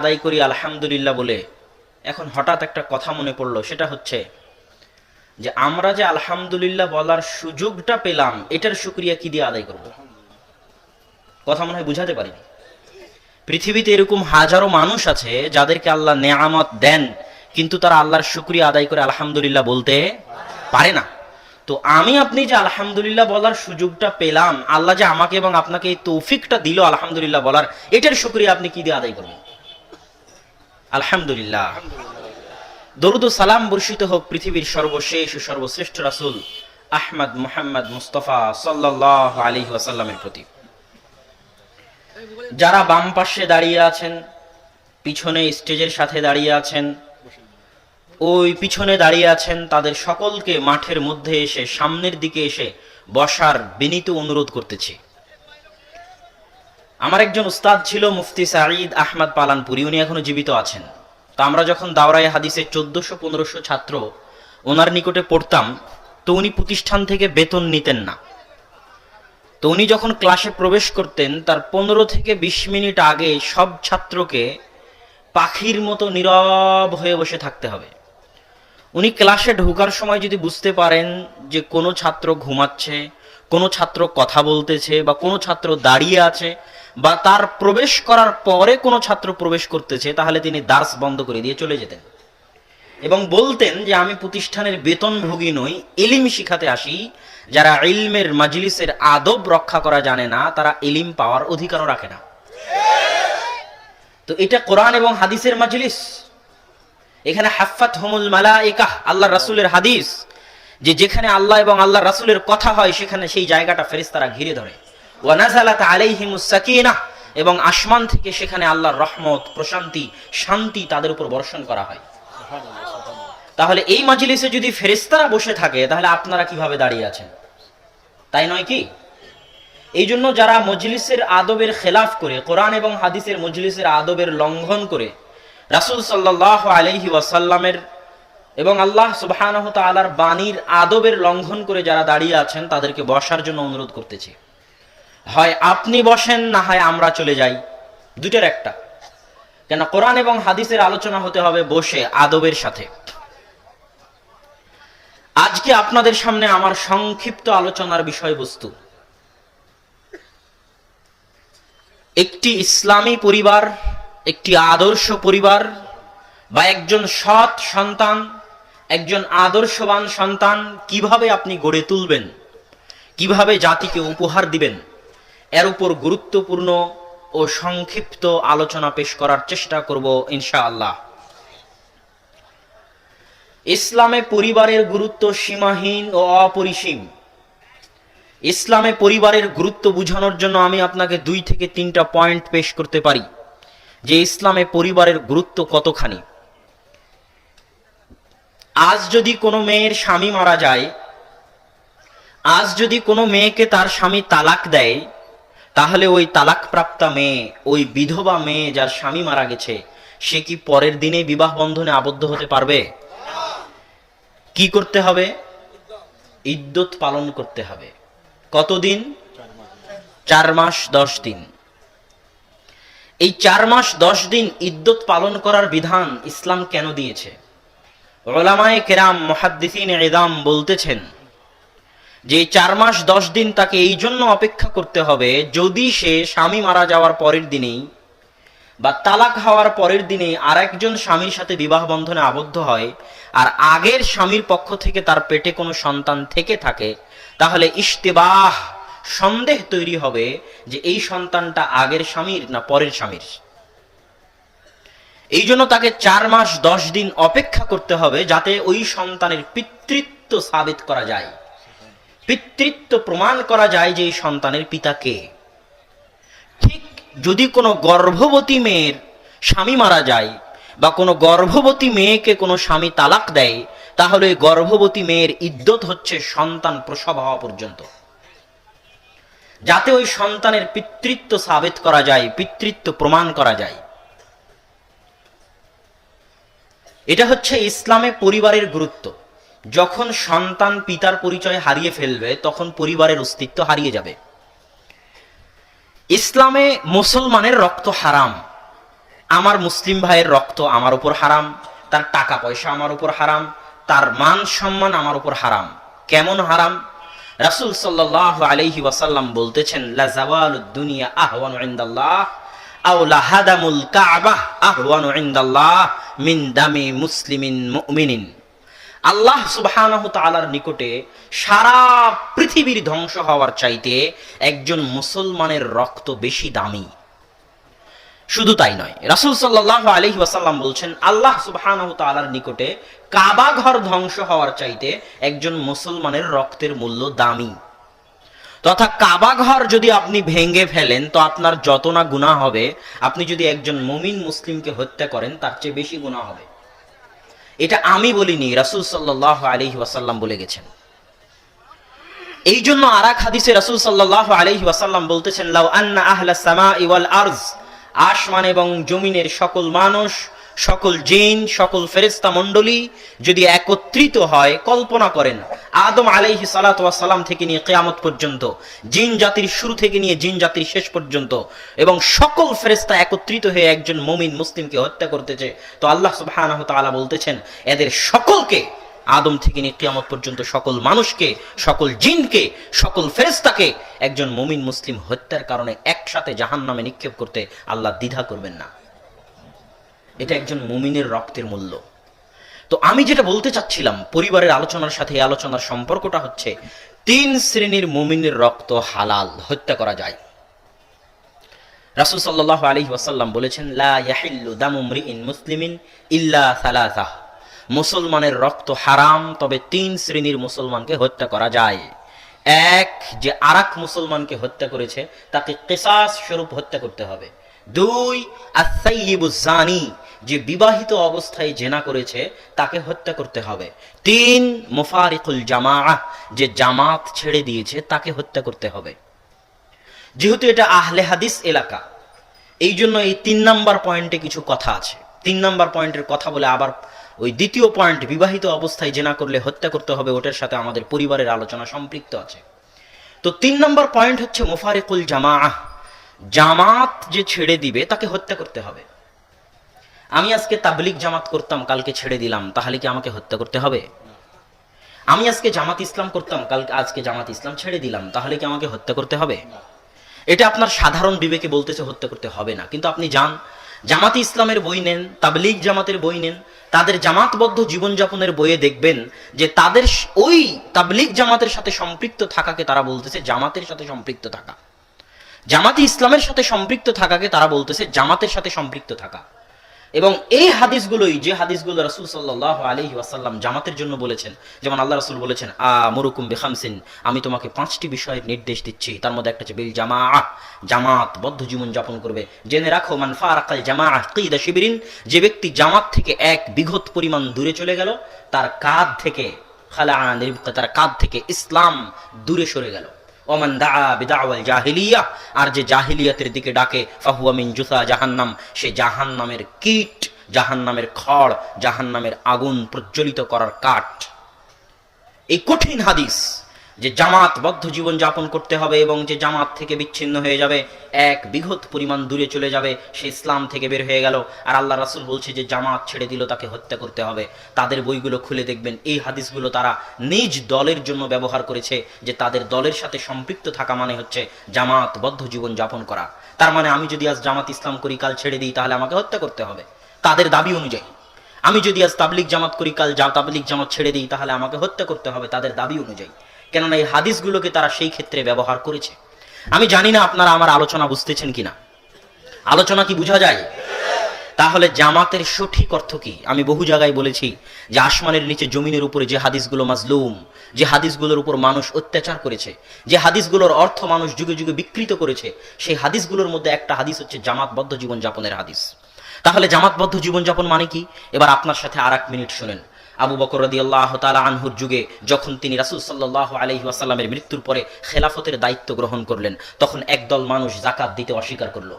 আদায় করি আলহামদুলিল্লাহ বলে, এখন হঠাৎ একটা কথা মনে পড়লো, সেটা হচ্ছে যে আমরা যে আলহামদুলিল্লাহ বলার সুযোগটা পেলাম, এটার শুকরিয়া কি দিয়ে আদায় করব? কথা মনে হয় বুঝাতে পারিনি। পৃথিবীতে এরকম হাজারো মানুষ আছে যাদেরকে আল্লাহ নেয়ামত দেন, কিন্তু তারা আল্লাহর শুকরিয়া আদায় করে আলহামদুলিল্লাহ বলতে পারে না। তো আমি আপনি যে আলহামদুলিল্লাহ বলার সুযোগটা পেলাম, আল্লাহ যে আমাকে এবং আপনাকে এই তৌফিকটা দিল আলহামদুলিল্লাহ বলার, এটার শুকরিয়া আপনি কি দিয়ে আদায় করবেন? আলহামদুলিল্লাহ। দরুদ ও সালাম বর্ষিত হোক পৃথিবীর সর্বশেষ ও সর্বশ্রেষ্ঠ রাসূল আহমদ মুহাম্মদ মুস্তাফা সাল্লাল্লাহু আলাইহি ওয়াসাল্লামের প্রতি। যারা বাম পাশে দাঁড়িয়ে আছেন, পিছনে স্টেজের সাথে দাঁড়িয়ে আছেন, ওই পিছনে দাঁড়িয়ে আছেন, তাদের সকলকে মাঠের মধ্যে এসে সামনের দিকে এসে বসার বিনীত অনুরোধ করতেছি। আমার একজন উস্তাদ ছিল মুফতি সাঈদ আহমদ পালানপুরি, উনি এখনো জীবিত আছেন। তো আমরা যখন দাওরায়ে হাদিসে 1400-1500 ছাত্র ওনার নিকটে পড়তাম, তো উনি প্রতিষ্ঠান থেকে বেতন নিতেন না। তো উনি যখন ক্লাসে প্রবেশ করতেন, তার 15 থেকে 20 মিনিট আগে সব ছাত্রকে পাখির মতো নীরব হয়ে বসে থাকতে হবে। উনি ক্লাসে ঢোকার সময় যদি বুঝতে পারেন যে কোনো ছাত্র ঘুমাচ্ছে, কোনো ছাত্র কথা বলতেছে, বা কোনো ছাত্র দাঁড়িয়ে আছে, বা তার প্রবেশ করার পরে কোনো ছাত্র প্রবেশ করতেছে, তাহলে তিনি দার্স বন্ধ করে দিয়ে চলে যেতেন এবং বলতেন যে আমি প্রতিষ্ঠানের বেতনভোগী নই, ইলম শিখাতে আসি। যারা ইলমের মাজলিসের আদব রক্ষা করা জানে না, তারা ইলম পাওয়ার অধিকারও রাখে না। তো এটা কোরআন এবং হাদিসের মাজলিস। এখানে হাফাতহুমুল মালায়েকা, আল্লাহ রাসূলের হাদিস, যে যেখানে আল্লাহ এবং আল্লাহ রাসূলের কথা হয় সেখানে সেই জায়গাটা ফেরেশতারা ঘিরে ধরে। ওয়া নাযালাত আলাইহিমুস সাকিনাহ, এবং আসমান থেকে সেখানে আল্লাহর রহমত, প্রশান্তি, শান্তি তাদের উপর বর্ষণ করা হয়। তাহলে এই মাজলিসে যদি ফেরেশতারা বসে থাকে, তাহলে আপনারা কিভাবে দাঁড়িয়ে আছেন? তাই নয় কি? এই জন্য যারা মজলিসের আদবের খেলাফ করে, কোরআন এবং হাদিসের মজলিসের আদবের লঙ্ঘন করে, রাসূল সাল্লাল্লাহু আলাইহি ওয়াসাল্লামের এবং আল্লাহ সুবহানাহু ওয়া তাআলার বাণীর আদবের লঙ্ঘন করে যারা দাঁড়িয়ে আছেন, তাদেরকে বসার জন্য অনুরোধ করতেছি। হয় আপনি বসেন, না হয় আমরা চলে যাই, দুইটার একটা। কেন কোরআন এবং হাদিসের আলোচনা হতে হবে বসে আদবের সাথে। আজকে আপনাদের সামনে আমার সংক্ষিপ্ত আলোচনার বিষয়বস্তু একটি ইসলামী পরিবার, একটি আদর্শ পরিবার, বা একজন সৎ সন্তান, একজন আদর্শবান সন্তান কিভাবে আপনি গড়ে তুলবেন, কিভাবে জাতিকে উপহার দিবেন, এর উপর গুরুত্বপূর্ণ ও সংক্ষিপ্ত আলোচনা পেশ করার চেষ্টা করব ইনশাআল্লাহ। ইসলামে পরিবারের গুরুত্ব সীমাহীন ও অপরিসীম। ইসলামে পরিবারের গুরুত্ব বোঝানোর জন্য আমি আপনাকে 2 থেকে 3টা পয়েন্ট পেশ করতে পারি যে ইসলামে পরিবারের গুরুত্ব কতখানি। আজ যদি কোনো মেয়ের স্বামী মারা যায়, আজ যদি কোনো মেয়েকে তার স্বামী তালাক দেয়, তাহলে ওই তালাকপ্রাপ্তা মেয়ে, ওই বিধবা মেয়ে যার স্বামী মারা গেছে, সে কি পরের দিনে বিবাহ বন্ধনে আবদ্ধ হতে পারবে? কি করতে হবে? ইদ্যত পালন করতে হবে। কতদিন? 4 মাস 10 দিন। এই 4 মাস 10 দিন ইদ্যত পালন করার বিধান ইসলাম কেন দিয়েছে? উলামায়ে কেরাম, মুহাদ্দিসিনে ইদাম বলতেছেন যে 4 মাস 10 দিন তাকে এই জন্য অপেক্ষা করতে হবে, যদি সে স্বামী মারা যাওয়ার পরের দিনেই বা তালাক হওয়ার পরের দিনে আরেকজন স্বামীর সাথে বিবাহ বন্ধনে আবদ্ধ হয়, আর আগের স্বামীর পক্ষ থেকে তার পেটে কোনো সন্তান থেকে থাকে, তাহলে ইশতিবাহ, সন্দেহ তৈরি হবে যে এই সন্তানটা আগের স্বামীর না পরের স্বামীর। এই জন্য তাকে 4 মাস 10 দিন অপেক্ষা করতে হবে, যাতে ওই সন্তানের পিতৃত্ব সাবিত করা যায়, পিতৃত্ব প্রমাণ করা যায় যে এই সন্তানের পিতা কে। ঠিক যদি কোনো গর্ভবতী মেয়ের স্বামী মারা যায়, বা কোনো গর্ভবতী মেয়েকে কোনো স্বামী তালাক দেয়, তাহলে ওই গর্ভবতী মেয়ের ইদ্যত হচ্ছে সন্তান প্রসব হওয়া পর্যন্ত, যাতে ওই সন্তানের পিতৃত্ব সাবিত করা যায়, পিতৃত্ব প্রমাণ করা যায়। এটা হচ্ছে ইসলামে পরিবারের গুরুত্ব। যখন সন্তান পিতার পরিচয় হারিয়ে ফেলবে, তখন পরিবারের অস্তিত্ব হারিয়ে যাবে। ইসলামে মুসলমানের রক্ত হারাম, আমার মুসলিম ভাইয়ের রক্ত আমার উপর হারাম, তার টাকা পয়সা আমার উপর হারাম, তার মান সম্মান আমার উপর হারাম। কেমন হারাম? রাসূল সাল্লাল্লাহু আলাইহি ওয়াসাল্লাম বলতেছেন, লা জাওয়ালুদ দুনিয়া আহওয়ানু ইনদাল্লাহ আও লা হাদামুল কাবাহ আহওয়ানু ইনদাল্লাহ মিন দামি মুসলিমিন মুমিনিন। আল্লাহ সুবহানাহু তাআলার নিকটে সারা পৃথিবীর ধ্বংস হওয়ার চাইতে একজন মুসলমানের রক্ত বেশি দামি। শুধু তাই নয়, রাসূল সাল্লাল্লাহু আলাইহি ওয়াসাল্লাম বলছেন, আল্লাহ সুবহানাহু তাআলার নিকটে কাবা ঘর ধ্বংস হওয়ার চাইতে একজন মুসলমানের রক্তের মূল্য দামি। তথা কাবা ঘর যদি আপনি ভেঙে ফেলেন তো আপনার যত না গুনাহ হবে, আপনি যদি একজন মুমিন মুসলিমকে হত্যা করেন তার চেয়ে বেশি গুনাহ হবে। এটা আমি বলিনি, রাসূল সাল্লাল্লাহু আলাইহি ওয়াসাল্লাম বলে গেছেন। এই জন্য আরেক হাদিসে রাসূল সাল্লাল্লাহু আলাইহি ওয়াসাল্লাম বলতেছেন, লাউ আন্না আহলাস সামাই ওয়াল আরজ, আসমান এবং জমিনের সকল মানুষ, সকল জিন, সকল ফেরেশতা মণ্ডলী যদি একত্রিত হয়, কল্পনা করেন আদম আলাইহিস সালাতু ওয়াস সালাম থেকে নিয়ে কিয়ামত পর্যন্ত, জিন জাতির শুরু থেকে নিয়ে জিন জাতির শেষ পর্যন্ত, এবং সকল ফেরেশতা একত্রিত হয়ে একজন মুমিন মুসলিমকে হত্যা করতেছে, তো আল্লাহ সুবহানাহু তাআলা বলতেছেন এদের সকলকে, আদম থেকে নিয়ে কিয়ামত পর্যন্ত সকল মানুষকে, সকল জিনকে, সকল ফেরেশতাকে একজন মুমিন মুসলিম হত্যার কারণে একসাথে জাহান্নামে নিক্ষেপ করতে আল্লাহ দ্বিধা করবেন না। এটা একজন মুমিনের রক্তের মূল্য। তো আমি যেটা বলতে চাচ্ছিলাম, পরিবারের আলোচনার সাথে এই আলোচনার সম্পর্কটা হচ্ছে, 3 শ্রেণীর মুমিনের রক্ত হালাল, হত্যা করা যায়। রাসূল সাল্লাল্লাহু আলাইহি ওয়াসাল্লাম বলেছেন, লা ইয়াহিল্লু দামু মরিইন মুসলিমিন ইল্লা সালাসা, মুসলমানের রক্ত হারাম, তবে 3 শ্রেণীর মুসলমানকে হত্যা করা যায়। এক, যে আরেক মুসলমানকে হত্যা করেছে তাকে কিসাস স্বরূপ হত্যা করতে হবে। 2, আস-সাইয়্যিবুজ জানি, যে বিবাহিত অবস্থায় জেনা করেছে তাকে হত্যা করতে হবে। 3, মুফারিকুল জামাআহ, যে জামাত ছেড়ে দিয়েছে তাকে হত্যা করতে হবে। যেহেতু এটা আহলে হাদিস এলাকা, এই জন্য এই 3 নাম্বার পয়েন্টে কিছু কথা আছে। 3 নাম্বার পয়েন্টের কথা বলে আবার ওই দ্বিতীয় পয়েন্ট, বিবাহিত অবস্থায় জেনা করলে হত্যা করতে হবে, ওটার সাথে আমাদের পরিবারের আলোচনা সম্পৃক্ত আছে। তো 3 নাম্বার পয়েন্ট হচ্ছে মুফারিকুল জামাআহ, জামাত যে ছেড়ে দিবে তাকে হত্যা করতে হবে। আমি আজকে তাবলীগ জামাত করতাম, কালকে ছেড়ে দিলাম, তাহলে কি আমাকে হত্যা করতে হবে? আমি আজকে জামাত ইসলাম করতাম, আজকে জামাত ইসলাম ছেড়ে দিলাম, তাহলে কি আমাকে হত্যা করতে হবে? এটা আপনার সাধারণ বিবেকে বলতেছে হত্যা করতে হবে না, কিন্তু আপনি যান জামাতে ইসলামের বই নেন, তাবলীগ জামাতের বই নেন, তাদের জামাতবদ্ধ জীবনযাপনের বইয়ে দেখবেন যে তাদের ওই তাবলীগ জামাতের সাথে সম্পৃক্ত থাকাকে তারা বলতেছে জামাতের সাথে সম্পৃক্ত থাকা, জামাতে ইসলামের সাথে সম্পৃক্ত থাকাকে তারা বলতেছে জামাতের সাথে সম্পৃক্ত থাকা। এবং এই হাদিসগুলোই, যে হাদিসগুলো রাসূল সাল্লাল্লাহু আলাইহি ওয়াসাল্লাম জামাতের জন্য বলেছেন, যেমন আল্লাহ রাসূল বলেছেন, আমুরুকুম বিখামসিন, আমি তোমাকে 5টি বিষয়ের নির্দেশ দিচ্ছি, তার মধ্যে একটা হচ্ছে বিল জামাআহ, জামাতবদ্ধ জীবন যাপন করবে। জেনে রাখো, মান ফারাকাল জামাআহ কিদা শিবরিন, যে ব্যক্তি জামাত থেকে 1 বিঘত পরিমাণ দূরে চলে গেল, তার কাঁধ থেকে খালাআন রিবকা, তার কাঁধ থেকে ইসলাম দূরে সরে গেল। ওমান দাআ বিদাওয়াল জাহিলিয়া, আর যে জাহিলিয়াতের দিকে ডাকে, ফাহুয়া মিন জুসা জাহান্নাম, সে জাহান্নামের কীট, জাহান্নামের খড়, জাহান্নামের আগুন প্রজ্বলিত করার কাঠ। এই কঠিন হাদিস, যে জামাতবদ্ধ জীবন যাপন করতে হবে এবং যে জামাত থেকে বিচ্ছিন্ন হয়ে যাবে, 1 বিঘত পরিমাণ দূরে চলে যাবে, সে ইসলাম থেকে বের হয়ে গেল। আর আল্লাহ রাসূল বলছে যে জামাত ছেড়ে দিল তাকে হত্যা করতে হবে। তাদের বইগুলো খুলে দেখবেন এই হাদিসগুলো তারা নিজ দলের জন্য ব্যবহার করেছে, যে তাদের দলের সাথে সম্পৃক্ত থাকা মানে হচ্ছে জামাতবদ্ধ জীবন যাপন করা। তার মানে আমি যদি আজ জামাত ইসলাম করি, কাল ছেড়ে দিই, তাহলে আমাকে হত্যা করতে হবে তাদের দাবি অনুযায়ী। আমি যদি আজ তাবলীগ জামাত করি, কাল তাবলীগ জামাত ছেড়ে দিই, তাহলে আমাকে হত্যা করতে হবে তাদের দাবি অনুযায়ী। কেননা এই হাদিসগুলোকে তারা সেই ক্ষেত্রে ব্যবহার করেছে। আমি জানি না আপনারা আমার আলোচনা বুঝতেছেন কিনা, আলোচনা কি বোঝা যায়? তাহলে জামাতের সঠিক অর্থ কি? আমি বহু জায়গায় বলেছি যে আসমানের নিচে জমিনের উপরে যে হাদিসগুলো মাজলুম, যে হাদিসগুলোর উপর মানুষ অত্যাচার করেছে, যে হাদিসগুলোর অর্থ মানুষ যুগে যুগে বিকৃত করেছে, সেই হাদিসগুলোর মধ্যে একটা হাদিস হচ্ছে জামাতবদ্ধ জীবনযাপনের হাদিস। তাহলে জামাতবদ্ধ জীবনযাপন মানে কি? এবার আপনার সাথে আর 1 মিনিট শুনেন। আবু বকর রাদিয়াল্লাহু তাআলা আনহুর যুগে যখন তিনি রাসূল সাল্লাল্লাহু আলাইহি ওয়াসাল্লামের মৃত্যুর পরে খেলাফতের দায়িত্ব গ্রহণ করলেন, তখন একদল মানুষ যাকাত দিতে অস্বীকার করলো।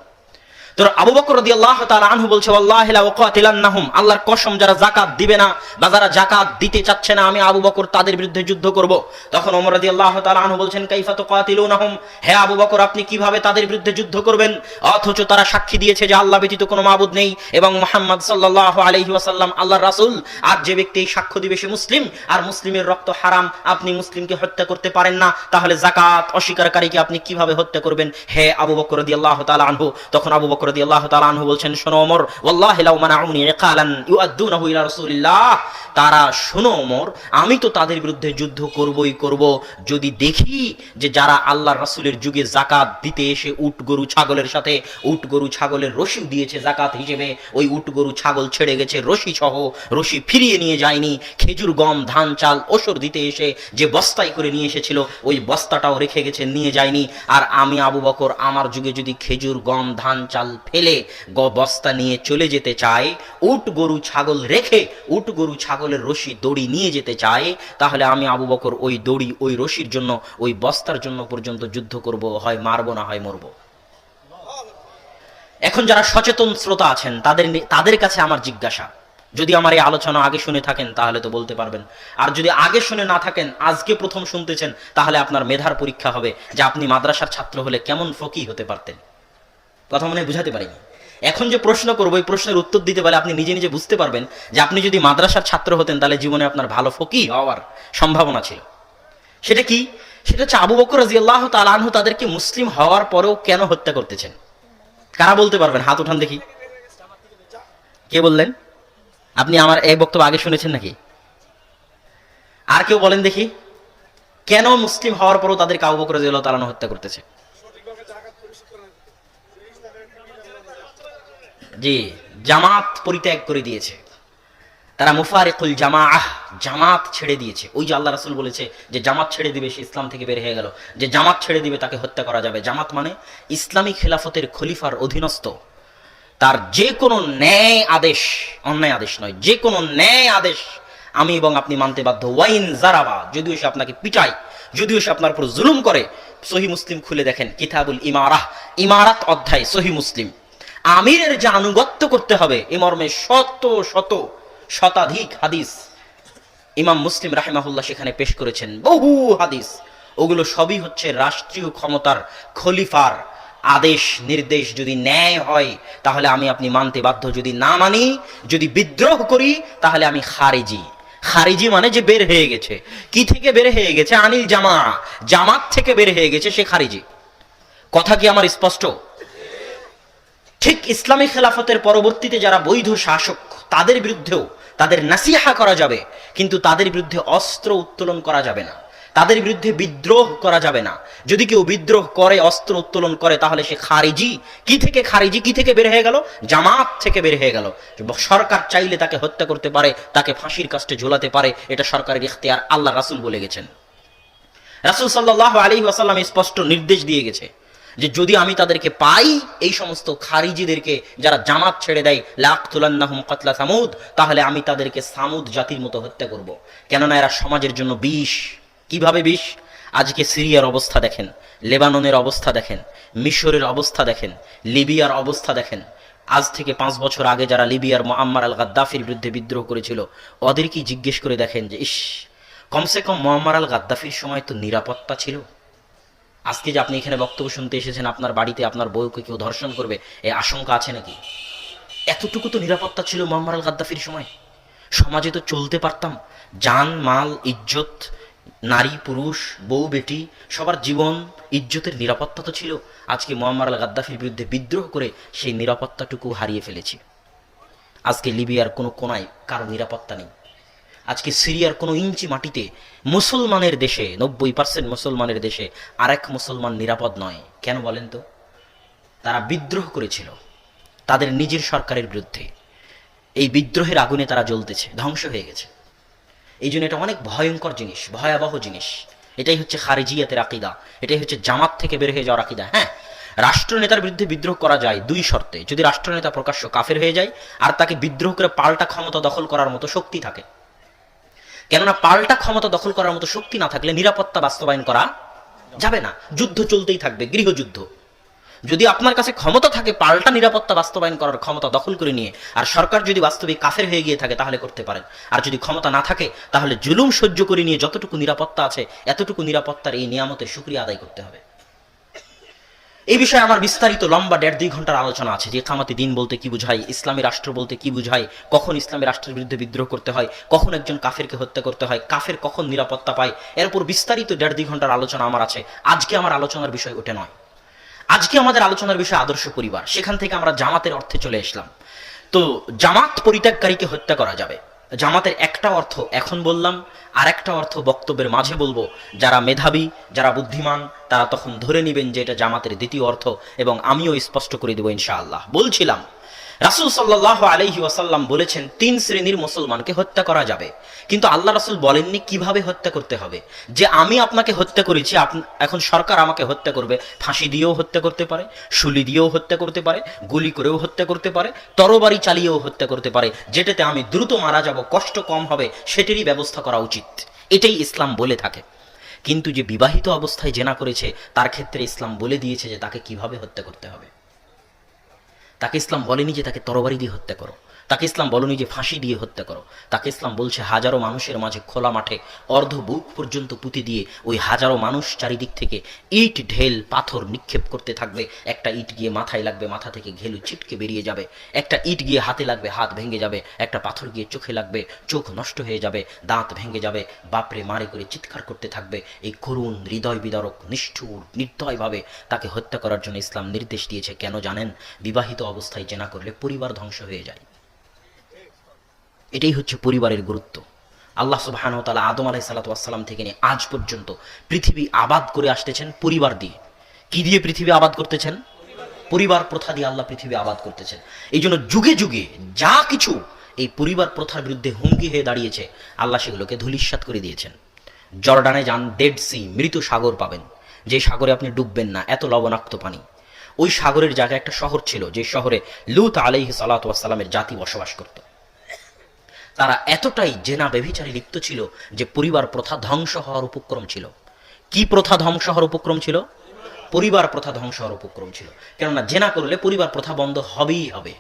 তো আবু বকর রাদিয়াল্লাহু তাআলা আনহু বলছে, ওয়াল্লাহি লা উকাতিলান্নাহুম, আল্লাহর কসম যারা যাকাত দিবে না বা যারা যাকাত দিতে চাচ্ছে না, আমি আবু বকর তাদের বিরুদ্ধে যুদ্ধ করব। তখন ওমর রাদিয়াল্লাহু তাআলা আনহু বলছেন, কাইফা তুকাতিলুনাহুম, হে আবু বকর আপনি কিভাবে তাদের বিরুদ্ধে যুদ্ধ করবেন, অথচ তারা সাক্ষী দিয়েছে যে আল্লাহ ব্যতীত কোনো মাবুদ নেই এবং মুহাম্মদ সাল্লাল্লাহু আলাইহি ওয়াসাল্লাম আল্লাহর রাসূল। আর যে ব্যক্তি সাক্ষ্য দিবে সে মুসলিম, আর মুসলিমের রক্ত হারাম, আপনি মুসলিমকে হত্যা করতে পারেন না, তাহলে যাকাত অস্বীকারীকে আপনি কিভাবে হত্যা করবেন হে আবু বকর রাদিয়াল্লাহু তাআলা আনহু। তখন আবু বকর রাদিয়াল্লাহু তাআলা আনহু বলছেন, শোনো ওমর, ওয়াল্লাহি লাউ মানাউনি ইকালান ইউআদ্দুনাহু ইলা রাসূলিল্লাহ, তারা শোনো ওমর, আমি তো তাদের বিরুদ্ধে যুদ্ধ করবই করব যদি দেখি যে যারা আল্লাহর রাসূলের যুগে যাকাত দিতে এসে উট গরু ছাগলের সাথে উট গরু ছাগলের রশি দিয়েছে যাকাত হিসেবে, ওই উট গরু ছাগল ছেড়ে গেছে রশি সহ, রশি ফিরিয়ে নিয়ে যায়নি, খেজুর গম ধান চাল ওসর দিতে এসে যে বস্তায় করে নিয়ে এসেছিল ওই বস্তাটাও রেখে গেছে নিয়ে যায়নি, আর আমি আবু বকর আমার যুগে যদি খেজুর গম ধান চাল ফেলে বস্তা নিয়ে চলে যেতে চাই, উট গরু ছাগল রেখে উট গরু ছাগলের রশি দড়ি নিয়ে যেতে চাই, তাহলে আমি আবু বকর ওই দড়ি ওই রশির জন্য ওই বস্তার জন্য পর্যন্ত যুদ্ধ করব, হয় মারবো না হয় মরবো। এখন যারা সচেতন শ্রোতা আছেন তাদের কাছে আমার জিজ্ঞাসা, যদি আমার এই আলোচনা আগে শুনে থাকেন তাহলে তো বলতে পারবেন, আর যদি আগে শুনে না থাকেন আজকে প্রথম শুনতেছেন, তাহলে আপনার মেধার পরীক্ষা হবে যে আপনি মাদ্রাসার ছাত্র হলে কেমন ফকি হতে পারতেন। কথা মনে বুঝাতে পারিনি। এখন যে প্রশ্ন করবো এই প্রশ্নের উত্তর দিতে পারলে আপনি নিজে নিজে বুঝতে পারবেন যে আপনি যদি মাদ্রাসার ছাত্র হতেন তাহলে জীবনে আপনার ভালো ফকি হওয়ার সম্ভাবনা ছিল। সেটা কি? সেটা হচ্ছে আবু বকর রাদিয়াল্লাহু তাআলা আনহু তাদেরকে মুসলিম হওয়ার পরেও কেন হত্যা করতেছেন। কারা বলতে পারবেন? হাত উঠান দেখি। কে বললেন? আপনি আমার এই বক্তব্য আগে শুনেছেন নাকি? আর কেউ বলেন দেখি, কেন মুসলিম হওয়ার পরও তাদেরকে আবু বকর রাদিয়াল্লাহু তাআলা আনহু হত্যা করতেছে? জি, জামাত পরিত্যাগ করে দিয়েছে তারা, মুফারিকুল জামাআহ, জামাত ছেড়ে দিয়েছে। ওই যে আল্লাহ রাসূল বলেছে যে জামাত ছেড়ে দিবে সে ইসলাম থেকে বের হয়ে গেল, যে জামাত ছেড়ে দিবে তাকে হত্যা করা যাবে। জামাত মানে ইসলামী খেলাফতের খলিফার অধীনস্থ, তার যে কোনো ন্যায় আদেশ, অন্যায় আদেশ নয়, যে কোনো ন্যায় আদেশ আমি এবং আপনি মানতে বাধ্য। ওয়াইন জারাবা, যদিও সে আপনাকে পিটায়, যদিও সে আপনার উপর জুলুম করে। সহিহ মুসলিম খুলে দেখেন, কিতাবুল ইমারাহ, ইমারাত অধ্যায়, সহিহ মুসলিম। আমিরের যে আনুগত্য করতে হবে এ মর্মে শত শত শতাধিক হাদিস ইমাম মুসলিম রাহিমাহুল্লাহ সেখানে পেশ করেছেন, বহু হাদিস। ওগুলো সবই হচ্ছে রাষ্ট্রীয় ক্ষমতার খলিফার আদেশ নির্দেশ। যদি ন্যায় হয় তাহলে আমি আপনি মানতে বাধ্য, যদি না মানি, যদি বিদ্রোহ করি তাহলে আমি খারিজি। খারিজি মানে যে বের হয়ে গেছে। কি থেকে বের হয়ে গেছে? আনিল জামা, জামাত থেকে বের হয়ে গেছে, সে খারিজি। কথা কি আমার স্পষ্ট? ঠিক ইসলামী খেলাফতের পরবর্তীতে যারা বৈধ শাসক তাদের বিরুদ্ধেও তাদের নাসিহা করা যাবে, কিন্তু তাদের বিরুদ্ধে অস্ত্র উত্তোলন করা যাবে না, তাদের বিরুদ্ধে বিদ্রোহ করা যাবে না। যদি কেউ বিদ্রোহ করে, অস্ত্র উত্তোলন করে, তাহলে সে খারিজি। কি থেকে খারিজি? কি থেকে বের হয়ে গেল? জামাত থেকে বের হয়ে গেল। সরকার চাইলে তাকে হত্যা করতে পারে, তাকে ফাঁসির কাস্টে ঝোলাতে পারে, এটা সরকারের ইখতিয়ার। আল্লাহ রাসূল বলে গেছেন, রাসূল সাল্লাল্লাহু আলাইহি ওয়াসাল্লাম স্পষ্ট নির্দেশ দিয়ে গেছে যে যদি আমি তাদেরকে পাই, এই সমস্ত খারিজিদেরকে যারা জামাত ছেড়ে দেয়, লাকতুলান্নাহুম কাতলা সামুদ, তাহলে আমি তাদেরকে সামুদ জাতির মতো হত্যা করব। কেননা এরা সমাজের জন্য বিষ। কিভাবে বিষ? আজকে সিরিয়ার অবস্থা দেখেন, লেবাননের অবস্থা দেখেন, মিশরের অবস্থা দেখেন, লিবিয়ার অবস্থা দেখেন। আজ থেকে 5 বছর আগে যারা লিবিয়ার মুআম্মার আল গাদ্দাফির বিরুদ্ধে বিদ্রোহ করেছিল, ওদেরকে জিজ্ঞেস করে দেখেন যে ইস, কমসে কম মুআম্মার আল গাদ্দাফির সময় তো নিরাপত্তা ছিল। আজকে যে আপনি এখানে বক্তব্য শুনতে এসেছেন, আপনার বাড়িতে আপনার বউকে কেউ ধর্ষণ করবে এই আশঙ্কা আছে নাকি? এতটুকু তো নিরাপত্তা ছিল মুআম্মার আল গাদ্দাফির সময়। সমাজে তো চলতে পারতাম, জান মাল ইজ্জত, নারী পুরুষ বউ বেটি সবার জীবন ইজ্জতের নিরাপত্তা তো ছিল। আজকে মুআম্মার আল গাদ্দাফির বিরুদ্ধে বিদ্রোহ করে সেই নিরাপত্তাটুকু হারিয়ে ফেলেছি। আজকে লিবিয়ার কোনো কোনায় কারো নিরাপত্তা নেই। আজকে সিরিয়ার কোনো ইঞ্চি মাটিতে, মুসলমানের দেশে, 90% মুসলমানের দেশে আরেক মুসলমান নিরাপদ নয়। কেন বলেন তো? তারা বিদ্রোহ করেছিল তাদের নিজের সরকারের বিরুদ্ধে। এই বিদ্রোহের আগুনে তারা জ্বলতেছে, ধ্বংস হয়ে গেছে। এই জন্য এটা অনেক ভয়ঙ্কর জিনিস, ভয়াবহ জিনিস। এটাই হচ্ছে খারিজিয়াতের আকীদা, এটাই হচ্ছে জামাত থেকে বের হয়ে যাওয়ার আকীদা। হ্যাঁ, রাষ্ট্রনেতার বিরুদ্ধে বিদ্রোহ করা যায় 2 শর্তে। যদি রাষ্ট্রনেতা প্রকাশ্য কাফের হয়ে যায় আর তাকে বিদ্রোহ করে পাল্টা ক্ষমতা দখল করার মতো শক্তি থাকে। কেননা পাল্টা ক্ষমতা দখল করার মতো শক্তি না থাকলে নিরাপত্তা বাস্তবায়ন করা যাবে না, যুদ্ধ চলতেই থাকবে, গৃহযুদ্ধ। যদি আপনার কাছে ক্ষমতা থাকে পাল্টা নিরাপত্তা বাস্তবায়ন করার ক্ষমতা দখল করে নিয়ে, আর সরকার যদি বাস্তবিক কাফের হয়ে গিয়ে থাকে তাহলে করতে পারেন। আর যদি ক্ষমতা না থাকে তাহলে জুলুম সহ্য করে নিয়ে যতটুকু নিরাপত্তা আছে এতটুকু নিরাপত্তার এই নিয়ামতের শুকরিয়া আদায় করতে হবে। এই বিষয়ে আমার বিস্তারিত লম্বা 1.5-2 ঘন্টার আলোচনা আছে যে ইকামতি দিন বলতে কি বুঝায়, ইসলামী রাষ্ট্র বলতে কি বুঝায়, কখন ইসলামী রাষ্ট্রের বিরুদ্ধে বিদ্রোহ করতে হয়, কখন একজন কাফেরকে হত্যা করতে হয়, কাফের কখন নিরাপত্তা পায়, এর উপর বিস্তারিত 1.5-2 ঘন্টার আলোচনা আমার আছে। আজকে আমার আলোচনার বিষয় ওটা নয়। আজকে আমাদের আলোচনার বিষয় আদর্শ পরিবার। সেখান থেকে আমরা জামাতের অর্থে চলে আসলাম। তো জামাত পরিত্যাগকারীকে হত্যা করা যাবে। জামাতের একটা অর্থ এখন বললাম, আর একটা অর্থ বক্তব্যের মাঝে বলবো। যারা মেধাবী, যারা বুদ্ধিমান, তারা তখন ধরে নেবেন যে এটা জামাতের দ্বিতীয় অর্থ, এবং আমিও স্পষ্ট করে দেবো ইনশাআল্লাহ। বলছিলাম রাসূল সাল্লাল্লাহু আলাইহি ওয়াসাল্লাম বলেছেন 3 শ্রেণীর মুসলমানকে হত্যা করা যাবে, কিন্তু আল্লাহ রাসূল বলেননি কিভাবে হত্যা করতে হবে। যে আমি আপনাকে হত্যা করেছি, এখন সরকার আমাকে হত্যা করবে, ফাঁসি দিয়েও হত্যা করতে পারে, শুলি দিয়েও হত্যা করতে পারে, গুলি করেও হত্যা করতে পারে, তরবারি চালিয়েও হত্যা করতে পারে। যেটাতে আমি দ্রুত মারা যাব, কষ্ট কম হবে, সেটারই ব্যবস্থা করা উচিত। এটাই ইসলাম বলে থাকে। কিন্তু যে বিবাহিত অবস্থায় জেনা করেছে তার ক্ষেত্রে ইসলাম বলে দিয়েছে যে তাকে কিভাবে হত্যা করতে হবে। তাকে ইসলাম বলেনি যে তাকে তরবারি দিয়ে হত্যা করো, তাকে ইসলাম বলেনি যে ফাঁসি দিয়ে হত্যা করো। তাকে ইসলাম বলছে হাজারো মানুষের মাঝে খোলা মাঠে অর্ধ বুক পর্যন্ত পুঁতি দিয়ে ওই হাজারো মানুষ চারিদিক থেকে ইট ঢেল পাথর নিক্ষেপ করতে থাকবে। একটা ইট গিয়ে মাথায় লাগবে, মাথা থেকে ঘেলু ছিটকে বেরিয়ে যাবে। একটা ইট গিয়ে হাতে লাগবে, হাত ভেঙে যাবে। একটা পাথর গিয়ে চোখে লাগবে, চোখ নষ্ট হয়ে যাবে, দাঁত ভেঙে যাবে, বাপরে মারে করে চিৎকার করতে থাকবে। এই করুণ হৃদয় বিদারক নিষ্ঠুর নির্দয়ভাবে তাকে হত্যা করার জন্য ইসলাম নির্দেশ দিয়েছে। কেন জানেন? বিবাহিত অবস্থায় জেনা করলে পরিবার ধ্বংস হয়ে যায়। এটাই হচ্ছে পরিবারের গুরুত্ব। আল্লাহ সুবহানাহু ওয়া তাআলা আদম আলাইহিস সালাম থেকে নিয়ে আজ পর্যন্ত পৃথিবী আবাদ করে আসতেছেন পরিবার দিয়ে। কি দিয়ে পৃথিবী আবাদ করতেছেন? পরিবার প্রথা দিয়ে আল্লাহ পৃথিবী আবাদ করতেছেন। এই জন্য যুগে যুগে যা কিছু এই পরিবার প্রথার বিরুদ্ধে হুমকি হয়ে দাঁড়িয়েছে, আল্লাহ সেগুলোকে ধূলিসাৎ করে দিয়েছেন। জর্ডানে যান, ডেড সি, মৃত সাগর পাবেন, যে সাগরে আপনি ডুববেন না, এত লবণাক্ত পানি। ওই সাগরের জায়গায় একটা শহর ছিল, যে শহরে লূত আলাইহিস সালামের জাতি বসবাস করত। তারা এতটাই জেনা ব্যভিচারে লিপ্ত ছিল যে পরিবার প্রথা ধ্বংস হওয়ার উপক্রম ছিল। কি প্রথা ধ্বংস হওয়ার উপক্রম ছিল? পরিবার প্রথা ধ্বংস হওয়ার উপক্রম ছিল। কেননা জেনা করলে পরিবার প্রথা বন্ধ হবেই হবে।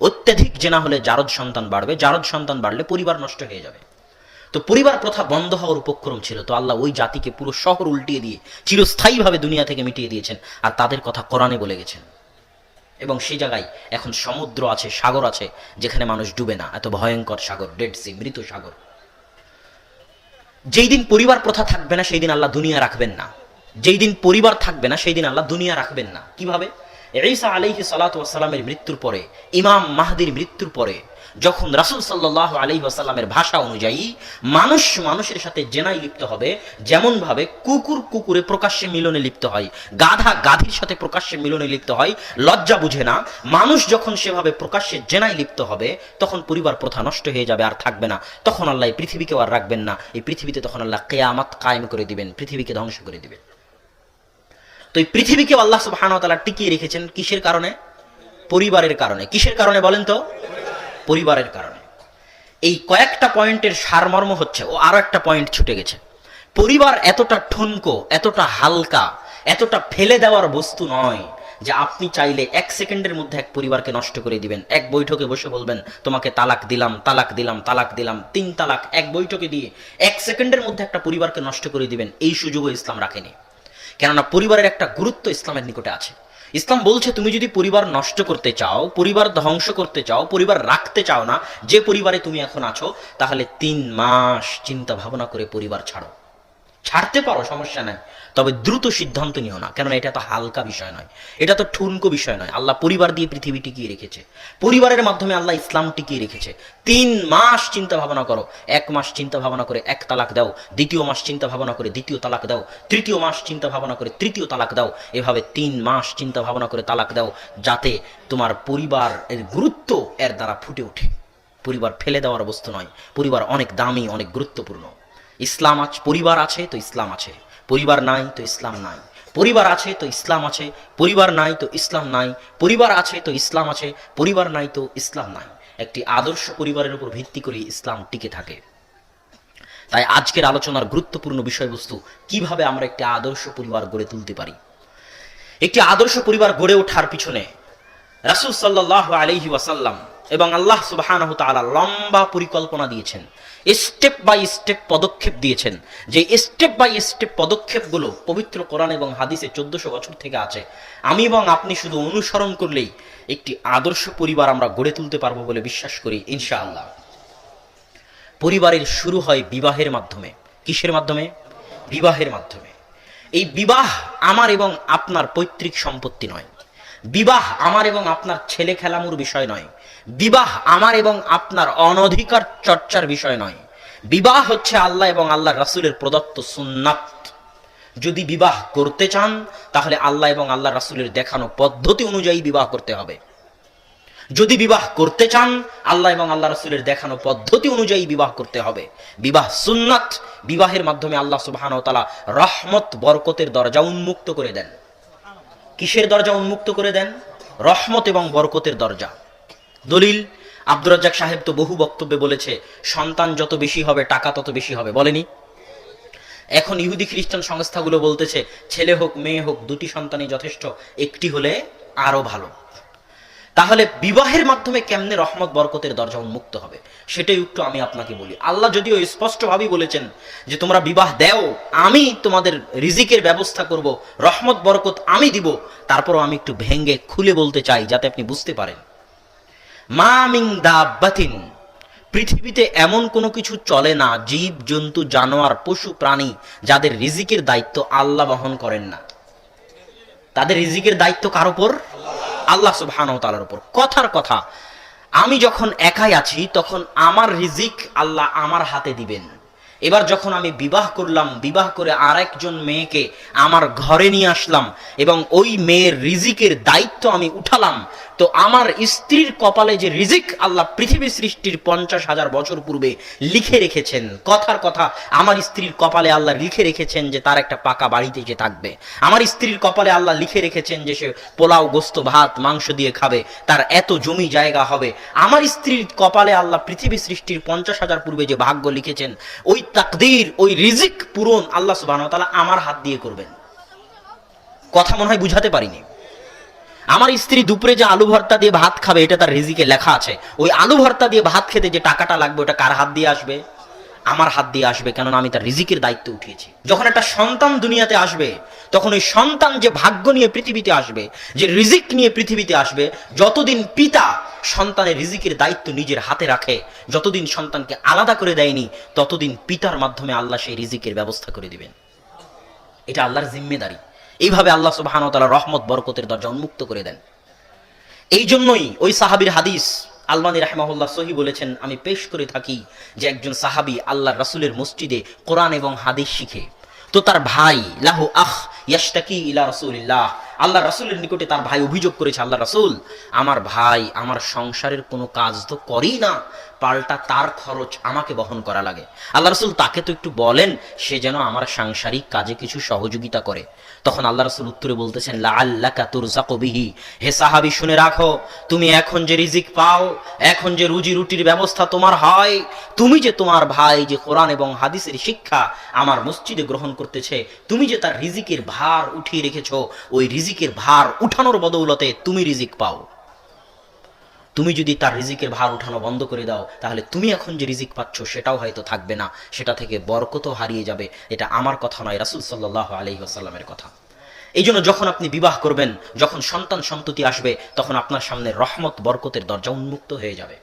অত্যাধিক জেনা হলে জারদ সন্তান বাড়বে, জারদ সন্তান বাড়লে পরিবার নষ্ট হয়ে যাবে। তো পরিবার প্রথা বন্ধ হওয়ার উপক্রম ছিল। তো আল্লাহ ওই জাতিকে পুরো শহর উল্টিয়ে দিয়ে চিরস্থায়ীভাবে দুনিয়া থেকে মিটিয়ে দিয়েছেন। আর তাদের কথা কোরআনে বলে গেছেন। এবং সেই জায়গায় এখন সমুদ্র আছে, সাগর আছে, যেখানে মানুষ ডুবে না। এত ভয়ঙ্কর সাগর, ডেড সি, মৃত সাগর। যেই দিন পরিবার প্রথা থাকবে না সেই দিন আল্লাহ দুনিয়া রাখবেন না। যেই দিন পরিবার থাকবে না সেই দিন আল্লাহ দুনিয়া রাখবেন না। কিভাবে? ঈসা আলাইহিস সালামের মৃত্যুর পরে, ইমাম মাহদির মৃত্যুর পরে, যখন রাসূল সাল্লাল্লাহু আলাইহি ওয়াসাল্লামের ভাষা অনুযায়ী মানুষ মানুষের সাথে জেনায় লিপ্ত হবে, যেমন ভাবে কুকুর কুকুরে প্রকাশ্যে মিলনে লিপ্ত হয়, গাধা গাধীর সাথে প্রকাশ্যে মিলনে লিপ্ত হয়, লজ্জা বুঝে না, মানুষ যখন সেভাবে প্রকাশ্যে জেনায় লিপ্ত হবে তখন পরিবার প্রথা নষ্ট হয়ে যাবে, আর থাকবে না। তখন আল্লাহ এই পৃথিবীকেও আর রাখবেন না। এই পৃথিবীতে তখন আল্লাহ কিয়ামত কায়েম করে দিবেন, পৃথিবীকে ধ্বংস করে দিবেন। তো এই পৃথিবীকে আল্লাহ সুবহানাহু ওয়া তাআলা টিকিয়ে রেখেছেন কিসের কারণে? পরিবারের কারণে। কিসের কারণে বলেন তো? পরিবারের কারণে। এই কয়েকটা পয়েন্টের সারমর্ম হচ্ছে, ও আরো একটা পয়েন্ট ছুটে গেছে। পরিবার এতটা ঠুনকো, এতটা হালকা, এতটা ফেলে দেওয়ার বস্তু নয় যে আপনি চাইলে 1 সেকেন্ডের মধ্যে এক পরিবারকে নষ্ট করে দিবেন। এক বৈঠকে বসে বলবেন তোমাকে তালাক দিলাম, তালাক দিলাম, তালাক দিলাম, 3 তালাক এক বৈঠকে দিয়ে 1 সেকেন্ডের মধ্যে একটা পরিবারকে নষ্ট করে দিবেন, এই সুযোগও ইসলাম রাখেনি। কেননা পরিবারের একটা গুরুত্ব ইসলামের নিকটে আছে। ইসলাম বলছে তুমি যদি পরিবার নষ্ট করতে চাও, পরিবার ধ্বংস করতে চাও, পরিবার রাখতে চাও না, যে পরিবারে তুমি এখন আছো, তাহলে 3 মাস চিন্তা ভাবনা করে পরিবার ছাড়ো। ছাড়তে পারো, সমস্যা নাই, তবে দ্রুত সিদ্ধান্ত নিও না। কেননা এটা তো হালকা বিষয় নয়, এটা তো ঠুনকো বিষয় নয়। আল্লাহ পরিবার দিয়ে পৃথিবী টিকিয়ে রেখেছে, পরিবারের মাধ্যমে আল্লাহ ইসলাম টিকিয়ে রেখেছে। 3 মাস চিন্তা ভাবনা করো, 1 মাস চিন্তা ভাবনা করে 1 তালাক দাও, 2য় মাস চিন্তা ভাবনা করে 2য় তালাক দাও, 3য় মাস চিন্তা ভাবনা করে 3য় তালাক দাও। এভাবে 3 মাস চিন্তা ভাবনা করে তালাক দাও, যাতে তোমার পরিবারের গুরুত্ব এর দ্বারা ফুটে ওঠে। পরিবার ফেলে দেওয়ার বস্তু নয়, পরিবার অনেক দামি, অনেক গুরুত্বপূর্ণ। ইসলাম আছে, পরিবার আছে তো ইসলাম আছে, পরিবার নাই তো ইসলাম নাই। পরিবার আছে তো ইসলাম আছে, পরিবার নাই তো ইসলাম নাই। পরিবার আছে তো ইসলাম আছে, পরিবার নাই তো ইসলাম নাই। একটি আদর্শ পরিবারের উপর ভিত্তি করে ইসলাম টিকে থাকে। তাই আজকের আলোচনার গুরুত্বপূর্ণ বিষয়বস্তু, কিভাবে আমরা একটি আদর্শ পরিবার গড়ে তুলতে পারি। একটি আদর্শ পরিবার গড়ে ওঠার পিছনে রাসূল সাল্লাল্লাহু আলাইহি ওয়াসাল্লাম এবং আল্লাহ সুবহানাহু ওয়া তাআলা লম্বা পরিকল্পনা দিয়েছেন, স্টেপ বাই স্টেপ পদক্ষেপ দিয়েছেন। যে স্টেপ বাই স্টেপ পদক্ষেপগুলো পবিত্র কোরআন এবং হাদিসে 1400 বছর থেকে আছে। আমি এবং আপনি শুধু অনুসরণ করলেই একটি আদর্শ পরিবার আমরা গড়ে তুলতে পারবো বলে বিশ্বাস করি ইনশাআল্লাহ। পরিবারের শুরু হয় বিবাহের মাধ্যমে। কিসের মাধ্যমে? বিবাহের মাধ্যমে। এই বিবাহ আমার এবং আপনার পৈতৃক সম্পত্তি নয়। বিবাহ আমার এবং আপনার ছেলে খেলামুর বিষয় নয়। বিবাহ আমার এবং আপনার অনধিকার চর্চার বিষয় নয়। বিবাহ হচ্ছে আল্লাহ এবং আল্লাহর রাসূলের প্রদত্ত সুন্নাত। যদি বিবাহ করতে চান তাহলে আল্লাহ এবং আল্লাহর রাসূলের দেখানো পদ্ধতি অনুযায়ী বিবাহ করতে হবে। যদি বিবাহ করতে চান আল্লাহ এবং আল্লাহ রাসূলের দেখানো পদ্ধতি অনুযায়ী বিবাহ করতে হবে। বিবাহ সুন্নাত। বিবাহের মাধ্যমে আল্লাহ সুবহানাহু ওয়া তাআলা রহমত বরকতের দরজা উন্মুক্ত করে দেন। কিসের দরজা উন্মুক্ত করে দেন? রহমত এবং বরকতের দরজা। দলিল, আব্দুর রাজ্জাক সাহেব তো বহু বক্তব্যে বলেছে সন্তান যত বেশি হবে টাকা তত বেশি হবে, বলেনি? এখন ইহুদি খ্রিস্টান সংস্থাগুলো বলতেছে ছেলে হোক মেয়ে হোক দুটি সন্তানই যথেষ্ট, একটি হলে আরো ভালো। তাহলে বিবাহের মাধ্যমে কেমনে রহমত বরকতের দরজা উন্মুক্ত হবে সেটাই একটু আমি আপনাকে বলি। আল্লাহ যদিও স্পষ্টভাবেই বলেছেন যে তোমরা বিবাহ দাও, আমি তোমাদের রিজিকের ব্যবস্থা করব, রহমত বরকত আমি দিব, তারপরও আমি একটু ভেঙ্গে খুলে বলতে চাই যাতে আপনি বুঝতে পারেন। মা মিন দাব্বাতিন, পৃথিবীতে এমন কোনো কিছু চলে না, জীব জন্তু জানোয়ার পশু প্রাণী যাদের রিজিকের দায়িত্ব আল্লাহ বহন করেন না। তাদের রিজিকের দায়িত্ব কার উপর? আল্লাহ সুবহানাহু ওয়া তাআলার উপর। কথার কথা, আমি যখন একাই আছি তখন আমার রিজিক আল্লাহ আমার হাতে দিবেন। এবার যখন আমি বিবাহ করলাম, বিবাহ করে আরেকজন মেয়েকে আমার ঘরে নিয়ে আসলাম এবং ওই মেয়ের রিজিকের দায়িত্ব আমি উঠালাম, তো আমার স্ত্রীর কপালে যে রিজিক আল্লাহ পৃথিবী সৃষ্টির 50,000 বছর পূর্বে লিখে রেখেছেন, কথার কথা আমার স্ত্রীর কপালে আল্লাহ লিখে রেখেছেন যে তার একটা পাকা বাড়িতে যে থাকবে। আমার স্ত্রীর কপালে আল্লাহ লিখে রেখেছেন যে সে পোলাও গোস্ত ভাত মাংস দিয়ে খাবে, তার এত জমি জায়গা হবে। আমার স্ত্রীর কপালে আল্লাহ পৃথিবী সৃষ্টির 50,000 পূর্বে যে ভাগ্য লিখেছেন, ওই তাকদীর ওই রিজিক পূরণ আল্লাহ সুবহানাহু ওয়া তাআলা আমার হাত দিয়ে করবেন। কথা মনে হয় বুঝাতে পারিনি। আমার স্ত্রী দুপুরে যে আলু ভর্তা দিয়ে ভাত খাবে এটা তার রিজিকে লেখা আছে। ওই আলু ভর্তা দিয়ে ভাত খেতে যে টাকাটা লাগবে ওটা কার হাত দিয়ে আসবে? আমার হাত দিয়ে আসবে, কেননা আমি তার রিজিকের দায়িত্ব উঠিয়েছি। যখন একটা সন্তান দুনিয়াতে আসবে তখন ওই সন্তান যে ভাগ্য নিয়ে পৃথিবীতে আসবে, যে রিজিক নিয়ে পৃথিবীতে আসবে, যতদিন পিতা সন্তানের রিজিকের দায়িত্ব নিজের হাতে রাখে, যতদিন সন্তানকে আলাদা করে দেয়নি, ততদিন পিতার মাধ্যমে আল্লাহ সেই রিজিকের ব্যবস্থা করে দিবেন। এটা আল্লাহর জিম্মেদারি। এইভাবে আল্লাহ সুবহানাহু ওয়া তাআলা রহমত বরকতের দরজা উন্মুক্ত করে দেন। এই জন্যই ওই সাহাবীর হাদিস আলবানী রাহিমাহুল্লাহ সহি বলেছেন, আমি পেশ করে থাকি যে একজন সাহাবী আল্লাহর রাসূলের মসজিদে কোরআন এবং হাদিস শিখে, তো তার ভাই লাহু আখ ইয়াশতাকি ইলা রাসূলিল্লাহ, আল্লাহ রাসূলের নিকটে তার ভাই অভিযোগ করেছে, আল্লাহ রাসূল আমার ভাই আমার সংসারের কোনো কাজ তো করেই না, পাল্টা তার খরচ আমাকে বহন করা লাগে। আল্লাহ রাসূল তাকে তো একটু বলেন সে যেন আমার সাংসারিক কাজে কিছু সহযোগিতা করে। তখন আল্লাহ রাসূল উত্তরে বলতেছেন লাআল্লাকা তুরযাকু বিহি, হে সাহাবী শুনে রাখো, তুমি এখন যে রিজিক পাও, এখন যে রুজি রুটির ব্যবস্থা তোমার হয়, তুমি যে তোমার ভাই যে কোরআন এবং হাদিসের শিক্ষা আমার মসজিদে গ্রহণ করতেছে, তুমি যে তার রিজিকের ভার উঠিয়ে রেখেছো, ওই রিজিকের ভার উঠানোর বদৌলতে তুমি রিজিক পাও। তুমি যদি তার রিজিকের ভার উঠানো বন্ধ করে দাও তাহলে তুমি এখন যে রিজিক পাচ্ছ সেটাও হয়তো থাকবে না, সেটা থেকে বরকতও হারিয়ে যাবে। এটা আমার কথা নয়, রাসূল সাল্লাল্লাহু আলাইহি ওয়াসাল্লামের কথা। এই জন্য যখন আপনি বিবাহ করবেন, যখন সন্তান সন্ততি আসবে, তখন আপনার সামনে রহমত বরকতের দরজা উন্মুক্ত হয়ে যাবে।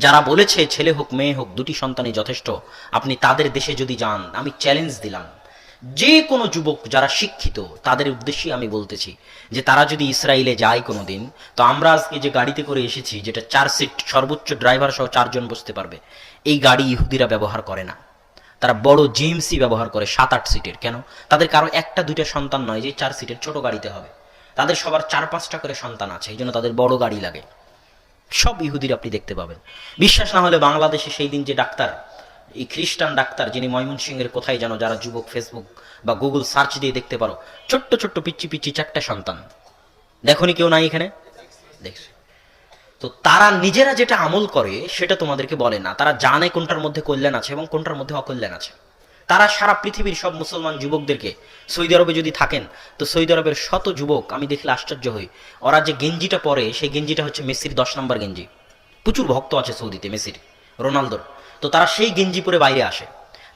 যারা বলেছে ছেলে হোক মেয়ে হোক দুটি সন্তানই যথেষ্ট, আপনি তাদের দেশে যদি যান, আমি চ্যালেঞ্জ দিলাম যে কোনো যুবক যারা শিক্ষিত তাদের উদ্দেশ্যে আমি বলতেছি যে তারা যদি ইসরায়েলে যায় কোনোদিন, তো আমরা আজকে যে গাড়িতে করে এসেছি, যেটা 4 সিট সর্বোচ্চ ড্রাইভার সহ 4 জন বসতে পারবে, এই গাড়ি ইহুদিরা ব্যবহার করে না। তারা বড় জিএমসি ব্যবহার করে 7-8 সিটের। কেন? তাদের কারো একটা দুইটা সন্তান নয় যে 4 সিটের ছোট গাড়িতে হবে, তাদের সবার 4-5টা করে সন্তান আছে, এই জন্য তাদের বড় গাড়ি লাগে। সব ইহুদির আপনি দেখতে পাবেন। বিশ্বাস না হলে বাংলাদেশে সেই দিন যে ডাক্তার, এই খ্রিস্টান ডাক্তার যিনি ময়মনসিংহের কোথায় যেন, যারা যুবক ফেসবুক বা গুগল সার্চ দিয়ে দেখতে পারো, ছোট্ট ছোট্ট পিচ্চি পিচ্চি 4টা সন্তান। দেখনি কেউ নাই এখানে? দেখছি। তো তারা নিজেরা যেটা আমল করে সেটা তোমাদেরকে বলে না, তারা জানে কোনটার মধ্যে কল্যাণ আছে এবং কোনটার মধ্যে অকল্যাণ আছে। তারা সারা পৃথিবীর সব মুসলমান যুবকদেরকে, সৌদি আরবে যদি থাকেন তো সৌদি আরবের শত যুবক আমি দেখলে আশ্চর্য হই, ওরা যে গেঞ্জিটা পরে সেই গেঞ্জিটা হচ্ছে মেসির 10 নম্বর গেঞ্জি। প্রচুর ভক্ত আছে সৌদিতে মেসির, রোনালদোর, তো তারা সেই গেঞ্জি পরে বাইরে আসে।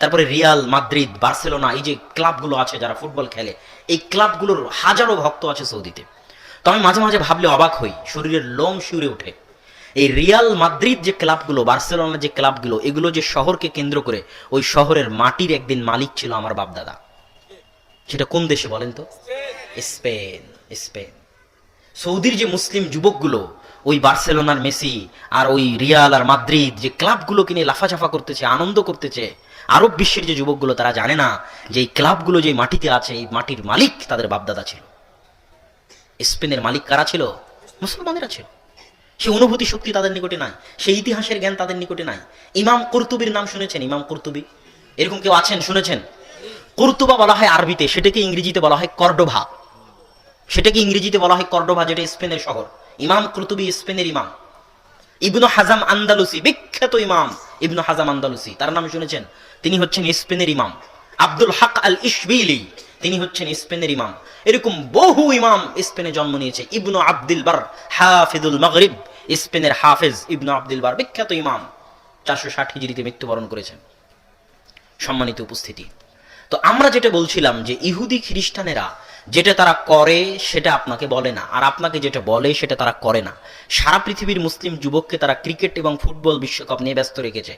তারপরে রিয়াল, মাদ্রিদ, বার্সেলোনা, এই যে ক্লাবগুলো আছে যারা ফুটবল খেলে, এই ক্লাবগুলোর হাজারো ভক্ত আছে সৌদিতে। তো আমি মাঝে মাঝে ভাবলে অবাক হই, শরীরের লোম শিউরে ওঠে। এই রিয়াল মাদ্রিদ যে ক্লাবগুলো, বার্সেলোনা যে ক্লাবগুলো, এগুলো যে শহরকে কেন্দ্র করে, ওই শহরের মাটির একদিন মালিক ছিল আমার বাপদাদা। সেটা কোন দেশে বলেন তো? স্পেন। স্পেন। সৌদির যে মুসলিম যুবকগুলো ওই বার্সেলোনার মেসি আর ওই রিয়াল আর মাদ্রিদ যে ক্লাবগুলো কিনে লাফাচাফা করতেছে, আনন্দ করতেছে, আরব বিশ্বের যে যুবকগুলো তারা জানে না যে এই ক্লাবগুলো যে মাটিতে আছে, এই মাটির মালিক তাদের বাপদাদা ছিল। স্পেনের মালিক কারা ছিল? মুসলমানেরা ছিল। সে অনুভূতি শক্তি তাদের নিকটে নাই, সেই ইতিহাসের জ্ঞান তাদের নিকটে নাই। ইমাম কুরতুবির নাম শুনেছেন? ইমাম কুরতুবি, এরকম কেউ আছেন শুনেছেন? কুরতুবা বলা হয় আরবিতে, সেটাকে ইংরেজিতে বলা হয় কর্ডোভা। সেটাকে ইংরেজিতে বলা হয় কর্ডোভা, যেটা স্পেনের শহর। ইমাম কুরতুবি স্পেনের ইমাম। ইবনু হাজাম আন্দালুসি, বিখ্যাত ইমাম ইবনু হাজাম আন্দালুসি, তার নাম শুনেছেন? তিনি হচ্ছেন স্পেনের ইমাম। আব্দুল হক আল ইশবিলি, তিনি হচ্ছেন স্পেনের ইমাম। এরকম বহু ইমাম স্পেনে জন্ম নিয়েছে। ইবনু আব্দুল বার হাফিজুল মাগরিব, স্পেনের হাফেজ ইবনু আব্দুল বার, বিখ্যাত ইমাম, 460 হিজরিতে মৃত্যুবরণ করেছেন। সম্মানিত উপস্থিতি, তো আমরা যেটা বলছিলাম যে ইহুদি খ্রিস্টানেরা যেটা তারা করে সেটা আপনাকে বলে না, আর আপনাকে যেটা বলে সেটা তারা করে না। সারা পৃথিবীর মুসলিম যুবককে তারা ক্রিকেট এবং ফুটবল বিশ্বকাপ নিয়ে ব্যস্ত রেখেছে,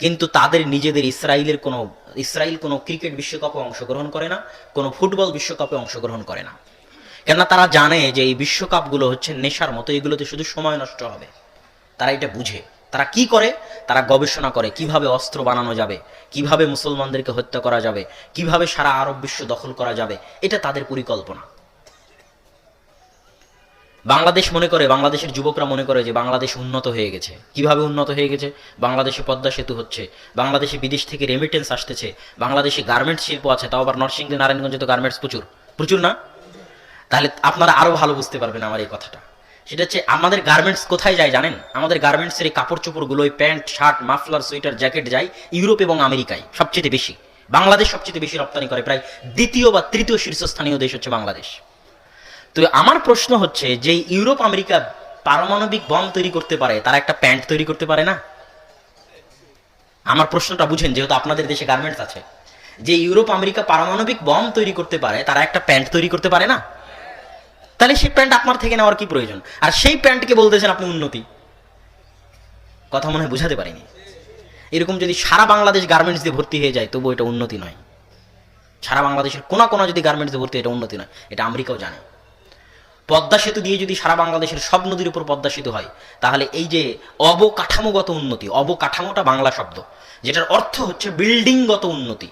কিন্তু তাদের নিজেদের ইসরায়েল কোনো ক্রিকেট বিশ্বকাপে অংশগ্রহণ করে না, কোনো ফুটবল বিশ্বকাপে অংশগ্রহণ করে না। কেননা তারা জানে যে এই বিশ্বকাপগুলো হচ্ছে নেশার মতো, এগুলোতে শুধু সময় নষ্ট হবে। তারা এটা বুঝে। তারা কি করে? তারা গবেষণা করে কিভাবে অস্ত্র বানানো যাবে, কিভাবে মুসলমানদেরকে হত্যা করা যাবে, কিভাবে সারা আরব বিশ্ব দখল করা যাবে, এটা তাদের পরিকল্পনা। বাংলাদেশ মনে করে, বাংলাদেশের যুবকরা মনে করে যে বাংলাদেশ উন্নত হয়ে গেছে। কিভাবে উন্নত হয়ে গেছে? বাংলাদেশে পদ্মা সেতু হচ্ছে, বাংলাদেশে বিদেশ থেকে রেমিটেন্স আসতেছে, বাংলাদেশে গার্মেন্টস শিল্প আছে, তাও আবার নরসিংদী নারায়ণগঞ্জে তো গার্মেন্টস প্রচুর প্রচুর না? তাহলে আপনারা আরো ভালো বুঝতে পারবেন আমার এই কথাটা। সেটা হচ্ছে আমাদের গার্মেন্টস কোথায় যায় জানেন? আমাদের গার্মেন্টসের এই কাপড় চোপড়গুলো, ওই pant, shirt, muffler, sweater, jacket যায় ইউরোপ এবং আমেরিকায় সবচেয়ে বেশি। বাংলাদেশ সবচেয়ে বেশি রপ্তানি করে, প্রায় দ্বিতীয় বা তৃতীয় শীর্ষস্থানীয় দেশ হচ্ছে বাংলাদেশ। তো আমার প্রশ্ন হচ্ছে, যে ইউরোপ আমেরিকা পারমাণবিক বম তৈরি করতে পারে, তারা একটা প্যান্ট তৈরি করতে পারে না? আমার প্রশ্নটা বুঝেন, যেহেতু আপনাদের দেশে গার্মেন্টস আছে। যে ইউরোপ আমেরিকা পারমাণবিক বম তৈরি করতে পারে, তারা একটা প্যান্ট তৈরি করতে পারে না? তাহলে সেই প্যান্ট আপনার থেকে নেওয়ার কি প্রয়োজন? আর সেই প্যান্টকে বলতেছেন আপনি উন্নতি। কথা মনে হয় বুঝাতে পারিনি। এরকম যদি সারা বাংলাদেশ গার্মেন্টস দিয়ে ভর্তি হয়ে যায়, তবু এটা উন্নতি নয়। সারা বাংলাদেশের কোনা কোনা যদি গার্মেন্টস দিয়ে ভর্তি, এটা উন্নতি নয়, এটা আমেরিকাও জানে। পদ্মা সেতু দিয়ে যদি সারা বাংলাদেশের সব নদীর উপর পদ্মা সেতু হয়, তাহলে এই যে অবকাঠামোগত উন্নতি, অবকাঠামোটা বাংলা শব্দ, যেটার অর্থ হচ্ছে বিল্ডিংগত উন্নতি,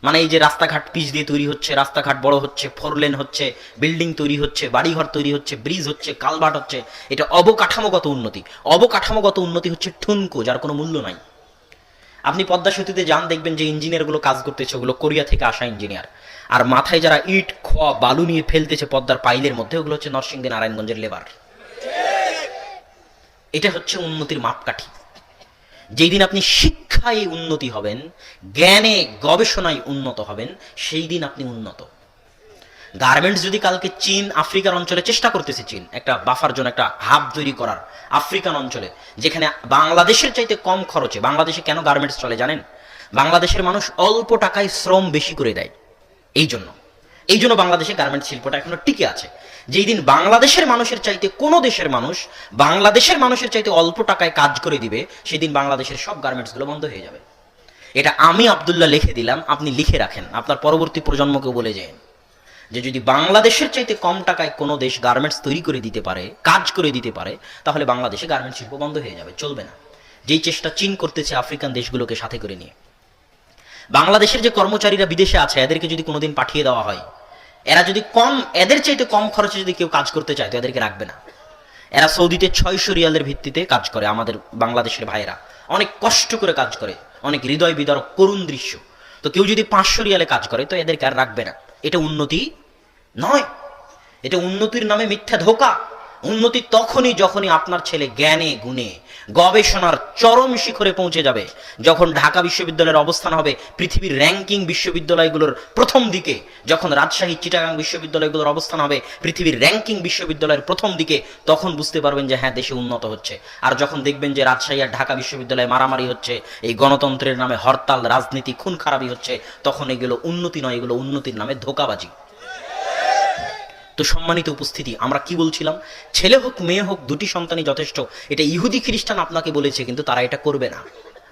মানে এই যে রাস্তাঘাট পিচ দিয়ে তৈরি হচ্ছে, রাস্তাঘাট বড় হচ্ছে, 4 লেন হচ্ছে, বিল্ডিং তৈরি হচ্ছে, বাড়িঘর তৈরি হচ্ছে, ব্রিজ হচ্ছে, কালভার্ট হচ্ছে, এটা অবকাঠামোগত উন্নতি। অবকাঠামোগত উন্নতি হচ্ছে ঠুনকো, যার কোনো মূল্য নাই। আপনি পদ্মা সেতুতে যান, দেখবেন যে ইঞ্জিনিয়ারগুলো কাজ করতেছে, ওগুলো কোরিয়া থেকে আসা ইঞ্জিনিয়ার। আর মাথায় যারা ইট, খোয়া, বালু নিয়ে ফেলতেছে পদ্মার পাইলের মধ্যে, ওগুলো হচ্ছে নরসিংদী নারায়ণগঞ্জের লেবার। এটা হচ্ছে উন্নতির মাপকাঠি। যেই দিন আপনি শিক্ষায় উন্নতি হবেন, জ্ঞানে গবেষণায় উন্নত হবেন, সেই দিন আপনি উন্নত। গার্মেন্টস যদি কালকে চীন আফ্রিকার অঞ্চলে চেষ্টা করতেছে, চীন একটা বাফার জন্য একটা হাব তৈরি করার আফ্রিকান অঞ্চলে, যেখানে বাংলাদেশের চাইতে কম খরচে। বাংলাদেশে কেন গার্মেন্টস চলে জানেন? বাংলাদেশের মানুষ অল্প টাকায় শ্রম বেশি করে দেয়, এই জন্য বাংলাদেশে গার্মেন্টস শিল্পটা এখনো টিকে আছে। যেই দিন বাংলাদেশের মানুষের চাইতে কোনো দেশের মানুষ বাংলাদেশের মানুষের চাইতে অল্প টাকায় কাজ করে দিবে, সেদিন বাংলাদেশের সব গার্মেন্টসগুলো বন্ধ হয়ে যাবে। এটা আমি আব্দুল্লাহ লিখে দিলাম, আপনি লিখে রাখেন, আপনার পরবর্তী প্রজন্মকেও বলে যান যে যদি বাংলাদেশের চাইতে কম টাকায় কোনো দেশ গার্মেন্টস তৈরি করে দিতে পারে, কাজ করে দিতে পারে, তাহলে বাংলাদেশে গার্মেন্টস শিল্প বন্ধ হয়ে যাবে, চলবে না। যেই চেষ্টা চীন করতেছে আফ্রিকান দেশগুলোকে সাথে করে নিয়ে। বাংলাদেশের যে কর্মচারীরা বিদেশে আছে, এদেরকে যদি কোনোদিন পাঠিয়ে দেওয়া হয়, এরা যদি এদের চাইতে কম খরচে যদি কেউ কাজ করতে চায়, তো এদেরকে রাখবে না। এরা সৌদিতে 600 রিয়ালের ভিত্তিতে কাজ করে। আমাদের বাংলাদেশের ভাইয়েরা অনেক কষ্ট করে কাজ করে, অনেক হৃদয় বিদারক করুণ দৃশ্য। তো কেউ যদি 500 রিয়ালে কাজ করে, তো এদেরকে আর রাখবে না। এটা উন্নতি নয়, এটা উন্নতির নামে মিথ্যা ধোকা। উন্নতি তখনই যখনই আপনার ছেলে জ্ঞানে গুণে গবেষণার চরম শিখরে পৌঁছে যাবে, যখন ঢাকা বিশ্ববিদ্যালয়ের অবস্থান হবে পৃথিবীর র্যাঙ্কিং বিশ্ববিদ্যালয়গুলোর প্রথম দিকে, যখন রাজশাহী চিটাগাং বিশ্ববিদ্যালয়গুলোর অবস্থান হবে পৃথিবীর র্যাঙ্কিং বিশ্ববিদ্যালয়ের প্রথম দিকে, তখন বুঝতে পারবেন যে হ্যাঁ, দেশে উন্নত হচ্ছে। আর যখন দেখবেন যে রাজশাহী আর ঢাকা বিশ্ববিদ্যালয়ে মারামারি হচ্ছে, এই গণতন্ত্রের নামে হরতাল, রাজনীতি, খুন খারাপি হচ্ছে, তখন এগুলো উন্নতি নয়, এগুলো উন্নতির নামে ধোঁকাবাজি। তো সম্মানিত উপস্থিতি, আমরা কি বলছিলাম? ছেলে হোক মেয়ে হোক, দুটি সন্তানই যথেষ্ট। এটা ইহুদি খ্রিস্টান আপনাকে বলেছে, কিন্তু তারা এটা করবে না।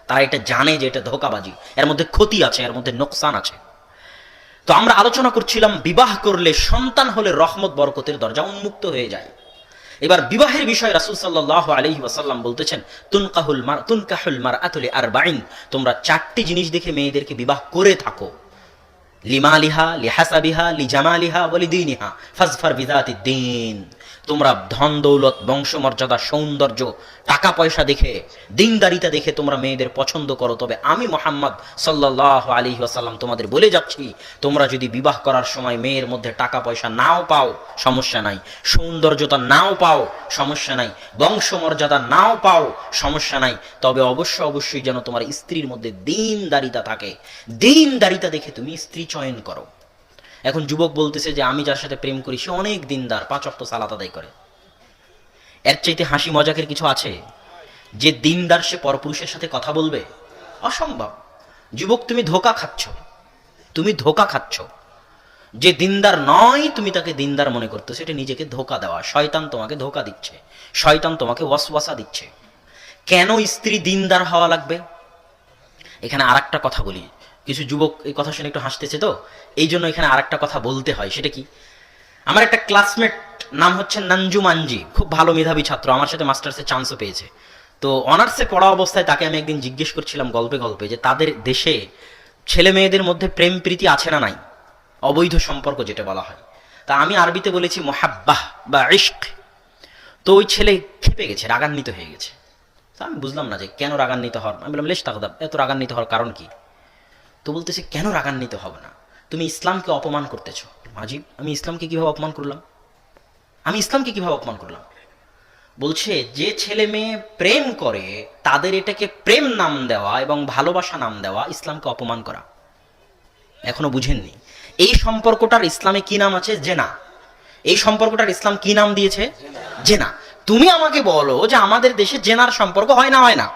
তারা এটা জানে যে এটা ধোঁকাবাজি, এর মধ্যে ক্ষতি আছে, এর মধ্যে নোকসান আছে। তো আমরা আলোচনা করছিলাম বিবাহ করলে, সন্তান হলে রহমত বরকতের দরজা উন্মুক্ত হয়ে যায়। এবার বিবাহের বিষয়ে রাসূল সাল্লাল্লাহু আলাইহি ওয়াসাল্লাম বলতেছেন, তুনকাহুল মারআতু লিআরবাইন, তোমরা চারটি জিনিস দেখে মেয়েদেরকে বিবাহ করে থাকো। লিমালিহা, লিহাসাবিহা, লিজামালিহা, ওয়ালিদীনিহা, ফাজফার বিযাতিদ্দীন। তোমরা ধন দৌলত, বংশমর্যাদা, সৌন্দর্য, টাকা পয়সা দেখে, দিনদারিতা দেখে তোমরা মেয়েদের পছন্দ করো। তবে আমি মুহাম্মদ সাল্লাল্লাহু আলাইহি ওয়াসাল্লাম তোমাদের বলে যাচ্ছি, তোমরা যদি বিবাহ করার সময় মেয়ের মধ্যে টাকা পয়সা নাও পাও, সমস্যা নাই। সৌন্দর্যতা নাও পাও, সমস্যা নাই। বংশমর্যাদা নাও পাও, সমস্যা নাই। তবে অবশ্যই যেন তোমার স্ত্রীর মধ্যে দিনদারিতা থাকে। দিনদারিতা দেখে তুমি স্ত্রী চয়ন করো। এখন যুবক বলতেছে যে আমি যার সাথে প্রেম করি সে অনেক দিনদার, 5 ওয়াক্ত সালাত আদায় করে। এর চাইতে হাসি মজাকের কিছু আছে? যে দিনদার সে পরপুরুষের সাথে কথা বলবে? অসম্ভব। যুবক, তুমি ধোঁকা খাচ্ছ, তুমি ধোঁকা খাচ্ছ। যে দিনদার নয় তুমি তাকে দিনদার মনে করতেছো, এটা নিজেকে ধোঁকা দেওয়া। শয়তান তোমাকে ধোঁকা দিচ্ছে, শয়তান তোমাকে ওয়াসওয়াসা দিচ্ছে। কেন স্ত্রী দিনদার হওয়া লাগবে? এখানে আরেকটা কথা বলি, কিছু যুবক এই কথা শুনে একটু হাসতেছে, তো এই জন্য এখানে আরেকটা কথা বলতে হয়। সেটা কি? আমার একটা ক্লাসমেট, নাম হচ্ছে নানজু মানজি, খুব ভালো মেধাবী ছাত্র, আমার সাথে মাস্টার্সের চান্সও পেয়েছে। তো অনার্সে পড়া অবস্থায় তাকে আমি একদিন জিজ্ঞেস করছিলাম গল্পে গল্পে যে তাদের দেশে ছেলে মেয়েদের মধ্যে প্রেম প্রীতি আছে না নাই, অবৈধ সম্পর্ক যেটা বলা হয়। তা আমি আরবিতে বলেছি মোহাব্বাহ বা ইশক। তো ওই ছেলে খেপে গেছে, রাগান্বিত হয়ে গেছে। তা আমি বুঝলাম না যে কেন রাগান্বিত হওয়ার। আমি বললাম, লেশ তাকদাব, এত রাগান্বিত হওয়ার কারণ কি? তো বলতেছে, কেন রাগান্বিত হবে না? তুমি ইসলামকে অপমান করতেছো। আজিব, আমি ইসলামকে কিভাবে অপমান করলাম? আমি ইসলামকে কিভাবে অপমান করলাম? বলছে, যে ছেলে মেয়ে প্রেম করে তাদের এটাকে প্রেম নাম দেওয়া এবং ভালোবাসা নাম দেওয়া ইসলামকে অপমান করা। এখনো বুঝেননি? এই সম্পর্কটার ইসলামে কি নাম আছে? জেনা। এই সম্পর্কটার ইসলাম কি নাম দিয়েছে? জেনা। তুমি আমাকে বলো যে আমাদের দেশে জেনার সম্পর্ক হয় না, হয় না?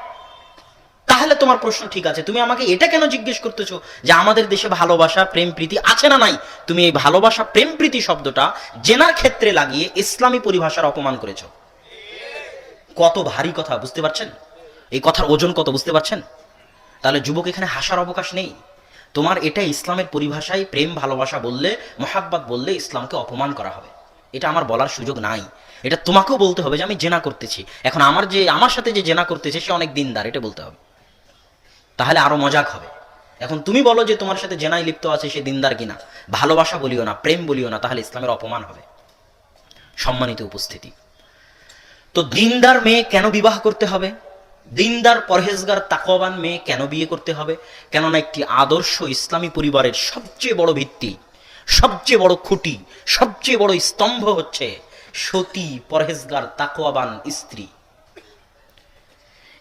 তাহলে তোমার প্রশ্ন ঠিক আছে। তুমি আমাকে এটা কেন জিজ্ঞেস করতেছো যে আমাদের দেশে ভালোবাসা প্রেম প্রীতি আছে না নাই? তুমি এই ভালোবাসা প্রেম প্রীতি শব্দটা জেনার ক্ষেত্রে লাগিয়ে ইসলামী পরিভাষার অপমান করেছো। কত ভারী কথা, বুঝতে পারছেন? এই কথার ওজন কত, বুঝতে পারছেন? তাহলে যুবক, এখানে হাসার অবকাশ নেই। তোমার এটা ইসলামের পরিভাষায় প্রেম ভালোবাসা বললে, মোহাব্বত বললে ইসলামকে অপমান করা হবে। এটা আমার বলার সুযোগ নাই। এটা তোমাকেও বলতে হবে যে আমি জেনা করতেছি। এখন আমার সাথে যে জেনা করতেছে সে অনেক দিনদার, এটা বলতে হবে, তাহলে আরো মজাক হবে। এখন তুমি বলো যে তোমার সাথে জেনায় লিপ্ত আছে সে দিনদার কিনা, ভালোবাসা বলিও না, প্রেম বলিও না, তাহলে ইসলামের অপমান হবে। সম্মানিত উপস্থিতি, তো দিনদার মেয়ে কেন বিবাহ করতে হবে? দিনদার পরহেজগার তাকওয়াবান মেয়ে কেন বিয়ে করতে হবে? কেননা একটি আদর্শ ইসলামী পরিবারের সবচেয়ে বড় ভিত্তি, সবচেয়ে বড় খুঁটি, সবচেয়ে বড় স্তম্ভ হচ্ছে সতী পরহেজগার তাকওয়াবান স্ত্রী।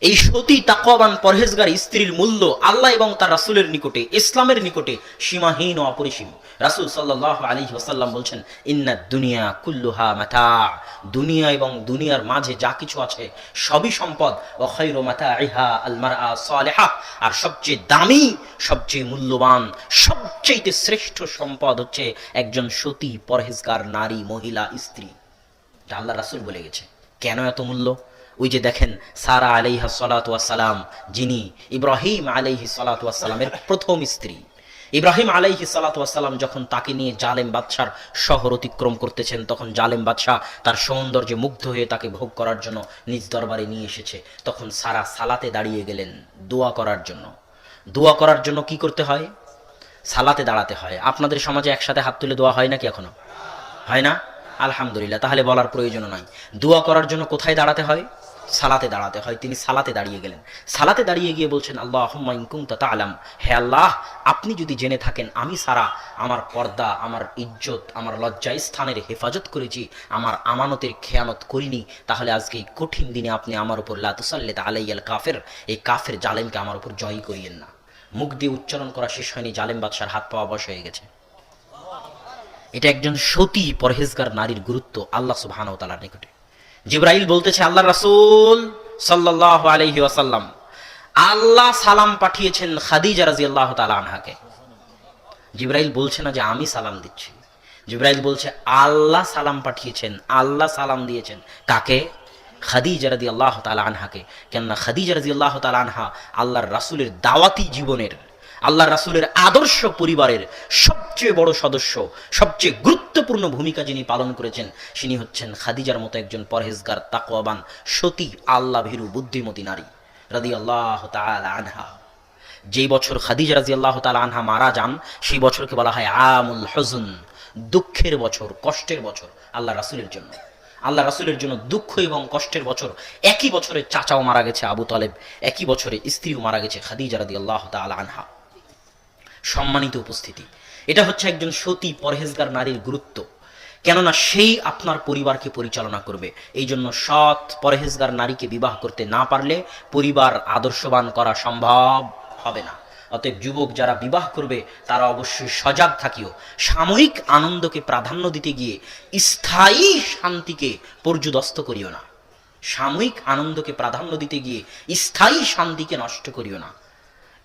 এই সতী তাকওয়াবান পরহেজগার স্ত্রীর মূল্য আল্লাহ এবং তার রাসূলের নিকটে, ইসলামের নিকটে সীমাহীন ও অপরিসীম। রাসূল সাল্লাল্লাহু আলাইহি ওয়াসাল্লাম বলছেন, ইন্নাদ দুনিয়া কুল্লুহা মাতা, দুনিয়া এবং দুনিয়ার মাঝে যা কিছু আছে সবই সম্পদ। ওয়া খায়রু মাতাইহা আল মারআ সালিহা, আর সবচেয়ে দামি, সবচেয়ে মূল্যবান, সবচেয়ে শ্রেষ্ঠ সম্পদ হচ্ছে একজন সতী পরহেজগার নারী, মহিলা, স্ত্রী। এটা আল্লাহ রাসূল বলে গেছে। কেন এত মূল্য? ওই যে দেখেন, সারা আলাইহা সালাতু ওয়াস সালাম, যিনি ইব্রাহিম আলাইহি সালাতু ওয়াস সালামের প্রথম স্ত্রী, ইব্রাহিম আলাইহি সালাতু ওয়াস সালাম যখন তাকে নিয়ে জালেম বাদশার শহর অতিক্রম করতেছেন, তখন জালেম বাদশা তার সৌন্দর্যে মুগ্ধ হয়ে তাকে ভোগ করার জন্য নিজ দরবারে নিয়ে এসেছে। তখন সারা সালাতে দাঁড়িয়ে গেলেন দোয়া করার জন্য। দোয়া করার জন্য কি করতে হয়? সালাতে দাঁড়াতে হয়। আপনাদের সমাজে একসাথে হাত তুলে দোয়া হয় নাকি? এখনো হয় না? আলহামদুলিল্লাহ, তাহলে বলার প্রয়োজন নাই। দোয়া করার জন্য কোথায় দাঁড়াতে হয়? সালাতে দাঁড়াতে হয়। তিনি সালাতে দাঁড়িয়ে গেলেন। সালাতে দাঁড়িয়ে গিয়ে বলছেন, আল্লাহুম্মা ইন কুনতা তা'লাম, হে আল্লাহ আপনি যদি জেনে থাকেন আমি সারা আমার পর্দা, আমার ইজ্জত, আমার লজ্জা স্থানের হেফাজত করেছি, আমার আমানতের খেয়ানত করিনি, তাহলে আজকে এই কঠিন দিনে আপনি আমার উপর লা তুসাল্লিত আলাইয়াল কাফির, এই কাফের জালেমকে আমার উপর জয় করিয়েন না। মুখ দিয়ে উচ্চারণ করা শেষ হয়নি, জালেম বাদশার হাত পা অবশ হয়ে গেছে। এটা একজন সতী পরহেজগার নারীর গুরুত্ব আল্লাহ সুবহানাহু ওয়া তাআলার নিকটে। জিবরাইল বলতেছে, আল্লাহ রাসূল সাল্লাল্লাহু আলাইহি ওয়াসাল্লাম, আল্লাহ সালাম পাঠিয়েছেন খাদিজা রাদিয়াল্লাহু তাআলা আনহাকে। জিবরাইল বলছে না যে আমি সালাম দিচ্ছি, জিবরাইল বলছে আল্লাহ সালাম পাঠিয়েছেন, আল্লাহ সালাম দিয়েছেন কাকে? খাদিজা রাদিয়াল্লাহু তাআলা আনহাকে। কেননা খাদিজা রাদিয়াল্লাহু তাআলা আনহা আল্লাহর রাসূলের দাওয়াতি জীবনের, আল্লাহর রাসূলের আদর্শ পরিবারের সবচেয়ে বড় সদস্য, সবচেয়ে গুরুত্বপূর্ণ ভূমিকা যিনি পালন করেছেন তিনি হচ্ছেন খাদিজার মতো একজন পরহেজগার, তাকওয়াবান, সতী, আল্লাহ ভীরু, বুদ্ধিমতী নারী রাদিয়াল্লাহু তাআলা আনহা। যেই বছর খাদিজা রাদিয়াল্লাহু তাআলা আনহা মারা যান সেই বছরকে বলা হয় আমুল হুজন, দুঃখের বছর, কষ্টের বছর আল্লাহ রাসূলের জন্য। আল্লাহ রাসূলের জন্য দুঃখ এবং কষ্টের বছর। একই বছরে চাচাও মারা গেছে আবু তালেব, একই বছরে স্ত্রীও মারা গেছে খাদিজা রাদিয়াল্লাহু তাআলা আনহা। সম্মানিত উপস্থিতি, এটা হচ্ছে একজন সতী পরহেজগার নারীর গুরুত্ব। কেননা সেই আপনার পরিবারকে পরিচালনা করবে। এই জন্য সৎ পরহেজগার নারীকে বিবাহ করতে না পারলে পরিবার আদর্শবান করা সম্ভব হবে না। অতএব যুবক যারা বিবাহ করবে তারা অবশ্যই সজাগ থাকিও। সাময়িক আনন্দকে প্রাধান্য দিতে গিয়ে স্থায়ী শান্তিকে পর্যুদস্ত করিও না। সাময়িক আনন্দকে প্রাধান্য দিতে গিয়ে স্থায়ী শান্তিকে নষ্ট করিও না।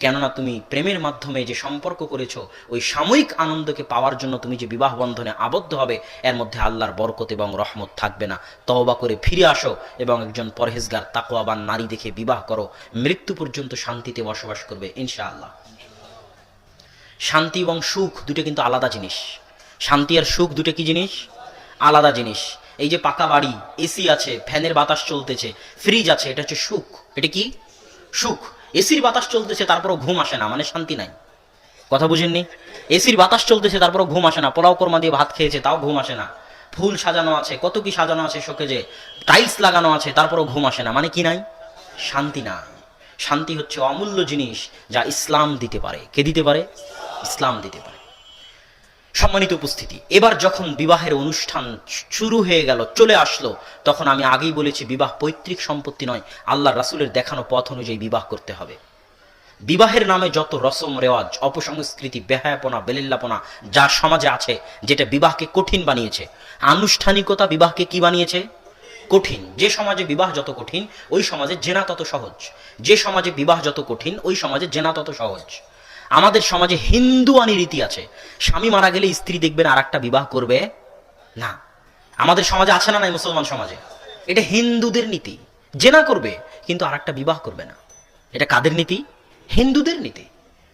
কেননা তুমি প্রেমের মাধ্যমে যে সম্পর্ক করেছো, ওই সাময়িক আনন্দকে পাওয়ার জন্য তুমি যে বিবাহ বন্ধনে আবদ্ধ হবে, এর মধ্যে আল্লাহর বরকত এবং রহমত থাকবে না। তওবা করে ফিরে আসো এবং একজন পরহেজগার তাকওয়াবান নারী দেখে বিবাহ করো। মৃত্যু পর্যন্ত শান্তিতে বসবাস করবে ইনশাআল্লাহ। শান্তি এবং সুখ দুটো কিন্তু আলাদা জিনিস। শান্তি আর সুখ দুটো কি জিনিস? আলাদা জিনিস। এই যে পাকা বাড়ি, এসি আছে, ফ্যানের বাতাস চলতেছে, ফ্রিজ আছে, এটা হচ্ছে সুখ। এটা কি? সুখ। এসির বাতাস চলতেছে তারপরও ঘুম আসে না, মানে শান্তি নাই। কথা বুঝেননি? এসির বাতাস চলতেছে তারপরও ঘুম আসে না, পোলাও কোরমা দিয়ে ভাত খেয়েছে তাও ঘুম আসে না, ফুল সাজানো আছে, কত কি সাজানো আছে শোকেজে, টাইলস লাগানো আছে তারপরও ঘুম আসে না, মানে কি নাই? শান্তি নাই। শান্তি হচ্ছে অমূল্য জিনিস যা ইসলাম দিতে পারে। কে দিতে পারে? ইসলাম দিতে পারে। সম্মানিত উপস্থিতি, এবার যখন বিবাহের অনুষ্ঠান শুরু হয়ে গেল, চলে আসলো, তখন আমি আগেই বলেছি বিবাহ পৈতৃক সম্পত্তি নয়, আল্লাহ রাসূলের দেখানো পথ অনুযায়ী বিবাহ করতে হবে। বিবাহের নামে যত রসম রেওয়াজ, অপসংস্কৃতি, বেহায়াপনা, বেলিল্লাপনা যা সমাজে আছে, যেটা বিবাহকে কঠিন বানিয়েছে, আনুষ্ঠানিকতা বিবাহকে কি বানিয়েছে? কঠিন। যে সমাজে বিবাহ যত কঠিন ওই সমাজে জেনা তত সহজ। যে সমাজে বিবাহ যত কঠিন ওই সমাজে জেনা তত সহজ। আমাদের সমাজে হিন্দুয়ানি রীতি আছে, স্বামী মারা গেলে স্ত্রী দেখবেন আর একটা বিবাহ করবে না। আমাদের সমাজে আছে না নাই? মুসলমান সমাজে এটা হিন্দুদের নীতি, জেনা করবে কিন্তু আর একটা বিবাহ করবে না। এটা কাদের নীতি? হিন্দুদের নীতি।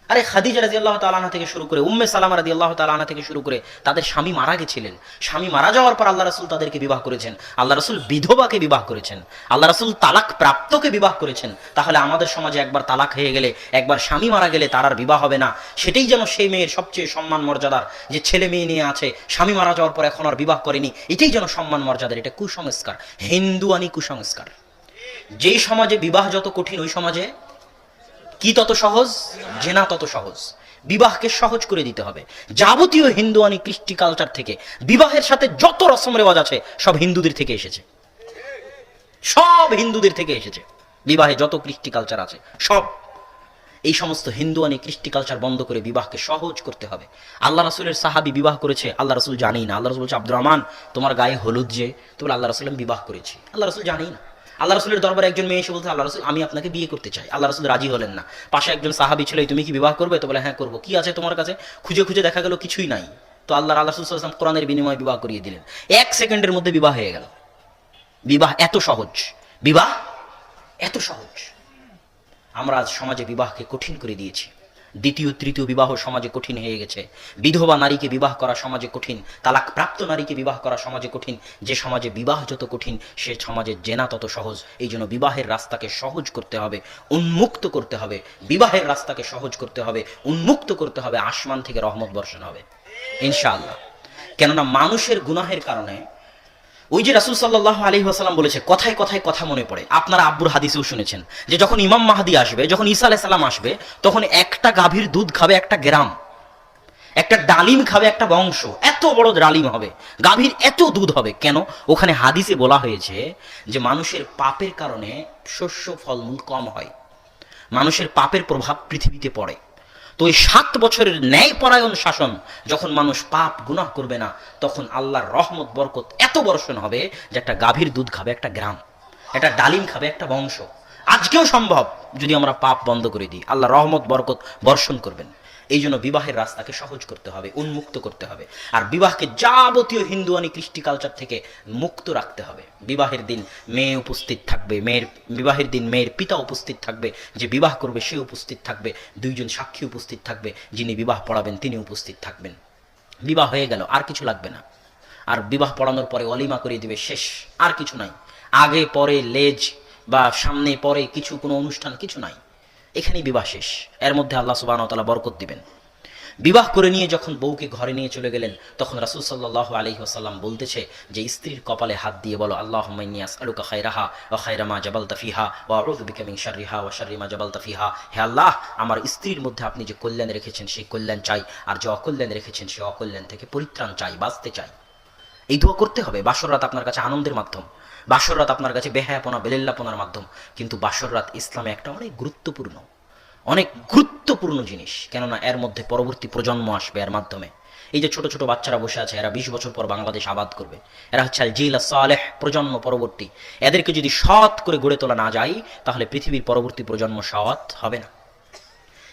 আরে খাদিজা রাদিয়াল্লাহু তাআলা আনহা থেকে শুরু করে উম্মে সালামা রাদিয়াল্লাহু তাআলা আনহা থেকে শুরু করে তাদের স্বামী মারা গেছিলেন। স্বামী মারা যাওয়ার পর আল্লাহ রাসূল তাদেরকে বিবাহ করেছেন। আল্লাহ রাসূল বিধবাকে বিবাহ করেছেন। আল্লাহ রাসূল তালাক প্রাপ্তকে বিবাহ করেছেন। তাহলে আমাদের সমাজে একবার তালাক হয়ে গেলে, একবার স্বামী মারা গেলে তার আর বিবাহ হবে না। সেটাই যেন সেই মেয়ের সবচেয়ে সম্মান মর্যাদার, যে ছেলে মেয়ে নিয়ে আছে, স্বামী মারা যাওয়ার পর এখন আর বিবাহ করেনি, এটাই যেন সম্মান মর্যাদার। এটা কুসংস্কার, হিন্দুয়ানি কুসংস্কার। যেই সমাজে বিবাহ যত কঠিন ওই সমাজে কি তত সহজ? জেনা তত সহজ। বিবাহকে সহজ করে দিতে হবে। যাবতীয় হিন্দুয়ানি কৃষ্টি কালচার থেকে বিবাহের সাথে যত রসম রেওয়াজ আছে সব হিন্দুদের থেকে এসেছে, সব হিন্দুদের থেকে এসেছে। বিবাহে যত কৃষ্টি কালচার আছে সব এই সমস্ত হিন্দুয়ানি কৃষ্টি কালচার বন্ধ করে বিবাহকে সহজ করতে হবে। আল্লাহ রাসূলের সাহাবী বিবাহ করেছে, আল্লাহ রাসূল জানেই না। আল্লাহ রাসূল বলছে, আব্দুর রহমান তোমার গায়ে হলুদ যে, তো বলে আল্লাহ রাসূল আমি বিবাহ করেছি। আল্লাহ রাসূল জানেই না। আল্লাহ রাসূলের দরবারে একজন মেয়ে এসে বলতে, আল্লাহ রাসূল আমি আপনাকে বিয়ে করতে চাই। আল্লাহ রাসূল রাজি হলেন না। পাশে একজন সাহাবী ছিল, তুমি কি বিবাহ করবে? তো বলে হ্যাঁ করবো। কি আছে তোমার কাছে? খুঁজে খুঁজে দেখা গেল কিছুই নাই। তো আল্লাহ রাসূল সাল্লাল্লাহু আলাইহি ওয়াসাল্লাম কোরআনের বিনিময়ে বিবাহ করিয়ে দিলেন। 1 সেকেন্ডের মধ্যে বিবাহ হয়ে গেল। বিবাহ এত সহজ, বিবাহ এত সহজ। আমরা আজ সমাজে বিবাহকে কঠিন করে দিয়েছি। দ্বিতীয় তৃতীয় বিবাহ সমাজে কঠিন হয়ে গেছে। বিধবা নারীকে বিবাহ করা সমাজে কঠিন, তালাক প্রাপ্ত নারীকে বিবাহ করা সমাজে কঠিন। যে সমাজে বিবাহ যত কঠিন সে সমাজে জেনা তত সহজ। এই জন্য বিবাহের রাস্তাকে সহজ করতে হবে, উন্মুক্ত করতে হবে। বিবাহের রাস্তাকে সহজ করতে হবে, উন্মুক্ত করতে হবে, আসমান থেকে রহমত বর্ষণ হবে ইনশাআল্লাহ। কেননা মানুষের গুনাহের কারণে ওই যে রাসূল সাল্লাল্লাহু আলাইহি ওয়াসাল্লাম বলেছে, কথায় কথায় কথা মনে পড়ে, আপনারা আব্বুর হাদিসেও শুনেছেন যে যখন ইমাম মাহদি আসবে, যখন ঈসা আলাইহিস সালাম আসবে, তখন একটা গাভীর দুধ খাবে একটা গ্রাম, একটা ডালিম খাবে একটা বংশ। এত বড় ডালিম হবে, গাভীর এত দুধ হবে। কেন? ওখানে হাদিসে বলা হয়েছে যে মানুষের পাপের কারণে শস্য ফলমূল কম হয়, মানুষের পাপের প্রভাব পৃথিবীতে পড়ে। তো ওই 7 বছরের ন্যায়পরায়ণ শাসন, যখন মানুষ পাপ গুনাহ করবে না, তখন আল্লাহর রহমত বরকত এত বর্ষণ হবে যে একটা গাভীর দুধ খাবে একটা গ্রাম, একটা ডালিম খাবে একটা বংশ। আজকেও সম্ভব যদি আমরা পাপ বন্ধ করে দিই, আল্লাহ রহমত বরকত বর্ষণ করবেন। এই জন্য বিবাহের রাস্তাকে সহজ করতে হবে, উন্মুক্ত করতে হবে। আর বিবাহকে যাবতীয় হিন্দুয়ানি কৃষ্টি কালচার থেকে মুক্ত রাখতে হবে। বিবাহের দিন মেয়ে উপস্থিত থাকবে, বিবাহের দিন মেয়ের পিতা উপস্থিত থাকবে, যে বিবাহ করবে সে উপস্থিত থাকবে, 2 জন সাক্ষী উপস্থিত থাকবে, যিনি বিবাহ পড়াবেন তিনি উপস্থিত থাকবেন। বিবাহ হয়ে গেল, আর কিছু লাগবে না। আর বিবাহ পড়ানোর পরে অলিমা করে দিবে, শেষ, আর কিছু নাই। আগে পরে লেজ বা সামনে পরে কিছু কোনো অনুষ্ঠান কিছু নাই, এখানেই বিবাহ শেষ। এর মধ্যে আল্লাহ সুবহানাহু ওয়া তাআলা বরকত দিবেন। বিবাহ করে নিয়ে যখন বউকে ঘরে নিয়ে চলে গেলেন, তখন রাসূল সাল্লাল্লাহু আলাইহি ওয়াসাল্লাম বলতেছে যে স্ত্রীর কপালে হাত দিয়ে বলো, আল্লাহুম্মা ইন্নী আসআলুকা খায়রাহা ওয়া খায়রা মা জাবালতা ফিহা ওয়া আউযু বিকা মিন শাররিহা ওয়া শাররি মা জাবালতা ফিহা। হে আল্লাহ, আমার স্ত্রীর মধ্যে আপনি যে কল্যাণ রেখেছেন সেই কল্যাণ চাই, আর যে অকল্যাণ রেখেছেন সেই অকল্যাণ থেকে পরিত্রাণ চাই, বাঁচতে চাই। এই দোয়া করতে হবে। বাসর রাত আপনার কাছে আনন্দের মাধ্যম, বাসর রাত আপনার কাছে বেহায়াপনা বেলেল্লাপনার মাধ্যম, কিন্তু বাসর রাত ইসলামে একটা অনেক গুরুত্বপূর্ণ জিনিস। কেননা এর মধ্যে পরবর্তী প্রজন্ম আসবে এর মাধ্যমে। এই যে ছোট ছোট বাচ্চারা বসে আছে, এরা 20 বছর পর বাংলাদেশ আবাদ করবে। এরা হচ্ছে আল জিল সালেহ, প্রজন্ম পরবর্তী। এদেরকে যদি সৎ করে গড়ে তোলা না যায়, তাহলে পৃথিবীর পরবর্তী প্রজন্ম সৎ হবে না।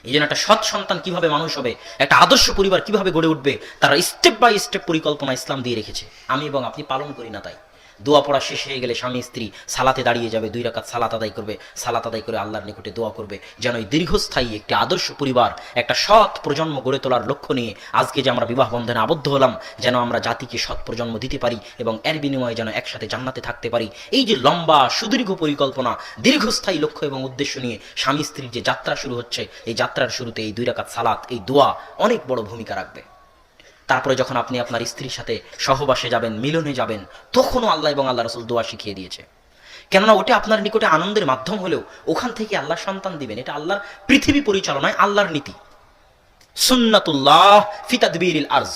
এই জন্য একটা সৎ সন্তান কিভাবে মানুষ হবে, একটা আদর্শ পরিবার কিভাবে গড়ে উঠবে, তারা স্টেপ বাই স্টেপ পরিকল্পনা ইসলাম দিয়ে রেখেছে। আমি এবং আপনি পালন করি না। তাই দোয়া পড়া শেষ হয়ে গেলে স্বামী স্ত্রী সালাতে দাঁড়িয়ে যাবে, 2 রাকাত সালাত আদায় করবে, সালাত আদায় করে আল্লাহর নিকটে দোয়া করবে যেন এই দীর্ঘস্থায়ী একটি আদর্শ পরিবার, একটা সৎ প্রজন্ম গড়ে তোলার লক্ষ্য নিয়ে আজকে যে আমরা বিবাহ বন্ধনে আবদ্ধ হলাম, যেন আমরা জাতিকে সৎ প্রজন্ম দিতে পারি এবং এর বিনিময়ে যেন একসাথে জান্নাতে থাকতে পারি। এই যে লম্বা সুদীর্ঘ পরিকল্পনা, দীর্ঘস্থায়ী লক্ষ্য এবং উদ্দেশ্য নিয়ে স্বামী স্ত্রীর যে যাত্রা শুরু হচ্ছে, এই যাত্রার শুরুতে এই 2 রাকাত সালাত, এই দোয়া অনেক বড় ভূমিকা রাখবে। তারপরে যখন আপনি আপনার স্ত্রীর সাথে সহবাসে যাবেন, মিলনে যাবেন, তখনও আল্লাহ এবং আল্লাহ রাসূল দোয়া শিখিয়ে দিয়েছে। কেননা ওটা আপনার নিকটে আনন্দের মাধ্যম হলেও ওখান থেকে আল্লাহ সন্তান দিবেন। এটা আল্লাহর পৃথিবী পরিচালনায় আল্লাহর নীতি, সুন্নাতুল্লাহ ফি তাদবীরিল আরজ।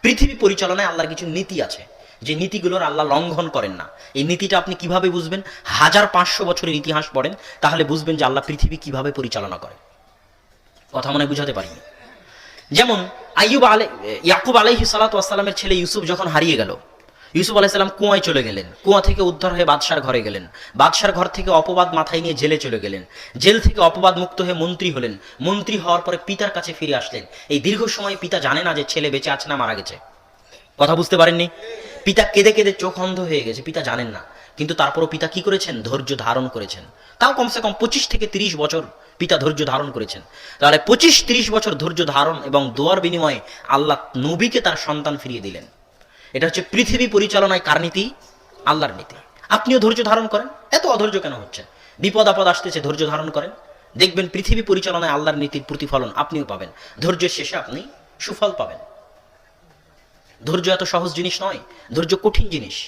পৃথিবী পরিচালনায় আল্লাহর কিছু নীতি আছে, যে নীতিগুলোর আল্লাহ লঙ্ঘন করেন না। এই নীতিটা আপনি কিভাবে বুঝবেন? 1500 বছরের ইতিহাস পড়েন, তাহলে বুঝবেন যে আল্লাহ পৃথিবী কিভাবে পরিচালনা করে। কথা মনে বুঝাতে পারিনি। যেমন ইয়াকুব আলাইহিস সালাতু ওয়াস সালামের ছেলে ইউসুফ যখন হারিয়ে গেল, ইউসুফ আলাইহিস সালাম কুয়ায় চলে গেলেন, কুয়া থেকে উদ্ধার হয়ে বাদশার ঘরে গেলেন, বাদশার ঘর থেকে অপবাদ মাথায় নিয়ে জেলে চলে গেলেন, জেল থেকে অপবাদ মুক্ত হয়ে মন্ত্রী হলেন, মন্ত্রী হওয়ার পরে পিতার কাছে ফিরে আসলেন। এই দীর্ঘ সময় পিতা জানে না যে ছেলে বেঁচে আছে না মারা গেছে। কথা বুঝতে পারেননি? পিতা কেঁদে কেঁদে চোখ অন্ধ হয়ে গেছে, পিতা জানেন না। কিন্তু তারপরও পিতা কি করেছেন? ধৈর্য ধারণ করেছেন। তাও কমসে কম 25 থেকে 30 বছর পিতা ধৈর্য ধারণ করেছেন। তাহলে 25-30 বছর ধৈর্য ধারণ এবং দোয়ার বিনিময়ে আল্লাহ নবীকে তার সন্তান ফিরিয়ে দিলেন। এটা হচ্ছে পৃথিবী পরিচালনায় কার নীতি? আল্লাহর নীতি। আপনিও ধৈর্য ধারণ করেন। এত অধৈর্য কেন হচ্ছে? বিপদ আপদ আসতেছে, ধৈর্য ধারণ করেন, দেখবেন পৃথিবী পরিচালনায় আল্লাহর নীতির প্রতিফলন আপনিও পাবেন। ধৈর্যের শেষে আপনি সুফল পাবেন। ধৈর্য এত সহজ জিনিস নয়, ধৈর্য কঠিন জিনিস।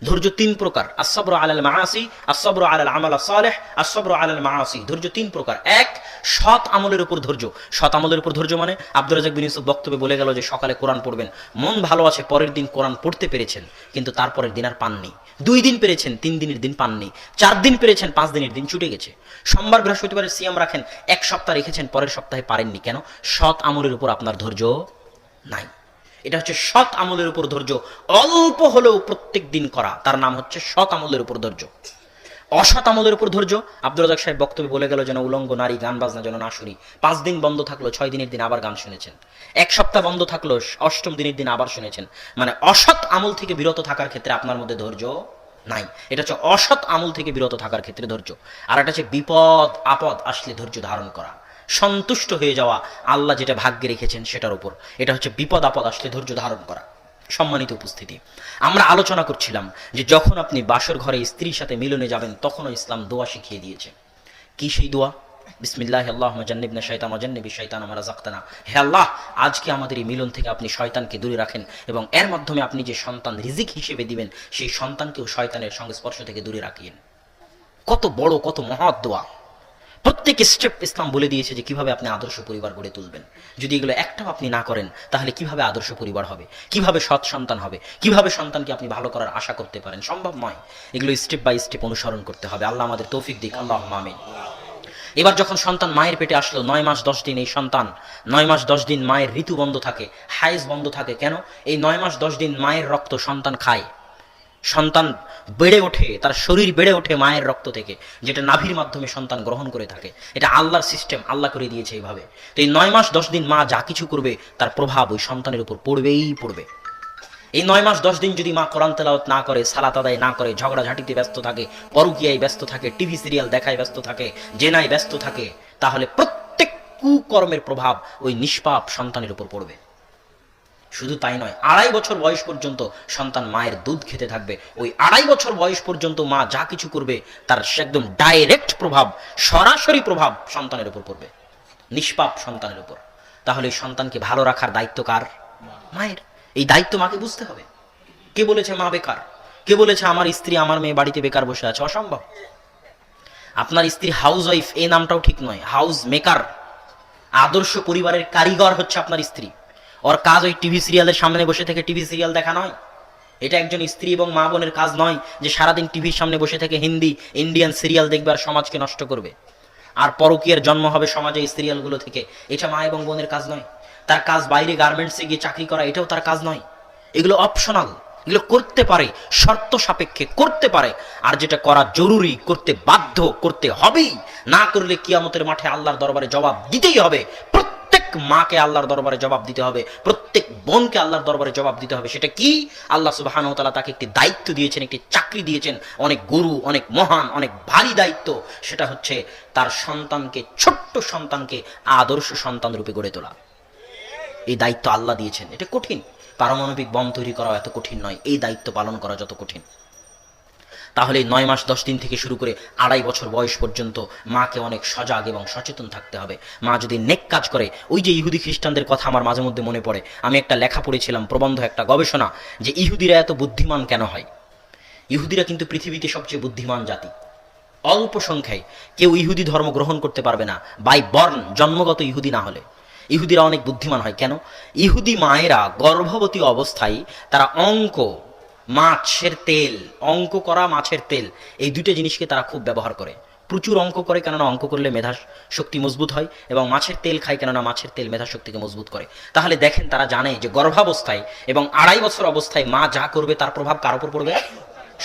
ধৈর্য 3 প্রকার: আস-সাবরু আলাল মাআসি, আস-সাবরু আলাল আমাল সালেহ, আস-সাবরু আলাল মাআসি। ধৈর্য 3 প্রকার। 1, সৎ আমলের উপর ধৈর্য। সৎ আমলের উপর ধৈর্য মানে আব্দুর রাজ্জাক বিন ইউসুফ বক্তব্যে বলে গেল যে সকালে কোরআন পড়বেন, মন ভালো আছে, পরের দিন কোরআন পড়তে পেরেছেন, কিন্তু তারপরের দিন আর পাননি। 2 দিন পেরেছেন, 3 দিনের দিন পাননি। 4 দিন পেরেছেন, 5 দিনের দিন ছুটে গেছে। সোমবার বৃহস্পতিবারের সিয়াম রাখেন, 1 সপ্তাহ রেখেছেন, পরের সপ্তাহে পারেননি। কেন? সৎ আমলের উপর আপনার ধৈর্য নাই। এটা হচ্ছে সৎ আমলের উপর ধৈর্য, অল্প হলেও প্রত্যেক দিন করা, তার নাম হচ্ছে সৎ আমলের উপর ধৈর্য। অসৎ আমলের উপর ধৈর্য, আব্দুর রাজ্জাক সাহেব বক্তব্যে বলে গেল যেন উলঙ্গ নারী গান বাজনা যেন না শুনি। 5 দিন বন্ধ থাকলো, 6 দিনের দিন আবার গান শুনেছেন। 1 সপ্তাহ বন্ধ থাকলো, 8ম দিনের দিন আবার শুনেছেন। মানে অসৎ আমল থেকে বিরত থাকার ক্ষেত্রে আপনার মধ্যে ধৈর্য নাই। এটা হচ্ছে অসৎ আমল থেকে বিরত থাকার ক্ষেত্রে ধৈর্য। আর এটা হচ্ছে বিপদ আপদ আসলে ধৈর্য ধারণ করা, সন্তুষ্ট হয়ে যাওয়া আল্লাহ যেটা ভাগ্যে রেখেছেন সেটার উপর। এটা হচ্ছে বিপদ আপদ আসলে ধৈর্য ধারণ করা। সম্মানিত উপস্থিতি, আমরা আলোচনা করছিলাম যে যখন আপনি বাসর ঘরে স্ত্রীর সাথে মিলনে যাবেন, তখনও ইসলাম দোয়া শিখিয়ে দিয়েছে। কি সেই দোয়া? বিসমিল্লাহ আল্লাহুম্মা জান্নিবনা শাইতান ওয়া জান্নিবিশ শাইতানা মা রাযাকতানা। হে আল্লাহ, আজকে আমাদের এই মিলন থেকে আপনি শয়তানকে দূরে রাখেন এবং এর মাধ্যমে আপনি যে সন্তান রিজিক হিসেবে দিবেন সেই সন্তানকেও শয়তানের সংস্পর্শ থেকে দূরে রাখিয়েন। কত বড়, কত মহৎ দোয়া। প্রত্যেক স্টেপ ইসলাম বলে দিয়েছে যে কিভাবে আপনি আদর্শ পরিবার গড়ে তুলবেন। যদি এগুলো একটাও আপনি না করেন তাহলে কিভাবে আদর্শ পরিবার হবে, কিভাবে সৎ সন্তান হবে, কিভাবে সন্তানকে আপনি ভালো করার আশা করতে পারেন? সম্ভব নয়। এগুলো স্টেপ বাই স্টেপ অনুসরণ করতে হবে। আল্লাহ আমাদের তৌফিক দিক, আল্লাহুম্মা আমিন। এবার যখন সন্তান মায়ের পেটে আসলো, 9 মাস 10 দিন এই সন্তান, 9 মাস 10 দিন মায়ের ঋতু বন্ধ থাকে, হাইজ বন্ধ থাকে। কেন? এই 9 মাস 10 দিন মায়ের রক্ত সন্তান খায়। সন্তান বেড়ে ওঠে, তার শরীর বেড়ে ওঠে মায়ের রক্ত থেকে, যেটা নাভির মাধ্যমে সন্তান গ্রহণ করে থাকে। এটা আল্লাহর সিস্টেম, আল্লাহ করে দিয়েছে এইভাবে। তো এই 9 মাস 10 দিন মা যা কিছু করবে তার প্রভাব ওই সন্তানের উপর পড়বেই পড়বে। এই 9 মাস 10 দিন যদি মা কোরআন তেলাওয়াত না করে, সালাত আদায় না করে, ঝগড়াঝাটিতে ব্যস্ত থাকে, পরকীয়ায় ব্যস্ত থাকে, টিভি সিরিয়াল দেখায় ব্যস্ত থাকে, জেনায় ব্যস্ত থাকে, তাহলে প্রত্যেক কুকর্মের প্রভাব ওই নিষ্পাপ সন্তানের উপর পড়বে। শুধু তাই নয়, 2.5 বছর বয়স পর্যন্ত সন্তান মায়ের দুধ খেতে থাকবে। ওই 2.5 বছর বয়স পর্যন্ত মা যা কিছু করবে তার একদম ডাইরেক্ট প্রভাব, সরাসরি প্রভাব সন্তানের উপর পড়বে, নিষ্পাপ সন্তানের উপর। তাহলে এই সন্তানকে ভালো রাখার দায়িত্ব কার? মায়ের। এই দায়িত্ব মাকে বুঝতে হবে। কে বলেছে মা বেকার? কে বলেছে আমার স্ত্রী, আমার মেয়ে বাড়িতে বেকার বসে আছে? অসম্ভব। আপনার স্ত্রী হাউস ওয়াইফ এই নামটাও ঠিক নয়, হাউস মেকার। আদর্শ পরিবারের কারিগর হচ্ছে আপনার স্ত্রী। ওর কাজ ওই টিভি সিরিয়ালের সামনে বসে থেকে টিভি সিরিয়াল দেখা নয়। এটা একজন স্ত্রী এবং মা বোনের কাজ নয় যে সারাদিন টিভির সামনে বসে থেকে হিন্দি ইন্ডিয়ান সিরিয়াল দেখবে আর সমাজকে নষ্ট করবে, আর পরকীয়ার জন্ম হবে সমাজে এই সিরিয়ালগুলো থেকে। এটা মা এবং বোনের কাজ নয়। তার কাজ বাইরে গার্মেন্টসে গিয়ে চাকরি করা, এটাও তার কাজ নয়। এগুলো অপশনাল, এগুলো করতে পারে, শর্ত সাপেক্ষে করতে পারে। আর যেটা করা জরুরি, করতে বাধ্য, করতে হবেই, না করলে কিয়ামতের মাঠে আল্লাহর দরবারে জবাব দিতেই হবে। প্রত্যেক মাকে আল্লাহর দরবারে জবাব দিতে হবে, প্রত্যেক বোনকে আল্লাহর দরবারে জবাব দিতে হবে। সেটা কি? আল্লাহ সুবহানাহু ওয়া তাআলা তাকে একটি দায়িত্ব দিয়েছেন, একটি চাকরি দিয়েছেন, অনেক গুরু, অনেক মহান, অনেক ভারী দায়িত্ব। সেটা হচ্ছে তার সন্তানকে, ছোট্ট সন্তানকে আদর্শ সন্তান রূপে গড়ে তোলা। এই দায়িত্ব আল্লাহ দিয়েছেন। এটা কঠিন। পারমাণবিক বম তৈরি করা এত কঠিন নয়, এই দায়িত্ব পালন করা যত কঠিন। তাহলে 9 মাস 10 দিন থেকে শুরু করে 2.5 বছর বয়স পর্যন্ত মাকে অনেক সজাগ এবং সচেতন থাকতে হবে। মা যদি নেক কাজ করে, ওই যে ইহুদি খ্রিস্টানদের কথা আমার মাঝে মধ্যে মনে পড়ে। আমি একটা লেখা পড়েছিলাম, প্রবন্ধ, একটা গবেষণা, যে ইহুদিরা এত বুদ্ধিমান কেন হয়। ইহুদিরা কিন্তু পৃথিবীতে সবচেয়ে বুদ্ধিমান জাতি। অল্প সংখ্যায় কেউ ইহুদি ধর্ম গ্রহণ করতে পারবে না বাই বর্ন, জন্মগত ইহুদি না হলে। ইহুদিরা অনেক বুদ্ধিমান হয়। কেন? ইহুদি মায়েরা গর্ভবতী অবস্থায় তারা মাছের তেল, অঙ্ক করা মাছের তেল, এই দুটো জিনিসকে তারা খুব ব্যবহার করে। প্রচুর অঙ্ক করে, কেননা অঙ্ক করলে মেধা শক্তি মজবুত হয়, এবং মাছের তেল খায়, কেননা মাছের তেল মেধা শক্তিকে মজবুত করে। তাহলে দেখেন, তারা জানে যে গর্ভাবস্থায় এবং 2.5 বছর অবস্থায় মা যা করবে তার প্রভাব কার উপর পড়বে?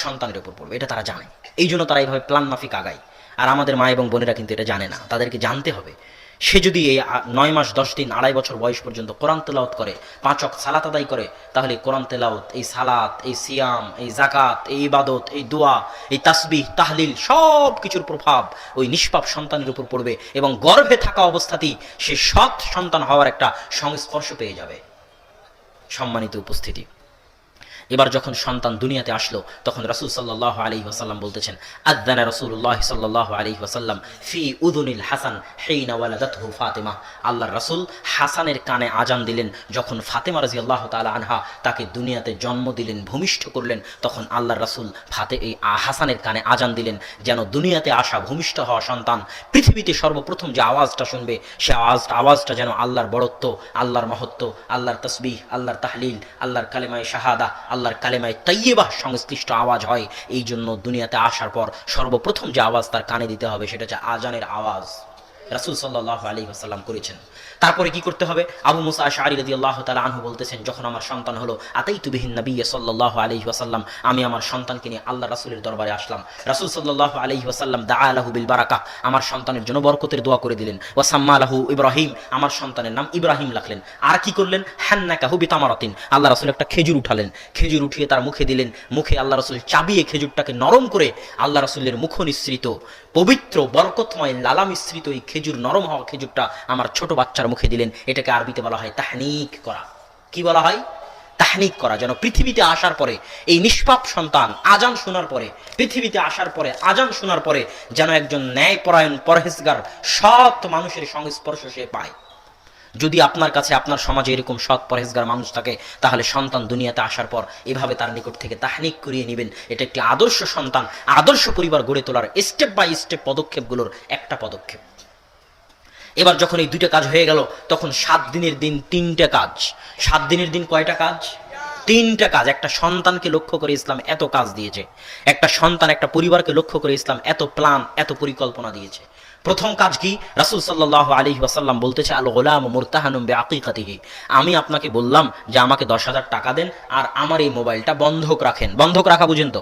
সন্তানের উপর পড়বে। এটা তারা জানে, এই জন্য তারা এইভাবে প্ল্যান মাফিক আগায়। আর আমাদের মা এবং বোনেরা কিন্তু এটা জানে না, তাদেরকে জানতে হবে। সে যদি এই 9 মাস 10 দিন 2.5 বছর বয়স পর্যন্ত কোরআন তেলাওয়াত করে, 5 ওয়াক্ত সালাত আদায় করে, তাহলে কোরআন তেলাওয়াত, এই সালাত, এই সিয়াম, এই যাকাত, এই ইবাদত, এই দোয়া, এই তাসবিহ, তাহলিল, সব কিছুর প্রভাব ওই নিষ্পাপ সন্তানের উপর পড়বে এবং গর্ভে থাকা অবস্থাতেই সে সৎ সন্তান হওয়ার একটা সংস্পর্শ পেয়ে যাবে। সম্মানিত উপস্থিতি, এবার যখন সন্তান দুনিয়াতে আসলো তখন রাসূল সাল্লাল্লাহু আলাইহি ওয়াসাল্লাম বলতেছেন, আযানা রাসূলুল্লাহ সাল্লাল্লাহু আলাইহি ওয়াসাল্লাম ফি উযুনিল হাসান হিনা ওয়ালাদাতহু ফাতিমা। আল্লাহর রাসূল হাসানের কানে আজান দিলেন যখন ফাতেমা রাদিয়াল্লাহু তাআলা আনহা তাকে দুনিয়াতে জন্ম দিলেন, ভূমিষ্ঠ করলেন। তখন আল্লাহর রাসূল এই হাসানের কানে আজান দিলেন যেন দুনিয়াতে আসা ভূমিষ্ঠ হওয়া সন্তান পৃথিবীতে সর্বপ্রথম যে আওয়াজটা শুনবে সে আওয়াজটা যেন আল্লাহর বড়ত্ব, আল্লাহর মহত্ব, আল্লাহর তাসবিহ, আল্লাহর তাহলিল, আল্লাহর কালেমায়ে শাহাদা, আল্লাহর কালেমায়ে তাইয়্যিবাহ সংশ্লিষ্ট আওয়াজ হয়। এই জন্য দুনিয়াতে আসার পর সর্বপ্রথম যে আওয়াজ তার কানে দিতে হবে সেটা হচ্ছে আজানের আওয়াজ। রাসূল সাল্লাল্লাহু আলাইহি ওয়াসাল্লাম করেছেন। তারপরে কি করতে হবে? আবু মুসা আশআরী রাদিয়াল্লাহু তাআলা আনহু বলতেছেন, যখন আমার সন্তান হলো, আতাইতু বিহিন নবী সাল্লাল্লাহু আলাইহি ওয়াসাল্লাম, আমি আমার সন্তানকে নিয়ে আল্লাহ রাসূলের দরবারে আসলাম। রাসূল সাল্লাল্লাহু আলাইহি ওয়াসাল্লাম দাআ লাহু বিল বারাকাহ, আমার সন্তানের জন্য বরকতের দোয়া করে দিলেন। ওয়া সাম্মা লাহু ইব্রাহিম, আমার সন্তানের নাম ইব্রাহিম রাখলেন। আর কি করলেন? হান্নাকাহু বিতামারাতিন, আল্লাহ রাসূল একটা খেজুর উঠালেন, খেজুর উঠিয়ে তার মুখে দিলেন। মুখে আল্লাহ রাসূল চাবিয়ে খেজুরটাকে নরম করে আল্লাহ রাসূলের মুখ নিঃসৃত পবিত্র বরকতময় লালা মিশ্রিত এই খেজুর, নরম হওয়া খেজুরটা আমার ছোট বাচ্চার মুখে দিলেন। এটাকে আরবিতে বলা হয় তাহনিক করা। কি বলা হয়? তাহনিক করা, যেন পৃথিবীতে আসার পরে এই নিষ্পাপ সন্তান আজান শোনার পরে, পৃথিবীতে আসার পরে আজান শোনার পরে যেন একজন ন্যায়পরায়ণ পরহেজগার সৎ মানুষের সংস্পর্শ সে পায়। যদি আপনার কাছে আপনার সমাজে এরকম সৎ পরহেজগার মানুষ থাকে, তাহলে সন্তান দুনিয়াতে আসার পর এভাবে তার নিকট থেকে তাহনিক করিয়ে নেবেন। এটা একটি আদর্শ সন্তান, আদর্শ পরিবার গড়ে তোলার স্টেপ বাই স্টেপ পদক্ষেপগুলোর একটা পদক্ষেপ। এবার যখন এই দুইটা কাজ হয়ে গেল, তখন 7 দিনের দিন 3টে কাজ। 7 দিনের দিন কয়টা কাজ? 3টা কাজ। একটা সন্তানকে লক্ষ্য করে ইসলাম এত কাজ দিয়েছে, একটা সন্তান একটা পরিবারকে লক্ষ্য করে ইসলাম এত প্ল্যান, এত পরিকল্পনা দিয়েছে। প্রথম কাজ কি? রাসূল সাল্লাল্লাহু আলাইহি ওয়াসাল্লাম বলতেছে, আল গোলাম মুরতাহানুম বিআকিকাতিহি। আমি আপনাকে বললাম যে আমাকে 10,000 টাকা দেন আর আমার এই মোবাইলটা বন্ধক রাখেন। বন্ধক রাখা বুঝেন তো?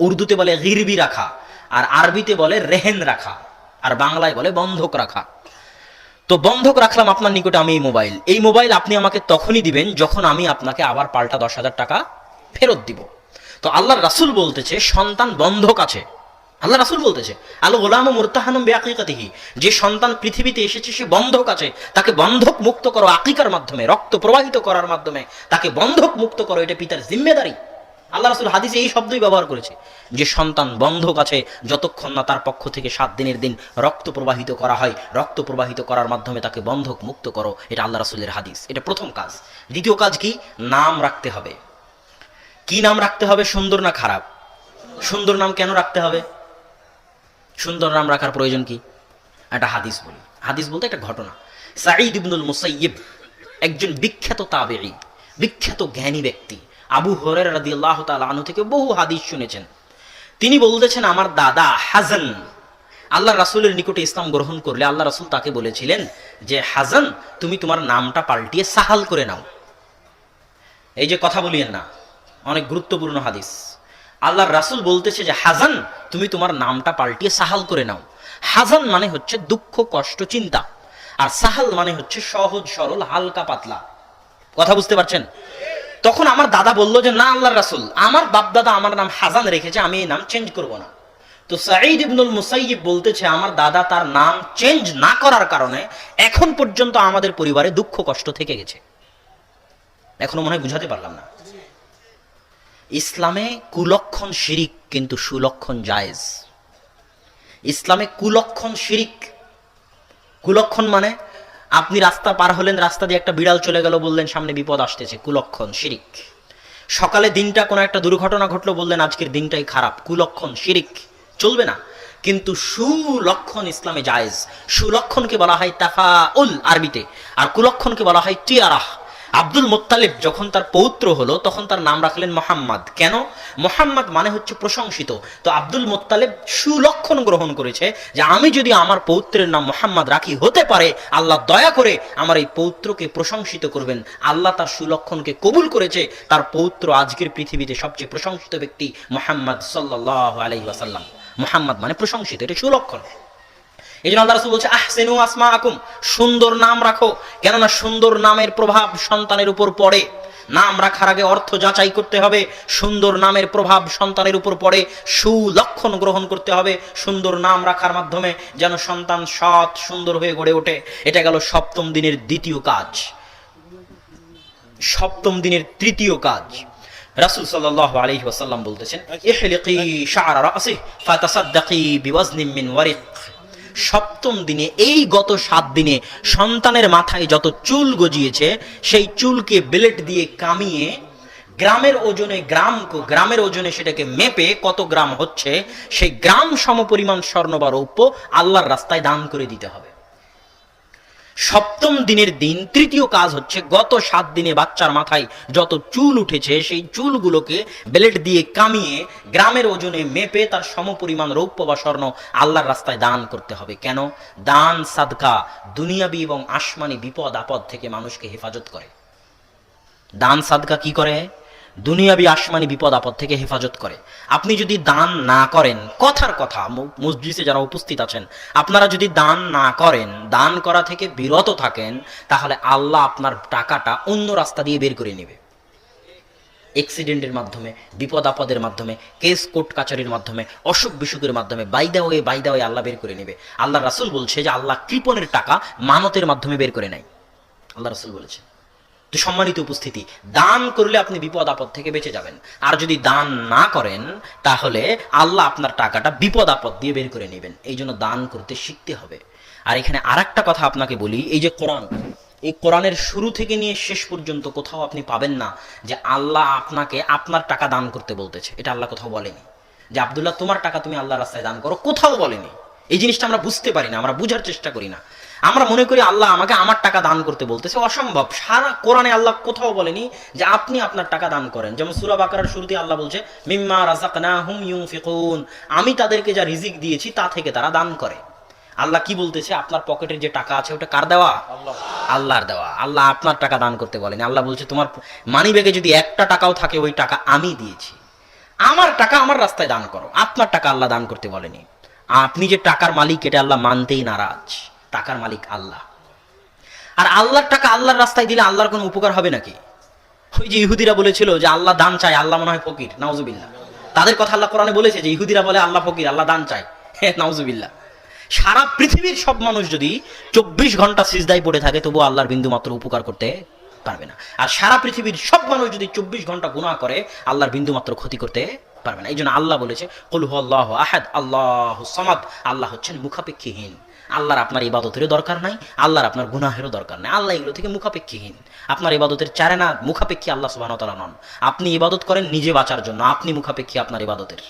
উর্দুতে বলে গিরবি রাখা, আর আরবিতে বলে রেহেন রাখা, আর বাংলায় বলে বন্ধক রাখা। তো বন্ধক রাখলাম আপনার নিকটে আমি এই মোবাইল আপনি আমাকে তখনই দিবেন যখন আমি আপনাকে আবার পাল্টা 10,000 টাকা ফেরত দিব। তো আল্লাহর রাসূল বলতেছে সন্তান বন্ধক আছে। আল্লাহ রাসূল বলতেছে আল গোলাম মুরতাহানুম বিআকিকাতিহি, যে সন্তান পৃথিবীতে এসেছে সে বন্ধক আছে, তাকে বন্ধক মুক্ত করো আকিকার মাধ্যমে, রক্ত প্রবাহিত করার মাধ্যমে তাকে বন্ধক মুক্ত করো, এটা পিতার জিম্মেদারি। আল্লাহ রাসূল হাদিসে এই শব্দই ব্যবহার করেছে যে সন্তান বন্ধক আছে যতক্ষণ না তার পক্ষ থেকে 7 দিনের দিন রক্ত প্রবাহিত করা হয়, রক্ত প্রবাহিত করার মাধ্যমে তাকে বন্ধক মুক্ত করো। এটা আল্লাহ রাসূলের হাদিস। এটা প্রথম কাজ। দ্বিতীয় কাজ কি? নাম রাখতে হবে। কি নাম রাখতে হবে? সুন্দর না খারাপ? সুন্দর নাম কেন রাখতে হবে? সুন্দর নাম রাখার প্রয়োজন কি? একটা হাদিস বলি। হাদিস বলতে একটা ঘটনা। সাঈদ ইবনুল মুসাইয়িব একজন বিখ্যাত তাবেঈ, বিখ্যাত জ্ঞানী ব্যক্তি, আবু হুরায়রা রাদিয়াল্লাহু তাআলা আনহু থেকে বহু হাদিস শুনেছেন। তিনি বলতেছেন আমার দাদা হাসান আল্লাহ রাসূলের নিকটে ইসলাম গ্রহণ করলে আল্লাহ রাসূল তাকে বলেছিলেন যে হাসান তুমি তোমার নামটা পাল্টিয়ে সাহাল করে নাও। এই যে কথা বলিয়েন না, অনেক গুরুত্বপূর্ণ হাদিস। আল্লাহর রাসূল বলতেছে যে হাসান তুমি তোমার নামটা পাল্টিয়ে সাহাল করে নাও। হাসান মানে হচ্ছে দুঃখ, কষ্ট, চিন্তা, আর সাহাল মানে হচ্ছে সহজ সরল, হালকা পাতলা। কথা বুঝতে পারছেন? তখন আমার দাদা বলল যে না আল্লাহর রাসূল, আমার বাপ দাদা আমার নাম হাসান রেখেছে, আমি এই নাম চেঞ্জ করব না। তো সাঈদ ইবনুল মুসাইয়িব বলতেছে আমার দাদা তার নাম চেঞ্জ না করার কারণে এখন পর্যন্ত আমাদের পরিবারে দুঃখ কষ্ট থেকে গেছে। এখনো মনে হয় বুঝাতে পারলাম না। ইসলামে কুলক্ষণ শিরিক কিন্তু সুলক্ষণ জায়েজ। ইসলামে কুলক্ষণ শিরিক। কুলক্ষণ মানে আপনি রাস্তা পার হলেন, রাস্তা দিয়ে একটা বিড়াল চলে গেল, বললেন সামনে বিপদ আসতেছে, কুলক্ষণ শিরিক। সকালে দিনটা কোনো একটা দুর্ঘটনা ঘটলো, বললেন আজকের দিনটাই খারাপ, কুলক্ষণ শিরিক, চলবে না। কিন্তু সুলক্ষণ ইসলামে জায়েজ। সুলক্ষণকে বলা হয় তাফাউল আরবিতে, আর কুলক্ষণকে বলা হয় টিয়ারাহ। আব্দুল মুত্তালিব যখন তার পৌত্র হলো তখন তার নাম রাখলেন মোহাম্মদ। কেন? মোহাম্মদ মানে হচ্ছে প্রশংসিত। তো আব্দুল মুত্তালিব সুলক্ষণ গ্রহণ করেছে যে আমি যদি আমার পৌত্রের নাম মোহাম্মদ রাখি, হতে পারে আল্লাহ দয়া করে আমার এই পৌত্রকে প্রশংসিত করবেন। আল্লাহ তার সুলক্ষণকে কবুল করেছে, তার পৌত্র আজকের পৃথিবীতে সবচেয়ে প্রশংসিত ব্যক্তি মুহাম্মদ সাল্লাল্লাহু আলাইহি ওয়াসাল্লাম। মুহাম্মদ মানে প্রশংসিত, এটা সুলক্ষণ। এই জন্য আল্লাহ রাসূল বলছে আহসিনু আসমাআকুম, সুন্দর নাম রাখো, কেননা সুন্দর নামের প্রভাব সন্তানের উপর পড়ে। নাম রাখার আগে অর্থ যাচাই করতে হবে। সুন্দর নামের প্রভাব সন্তানের উপর পড়ে, সুলক্ষণ গ্রহণ করতে হবে সুন্দর নাম রাখার মাধ্যমে, যেন সন্তান সৎ সুন্দর হয়ে গড়ে ওঠে। এটা গেল 7ম দিনের দ্বিতীয় কাজ। 7ম দিনের তৃতীয় কাজ, রাসূল সাল্লাল্লাহু আলাইহি ওয়াসাল্লাম বলতেছেন ইহলিকি শা'রা রাসি ফাতাসাদ্দাকি বিওয়াজনিন মিন ওয়ারিক। 7ম দিনে, এই গত 7 দিনে সন্তানের মাথায় যত চুল গজিয়েছে সেই চুলকে ব্লেড দিয়ে কামিয়ে গ্রামের ওজনে সেটাকে মেপে কত গ্রাম হচ্ছে সেই গ্রাম সমপরিমাণ স্বর্ণ বা রৌপ্য আল্লাহর রাস্তায় দান করে দিতে হবে। 7ম দিনের দিন তৃতীয় কাজ হচ্ছে গত 7 দিনে বাচ্চার মাথায় যত চুল উঠেছে সেই চুলগুলোকে ব্লেড দিয়ে কামিয়ে গ্রামের ওজনে মেপে তার সমপরিমাণ রৌপ্য বা স্বর্ণ আল্লাহর রাস্তায় দান করতে হবে। কেন? দান সাদকা দুনিয়াবি এবং আসমানি বিপদ আপদ থেকে মানুষকে হেফাজত করে। দান সাদকা কি করে? দুনিয়াবি আসমানি বিপদ আপদ থেকে হেফাজত করে। আপনি যদি দান না করেন, কথার কথা, মসজিদে যারা উপস্থিত আছেন আপনারা যদি দান না করেন, দান করা থেকে বিরত থাকেন, তাহলে আল্লাহ আপনার টাকাটা অন্য রাস্তা দিয়ে বের করে নেবে। অ্যাক্সিডেন্টের মাধ্যমে, বিপদ আপদের মাধ্যমে, কেস কোর্ট কাচারির মাধ্যমে, অসুখ বিসুখের মাধ্যমে, বাইদা হয়ে আল্লাহ বের করে নেবে। আল্লাহ রাসূল বলছে যে আল্লাহ কৃপণের টাকা মানতের মাধ্যমে বের করে নেয়। আল্লাহ রাসূল বলেছে তো সম্মানিত উপস্থিতি, দান করলে আপনি বিপদ আপদ থেকে বেঁচে যাবেন। আর যদি দান না করেন তাহলে আল্লাহ আপনার টাকাটা বিপদ আপদ দিয়ে বের করে নেবেন। এই জন্য দান করতে শিখতে হবে। আর এখানে আরেকটা কথা আপনাকে বলি, এই যে কোরআন, এই কোরআনের শুরু থেকে নিয়ে শেষ পর্যন্ত কোথাও আপনি পাবেন না যে আল্লাহ আপনাকে আপনার টাকা দান করতে বলতেছে। এটা আল্লাহ কোথাও বলেনি যে আব্দুল্লাহ তোমার টাকা তুমি আল্লাহর রাস্তায় দান করো, কোথাও বলেনি। এই জিনিসটা আমরা বুঝতে পারি না, আমরা বুঝার চেষ্টা করি না। আমরা মনে করি আল্লাহ আমাকে আমার টাকা দান করতে বলতেছে, অসম্ভব। সারা কোরআনে আল্লাহ কোথাও বলেনি যে আপনি আপনার টাকা দান করেন। যেমন সূরা বাকারার শুরুতে আল্লাহ বলছে মিম্মা রাযাকনাহুম ইউনফিকুন, আমি তাদেরকে যা রিজিক দিয়েছি তা থেকে তারা দান করে। আল্লাহ কি বলতেছে? আপনার পকেটের যে টাকা আছে ওটা কার দেওয়া? আল্লাহর দেওয়া। আল্লাহ আপনার টাকা দান করতে বলেনি। আল্লাহ বলছে তোমার মানিব্যাগে যদি একটা টাকাও থাকে ওই টাকা আমি দিয়েছি, আমার টাকা আমার রাস্তায় দান করো। আপনার টাকা আল্লাহ দান করতে বলেনি। আপনি যে টাকার মালিক এটা আল্লাহ মানতেই নারাজ। টাকার মালিক আল্লাহ। আর আল্লাহর টাকা আল্লাহর রাস্তায় দিলে আল্লাহর কোনো উপকার হবে নাকি? ওই যে ইহুদিরা বলেছিল যে আল্লাহ দান চায়, আল্লাহ মনে হয় ফকির, নাউজুবিল্লাহ। তাদের কথা আল্লাহ কোরআনে বলেছে যে ইহুদিরা বলে আল্লাহ ফকির, আল্লাহ দান চায়, নাউজুবিল্লাহ। সারা পৃথিবীর সব মানুষ যদি 24 ঘন্টা সিজদায় পড়ে থাকে তবু আল্লাহর বিন্দু মাত্র উপকার করতে পারবে না। আর সারা পৃথিবীর সব মানুষ যদি 24 ঘন্টা গুনাহ করে আল্লাহর বিন্দু মাত্র ক্ষতি করতে পারবে না। এই জন্য আল্লাহ বলেছে কুল হুয়াল্লাহু আহাদ আল্লাহুস সামাদ, আল্লাহ হচ্ছেন মুখাপেক্ষীহীন। আল্লাহর আপনার ইবাদতেরও দরকার নাই, আল্লাহর আপনার গুনাহেরও দরকার নাই। আল্লাহ এগুলো থেকে মুখাপেক্ষীহীন। আপনার ইবাদতের চারে না মুখাপেক্ষী আল্লাহ সুবহানাহু ওয়া তাআলা নন। আপনি ইবাদত করেন নিজে বাঁচার জন্য, আপনি মুখাপেক্ষী আপনার ইবাদতের,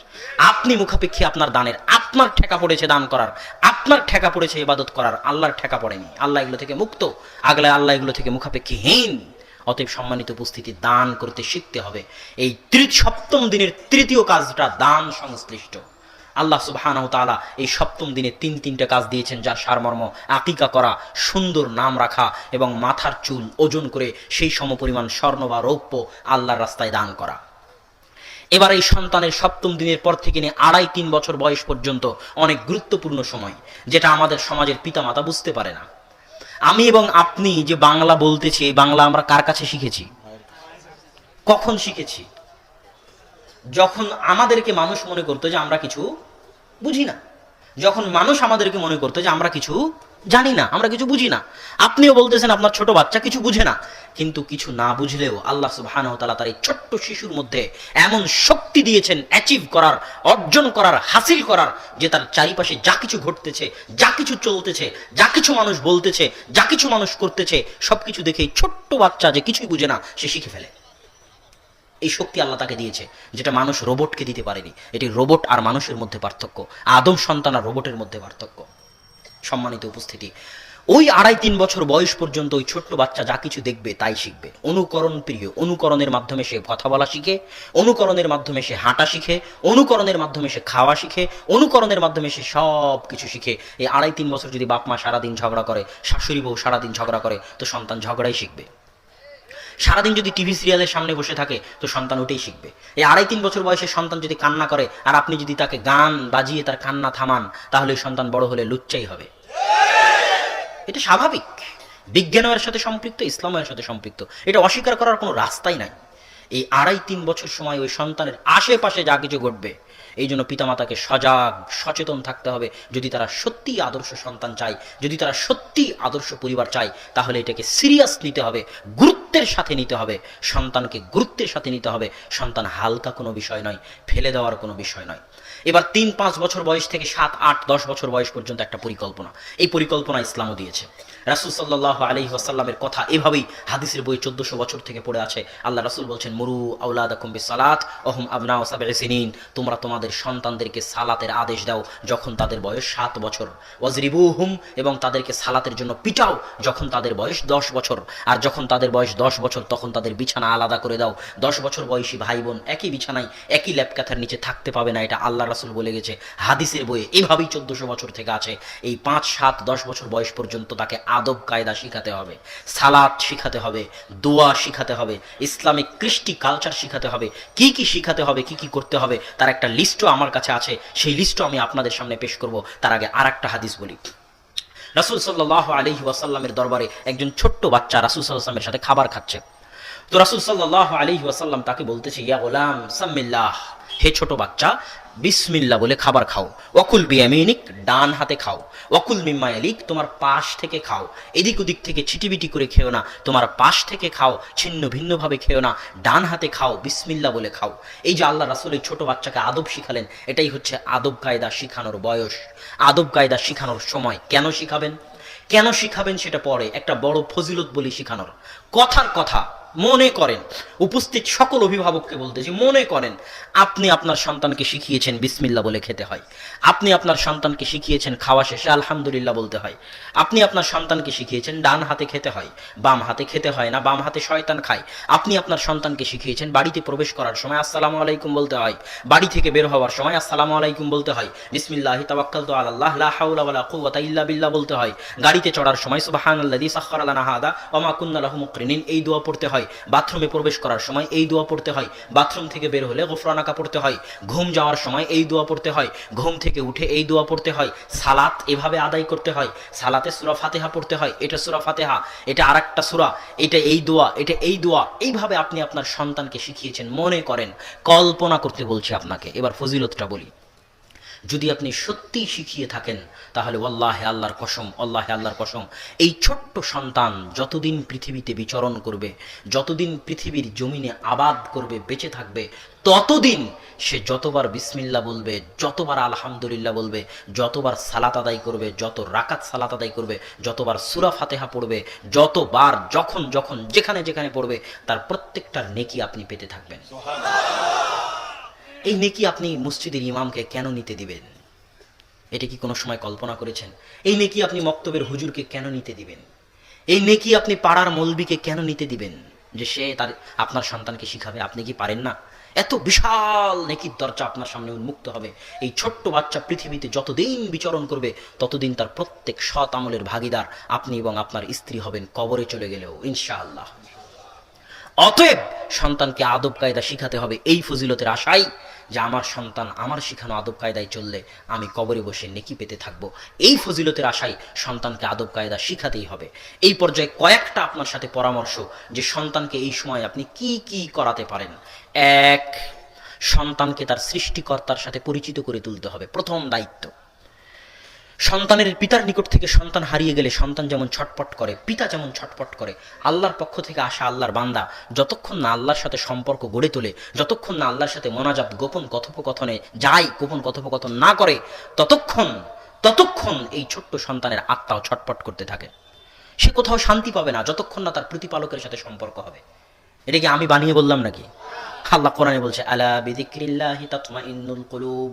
আপনি মুখাপেক্ষী আপনার দানের। আপনার ঠেকা পড়েছে দান করার, আপনার ঠেকা পড়েছে ইবাদত করার, আল্লাহর ঠেকা পড়েনি। আল্লাহ এগুলো থেকে মুক্ত, আগলে আল্লাহ এগুলো থেকে মুখাপেক্ষীহীন। অতএব সম্মানিত উপস্থিতি, দান করতে শিখতে হবে। এই সপ্তম দিনের তৃতীয় কাজটা দান সংশ্লিষ্ট। আল্লাহ সুবহানাহু ওয়া তাআলা এই সপ্তম দিনে তিনটা কাজ দিয়েছেন, যার সারমর্ম আকিকা করা, সুন্দর নাম রাখা এবং মাথার চুল ওজন করে সেই সমপরিমাণ স্বর্ণ বা রৌপ্য আল্লাহর রাস্তায় দান করা। এবার এই সন্তানের সপ্তম দিনের পর থেকে নিয়ে 2.5-3 বছর বয়স পর্যন্ত অনেক গুরুত্বপূর্ণ সময়, যেটা আমাদের সমাজের পিতামাতা বুঝতে পারে না। আমি এবং আপনি যে বাংলা বলতেছি, এই বাংলা আমরা কার কাছে শিখেছি? কখন শিখেছি? যখন আমাদেরকে মানুষ মনে করতো যে আমরা কিছু বুঝি না, যখন মানুষ আমাদেরকে মনে করতো যে আমরা কিছু জানি না, আমরা কিছু বুঝি না। আপনিও বলতেছেন আপনার ছোট বাচ্চা কিছু বুঝে না, কিন্তু কিছু না বুঝলেও আল্লাহ সুবহানাহু ওয়া তাআলা তার এই ছোট্ট শিশুর মধ্যে এমন শক্তি দিয়েছেন অ্যাচিভ করার, অর্জন করার, হাসিল করার, যে তার চারিপাশে যা কিছু ঘটতেছে, যা কিছু চলতেছে, যা কিছু মানুষ বলতেছে, যা কিছু মানুষ করতেছে, সবকিছু দেখে ছোট্ট বাচ্চা যে কিছুই বুঝে না সে শিখে ফেলে। এই শক্তি আল্লাহ তাকে দিয়েছে, যেটা মানুষ রোবটকে দিতে পারেনি। এটি রোবট আর মানুষের মধ্যে পার্থক্য, আদম সন্তান আর রোবটের মধ্যে পার্থক্য। সম্মানিত উপস্থিতি, ওই 2.5-3 বছর বয়স পর্যন্ত ওই ছোট্ট বাচ্চা যা কিছু দেখবে তাই শিখবে। অনুকরণ প্রিয়, অনুকরণের মাধ্যমে সে কথা বলা শিখে, অনুকরণের মাধ্যমে সে হাঁটা শিখে, অনুকরণের মাধ্যমে সে খাওয়া শিখে, অনুকরণের মাধ্যমে সে সব কিছু শিখে। এই 2.5-3 বছর যদি বাপ মা সারাদিন ঝগড়া করে, শাশুড়ি বউ সারাদিন ঝগড়া করে, তো সন্তান ঝগড়াই শিখবে। সারাদিন যদি টিভি সিরিয়ালের সামনে বসে থাকে তো সন্তান ওটাই শিখবে। এই 2.5-3 বছর বয়সের সন্তান যদি কান্না করে আর আপনি যদি তাকে গান বাজিয়ে তার কান্না থামান, তাহলে সন্তান বড় হলে লুচ্চাই হবে। এটা স্বাভাবিক। বিজ্ঞানের সাথে সম্পৃক্ত, ইসলামের সাথে সম্পৃক্ত, এটা অস্বীকার করার কোনো রাস্তাই নাই। এই 2.5-3 বছর সময় ওই সন্তানের আশেপাশে যা কিছু ঘটবে, এই জন্য পিতামাতাকে সজাগ সচেতন থাকতে হবে। যদি তারা সত্যি আদর্শ সন্তান চায়, যদি তারা সত্যি আদর্শ পরিবার চায়, তাহলে এটাকে সিরিয়াস নিতে হবে, গুরুত্বের সাথে নিতে হবে। সন্তানকে গুরুত্বের সাথে নিতে হবে। সন্তান হালকা কোনো বিষয় নয়, ফেলে দেওয়ার কোনো বিষয় নয়। এবার 3-5 বছর বয়স থেকে 7-8-10 বছর বয়স পর্যন্ত একটা পরিকল্পনা, এই পরিকল্পনা ইসলামও দিয়েছে। রাসূল সাল্লাল্লাহু আলাইহি ওয়াসাল্লামের কথা এভাবেই হাদিসের বই 1400 বছর থেকে পড়ে আছে। আল্লাহ রাসূল বলছেন মুরু আওলাদাকুম বিসসালাত ওয়া হুম আবনাউ সাবঈ সিনিন, তোমরা তোমাদের সন্তানদেরকে সালাতের আদেশ দাও যখন তাদের বয়স 7 বছর। ওয়াজরিবুহুম, এবং তাদেরকে সালাতের জন্য পিটাও যখন তাদের বয়স 10 বছর। আর যখন তাদের বয়স 10 বছর তখন তাদের বিছানা আলাদা করে দাও। 10 বছর বয়সী ভাই বোন একই বিছানায় একই ল্যাপকাথার নিচে থাকতে পাবে না, এটা আল্লাহ রাসূল বলে গেছে হাদিসের বইয়ে। এভাবেই 1400 বছর থেকে আছে। এই 5, 7, 10 বছর বয়স পর্যন্ত তাকে আদব কায়দা শিখাতে হবে, সালাত শিখাতে হবে, দোয়া শিখাতে হবে, ইসলামিক কৃষ্টি কালচার শিখাতে হবে। কি কি শিখাতে হবে, কি কি করতে হবে, তার একটা লিস্টও আমার কাছে আছে। সেই লিস্টও আমি আপনাদের সামনে পেশ করব। তার আগে আরেকটা হাদিস বলি। রাসূল সাল্লাল্লাহু আলাইহি ওয়াসাল্লামের দরবারে একজন ছোট্ট বাচ্চা রাসূল সাল্লাল্লাহু আলাইহি ওয়াসাল্লামের সাথে খাবার খাচ্ছে। তো রাসূল সাল্লাল্লাহু আলাইহি ওয়াসাল্লাম তাকে বলতেছে, ইয়া গোলাম সাম্মিল্লাহ, হে ছোট বাচ্চা, বিসমিল্লাহ বলে খাবার খাও। ওয়াকুল বিয়ামিনিক, ডান হাতে খাও। ওয়াকুল মিম্মা ইয়ালিক, তোমার পাশ থেকে খাও। এদিক ওদিক থেকে ছিটিবিটি করে খেও না, তোমার পাশ থেকে খাও, ছিন্ন ভিন্নভাবে খেও না, ডান হাতে খাও, বিসমিল্লাহ বলে খাও। এই যে আল্লাহ রাসূল এই ছোট বাচ্চাকে আদব শিখালেন, এটাই হচ্ছে আদব কায়দা শিখানোর বয়স, আদব কায়দা শিখানোর সময়। কেন শিখাবেন, কেন শিখাবেন সেটা পরে, একটা বড় ফজিলত বলি শিখানোর। কথার কথা মনে করেন, উপস্থিত সকল অভিভাবককে বলতেছি, মনে করেন আপনি আপনার সন্তানকে শিখিয়েছেন বিসমিল্লাহ বলে খেতে হয়, আপনি আপনার সন্তানকে শিখিয়েছেন খাওয়া শেষে আলহামদুলিল্লাহ বলতে হয়, আপনি আপনার সন্তানকে শিখিয়েছেন ডান হাতে খেতে হয়, বাম হাতে খেতে হয় না, বাম হাতে শয়তান খায়, আপনি আপনার সন্তানকে শিখিয়েছেন বাড়িতে প্রবেশ করার সময় আসসালামু আলাইকুম বলতে হয়, বাড়ি থেকে বের হওয়ার সময় আসসালামু আলাইকুম বলতে হয়, বিসমিল্লাহি তাওয়াক্কালতু আলাল্লাহ লা হাওলা ওয়ালা কুওয়াতা ইল্লা বিল্লাহ বলতে হয়, গাড়িতে চড়ার সময় সুবহানাল্লাযী সাখখারা লানা হাদা ওয়া মা কুন্না লাহু মুকরিনিন এই দোয়া পড়তে হয়, বাথরুমে প্রবেশ করার সময় এই দোয়া পড়তে হয়, বাথরুম থেকে বের হলে গুফরানাকা পড়তে হয়, ঘুম যাওয়ার সময় এই দোয়া পড়তে হয়, ঘুম থেকে উঠে এই দোয়া পড়তে হয়, সালাত এভাবে আদায় করতে হয়, সালাতে সূরা ফাতিহা পড়তে হয়, এটা সূরা ফাতিহা, এটা আরেকটা সূরা, এটা এই দোয়া, এটা এই দোয়া, এইভাবে আপনি আপনার সন্তানকে শিখিয়েছেন। মনে করেন, কল্পনা করতে বলছি আপনাকে। এবার ফজিলতটা বলি, যদি আপনি সত্যিই শিখিয়ে থাকেন তাহলে ওয়াল্লাহি আল্লাহর কসম, আল্লাহি আল্লাহর কসম, এই ছোট্ট সন্তান যতদিন পৃথিবীতে বিচরণ করবে, যতদিন পৃথিবীর জমিনে আবাদ করবে, বেঁচে থাকবে, ততদিন সে যতবার বিসমিল্লাহ বলবে, যতবার আলহামদুলিল্লাহ বলবে, যতবার সালাত আদায় করবে, যত রাকাত সালাত আদায় করবে, যতবার সূরা ফাতিহা পড়বে, যতবার যখন যখন যেখানে যেখানে পড়বে, তার প্রত্যেকটার নেকি আপনি পেতে থাকবেন। এই নেকি আপনি মসজিদের ইমামকে কেন নিতে দিবেন? এটা কি কোনো সময় কল্পনা করেছেন? এই নেকি আপনি মক্তবের হুজুরকে কেন নিতে দিবেন? এই নেকি আপনি পাড়ার মলবিকে কেন নিতে দিবেন যে সে তার আপনার সন্তানকে শিখাবে? আপনি কি পারেন না? এত বিশাল নেকির দরজা আপনার সামনে উন্মুক্ত হবে। এই ছোট্ট বাচ্চা পৃথিবীতে যতদিন বিচরণ করবে ততদিন তার প্রত্যেক সৎ আমলের ভাগিদার আপনি এবং আপনার স্ত্রী হবেন, কবরে চলে গেলেও ইনশাআল্লাহ। অতএব সন্তানকে আদব কায়দা শিখাতে হবে এই ফজিলতের আশায় যে আমার সন্তান আমার শিখানো আদব কায়দায় চললে আমি কবরে বসে নেকি পেতে থাকবো। এই ফজিলতের আশায় সন্তানকে আদব কায়দা শিখাতেই হবে। এই পর্যায়ে কয়েকটা আপনার সাথে পরামর্শ যে সন্তানকে এই সময় আপনি কি কি করাতে পারেন। এক, সন্তানকে তার সৃষ্টিকর্তার সাথে পরিচিত করে তুলতে হবে। প্রথম দায়িত্ব, সন্তানের পিতার নিকট থেকে সন্তান হারিয়ে গেলে সন্তান যেমন ছটপট করে, পিতা যেমন ছটপট করে, আল্লাহর পক্ষ থেকে আসা আল্লাহর বান্দা যতক্ষণ না আল্লাহর সাথে সম্পর্ক গড়ে তোলে, যতক্ষণ না আল্লাহর সাথে মোনাজাত গোপন কথোপকথনে যায়, গোপন কথোপকথন না করে, ততক্ষণ এই ছোট্ট সন্তানের আত্মাও ছটপট করতে থাকে। সে কোথাও শান্তি পাবে না যতক্ষণ না তার প্রতিপালকের সাথে সম্পর্ক হবে। এটা কি আমি বানিয়ে বললাম নাকি? আল্লাহ কোরআনে বলছে, আলা বিযিকরিল্লাহি তাতমাইন্নুল কুলুব,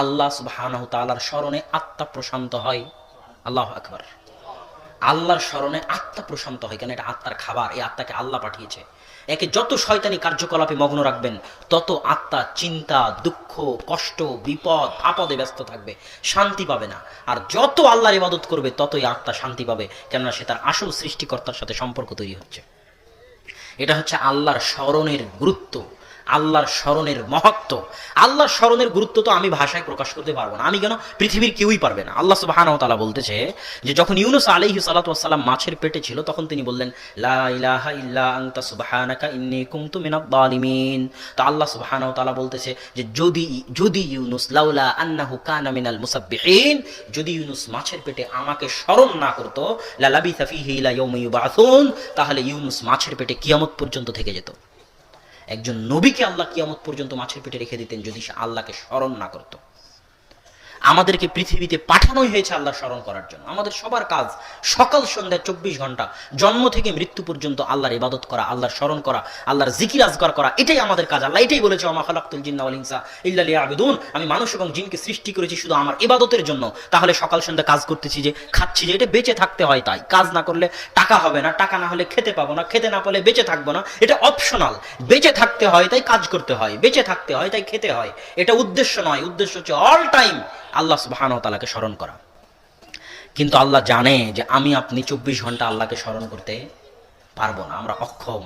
আল্লাহ সুবহানাহু তাআলার স্মরণে আত্মা প্রশান্ত হয়। আল্লাহু আকবার। আল্লাহর স্মরণে আত্মা প্রশান্ত হয়, কেন এটা আত্মার খাবার, এই আত্মাকে আল্লাহ পাঠিয়েছে। একে যত শয়তানি কার্যকলাপে মগ্ন রাখবেন তত আত্মা চিন্তা, দুঃখ, কষ্ট, বিপদ, আপদে ব্যস্ত থাকবে, শান্তি পাবে না। আর যত আল্লাহর ইবাদত করবে ততই আত্মা শান্তি পাবে, কেননা সে তার আসল সৃষ্টিকর্তার সাথে সম্পর্ক তৈরি হচ্ছে। এটা হচ্ছে আল্লাহর স্মরণের গুরুত্ব, আল্লাহর স্মরণের মহত্ব। আল্লাহর স্মরণের গুরুত্ব তো আমি ভাষায় প্রকাশ করতে পারবো না, আমি কেন, পৃথিবীর কেউই পারবে না। আল্লাহ সুবহানাহু ওয়া তাআলা বলতেছে যে যখন ইউনুস আলাইহিস সালাতু ওয়াস সালাম মাছের পেটে ছিল তখন তিনি বললেন, লা ইলাহা ইল্লা আনতা সুবহানাকা ইন্নী কুনতু মিনাজ জালিমিন। তো আল্লাহ সুবহানাহু ওয়া তাআলা বলতেছে যে যদি ইউনুস লাউলা আন্নাহু কানা মিনাল মুসাব্বিহিন, যদি ইউনুস মাছের পেটে আমাকে স্মরণ না করতো, লা লাবিসা ফীহি ইলা ইয়াউমি ইউবআসুন, তাহলে ইউনুস মাছের পেটে কিয়ামত পর্যন্ত থেকে যেত। একজন নবীকে আল্লাহ কিয়ামত পর্যন্ত মাছের পেটে রেখে দিতেন যদি সে আল্লাহকে স্মরণ না করত। আমাদেরকে পৃথিবীতে পাঠানোই হয়েছে আল্লাহ স্মরণ করার জন্য। আমাদের সবার কাজ সকাল সন্ধ্যা 24 ঘন্টা জন্ম থেকে মৃত্যু পর্যন্ত আল্লাহর ইবাদত করা, আল্লাহর স্মরণ করা, আল্লাহর জিকির আজগার করা, এটাই আমাদের কাজ। আল্লাহ এটাই বলেছে, ওয়া মা খালাকতুল জিন্না ওয়াল ইনসা ইল্লা লিয়াবুদুন, আমি মানুষ এবং জিনকে সৃষ্টি করেছি শুধু আমার ইবাদতের জন্য। তাহলে সকাল সন্ধ্যা কাজ করতেছি যে, খাচ্ছি যে, এটা বেঁচে থাকতে হয়, তাই কাজ না করলে টাকা হবে না, টাকা না হলে খেতে পাবো না, খেতে না পেলে বেঁচে থাকবো না, এটা অপশনাল। বেঁচে থাকতে হয় তাই কাজ করতে হয়, বেঁচে থাকতে হয় তাই খেতে হয়, এটা উদ্দেশ্য নয়। উদ্দেশ্য হচ্ছে অল টাইম আল্লাহ সুবহানাহু ওয়া তাআলাকে স্মরণ করা। কিন্তু আল্লাহ জানে যে আমি আপনি 24 ঘন্টা আল্লাহকে স্মরণ করতে পারবো না, আমরা অক্ষম।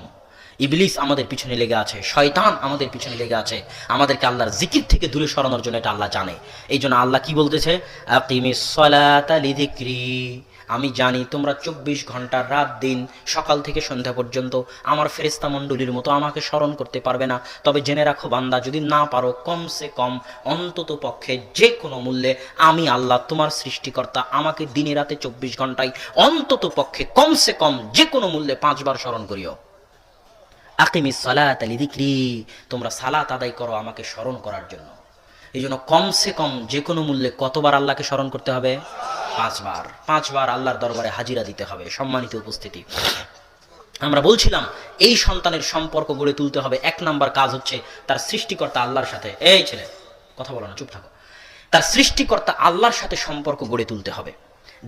ইবলিস আমাদের পিছনে লেগে আছে, শয়তান আমাদের পিছনে লেগে আছে আমাদেরকে আল্লাহর জিকির থেকে দূরে সরানোর জন্য, এটা আল্লাহ জানে। এই জন্য আল্লাহ কি বলতেছে, আকিমিস সালাতা লিযিকরি, আমি জানি তোমরা 24 ঘন্টা রাত দিন সকাল থেকে সন্ধ্যা পর্যন্ত আমার ফেরেশতা মণ্ডলীর মতো আমাকে স্মরণ করতে পারবে না। তবে জেনে রাখো বান্দা, যদি না পারো কমসে কম অন্তত পক্ষে যে কোনো মূল্যে আমি আল্লাহ তোমার সৃষ্টিকর্তা আমাকে দিনে রাতে 24 ঘন্টায় অন্তত পক্ষে কমসে কম যে কোনো মূল্যে 5 বার স্মরণ করিও। আকিমিস সালাতা লিযিকরি, তোমরা সালাত আদায় করো আমাকে স্মরণ করার জন্য। এই জন্য কমসে কম যে কোনো মূল্যে কতবার আল্লাহকে স্মরণ করতে হবে? 5 বার। 5 বার আল্লাহর দরবারে হাজিরা দিতে হবে। সম্মানিত উপস্থিতি, আমরা বলছিলাম এই সন্তানের সম্পর্ক গড়ে তুলতে হবে। 1 নাম্বার কাজ হচ্ছে তার সৃষ্টিকর্তা আল্লাহর সাথে, এই ছেলে কথা বলো না, চুপ থাকো, তার সৃষ্টিকর্তা আল্লাহর সাথে সম্পর্ক গড়ে তুলতে হবে।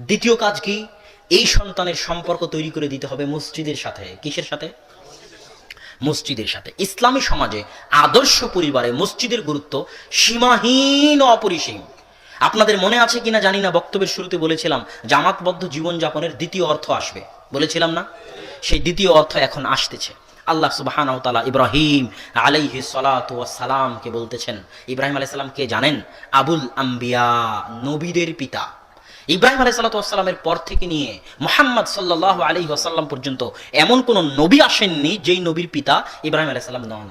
দ্বিতীয় কাজ কি? এই সন্তানের সম্পর্ক তৈরি করে দিতে হবে মসজিদের সাথে। কিসের সাথে? মসজিদের সাথে। ইসলামী সমাজে আদর্শ পরিবারে মসজিদের গুরুত্ব সীমাহীন ও অপরিসীম। আপনাদের মনে আছে কিনা জানি না, বক্তব্যের শুরুতে বলেছিলাম জামাতবদ্ধ জীবনযাপনের দ্বিতীয় অর্থ আসবে, বলেছিলাম না? সেই দ্বিতীয় অর্থ এখন আসতেছে। আল্লাহ সুবহানাহু ওয়া তাআলা ইব্রাহিম আলাইহিস সালাতু ওয়াস সালামকে বলতেছেন, ইব্রাহিম আলাইহিস সালাম কে জানেন? আবুল আম্বিয়া, নবীদের পিতা। ইব্রাহিম আলাইহিস সালামের পর থেকে নিয়ে মুহাম্মদ সাল্লাল্লাহু আলাইহি ওয়াসাল্লাম পর্যন্ত এমন কোন নবী আসেননি যেই নবীর পিতা ইব্রাহিম আলাইহিস সালাম নন।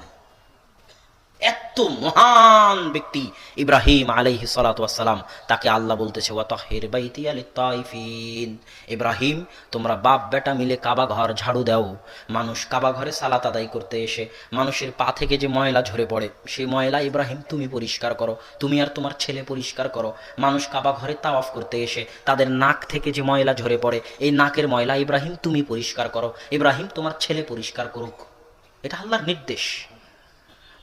এত মহান ব্যক্তি ইব্রাহিম আলাইহিস সালাতু ওয়াস সালাম, তাকে আল্লাহ বলতেছে ওয়া তাহির বাইতিয়া লিত-তাইফিন, ইব্রাহিম তোমরা বাপ বেটা মিলে কাবা ঘর ঝাড়ু দাও। মানুষ কাবা ঘরে সালাত আদায় করতে এসে মানুষের পা থেকে যে ময়লা ঝরে পড়ে, সেই ময়লা ইব্রাহিম তুমি পরিষ্কার করো, তুমি আর তোমার ছেলে পরিষ্কার করো। মানুষ কাবা ঘরে তাওয়াফ করতে এসে তাদের নাক থেকে যে ময়লা ঝরে পড়ে, এই নাকের ময়লা ইব্রাহিম তুমি পরিষ্কার করো, ইব্রাহিম তোমার ছেলে পরিষ্কার করুক। এটা আল্লাহর নির্দেশ।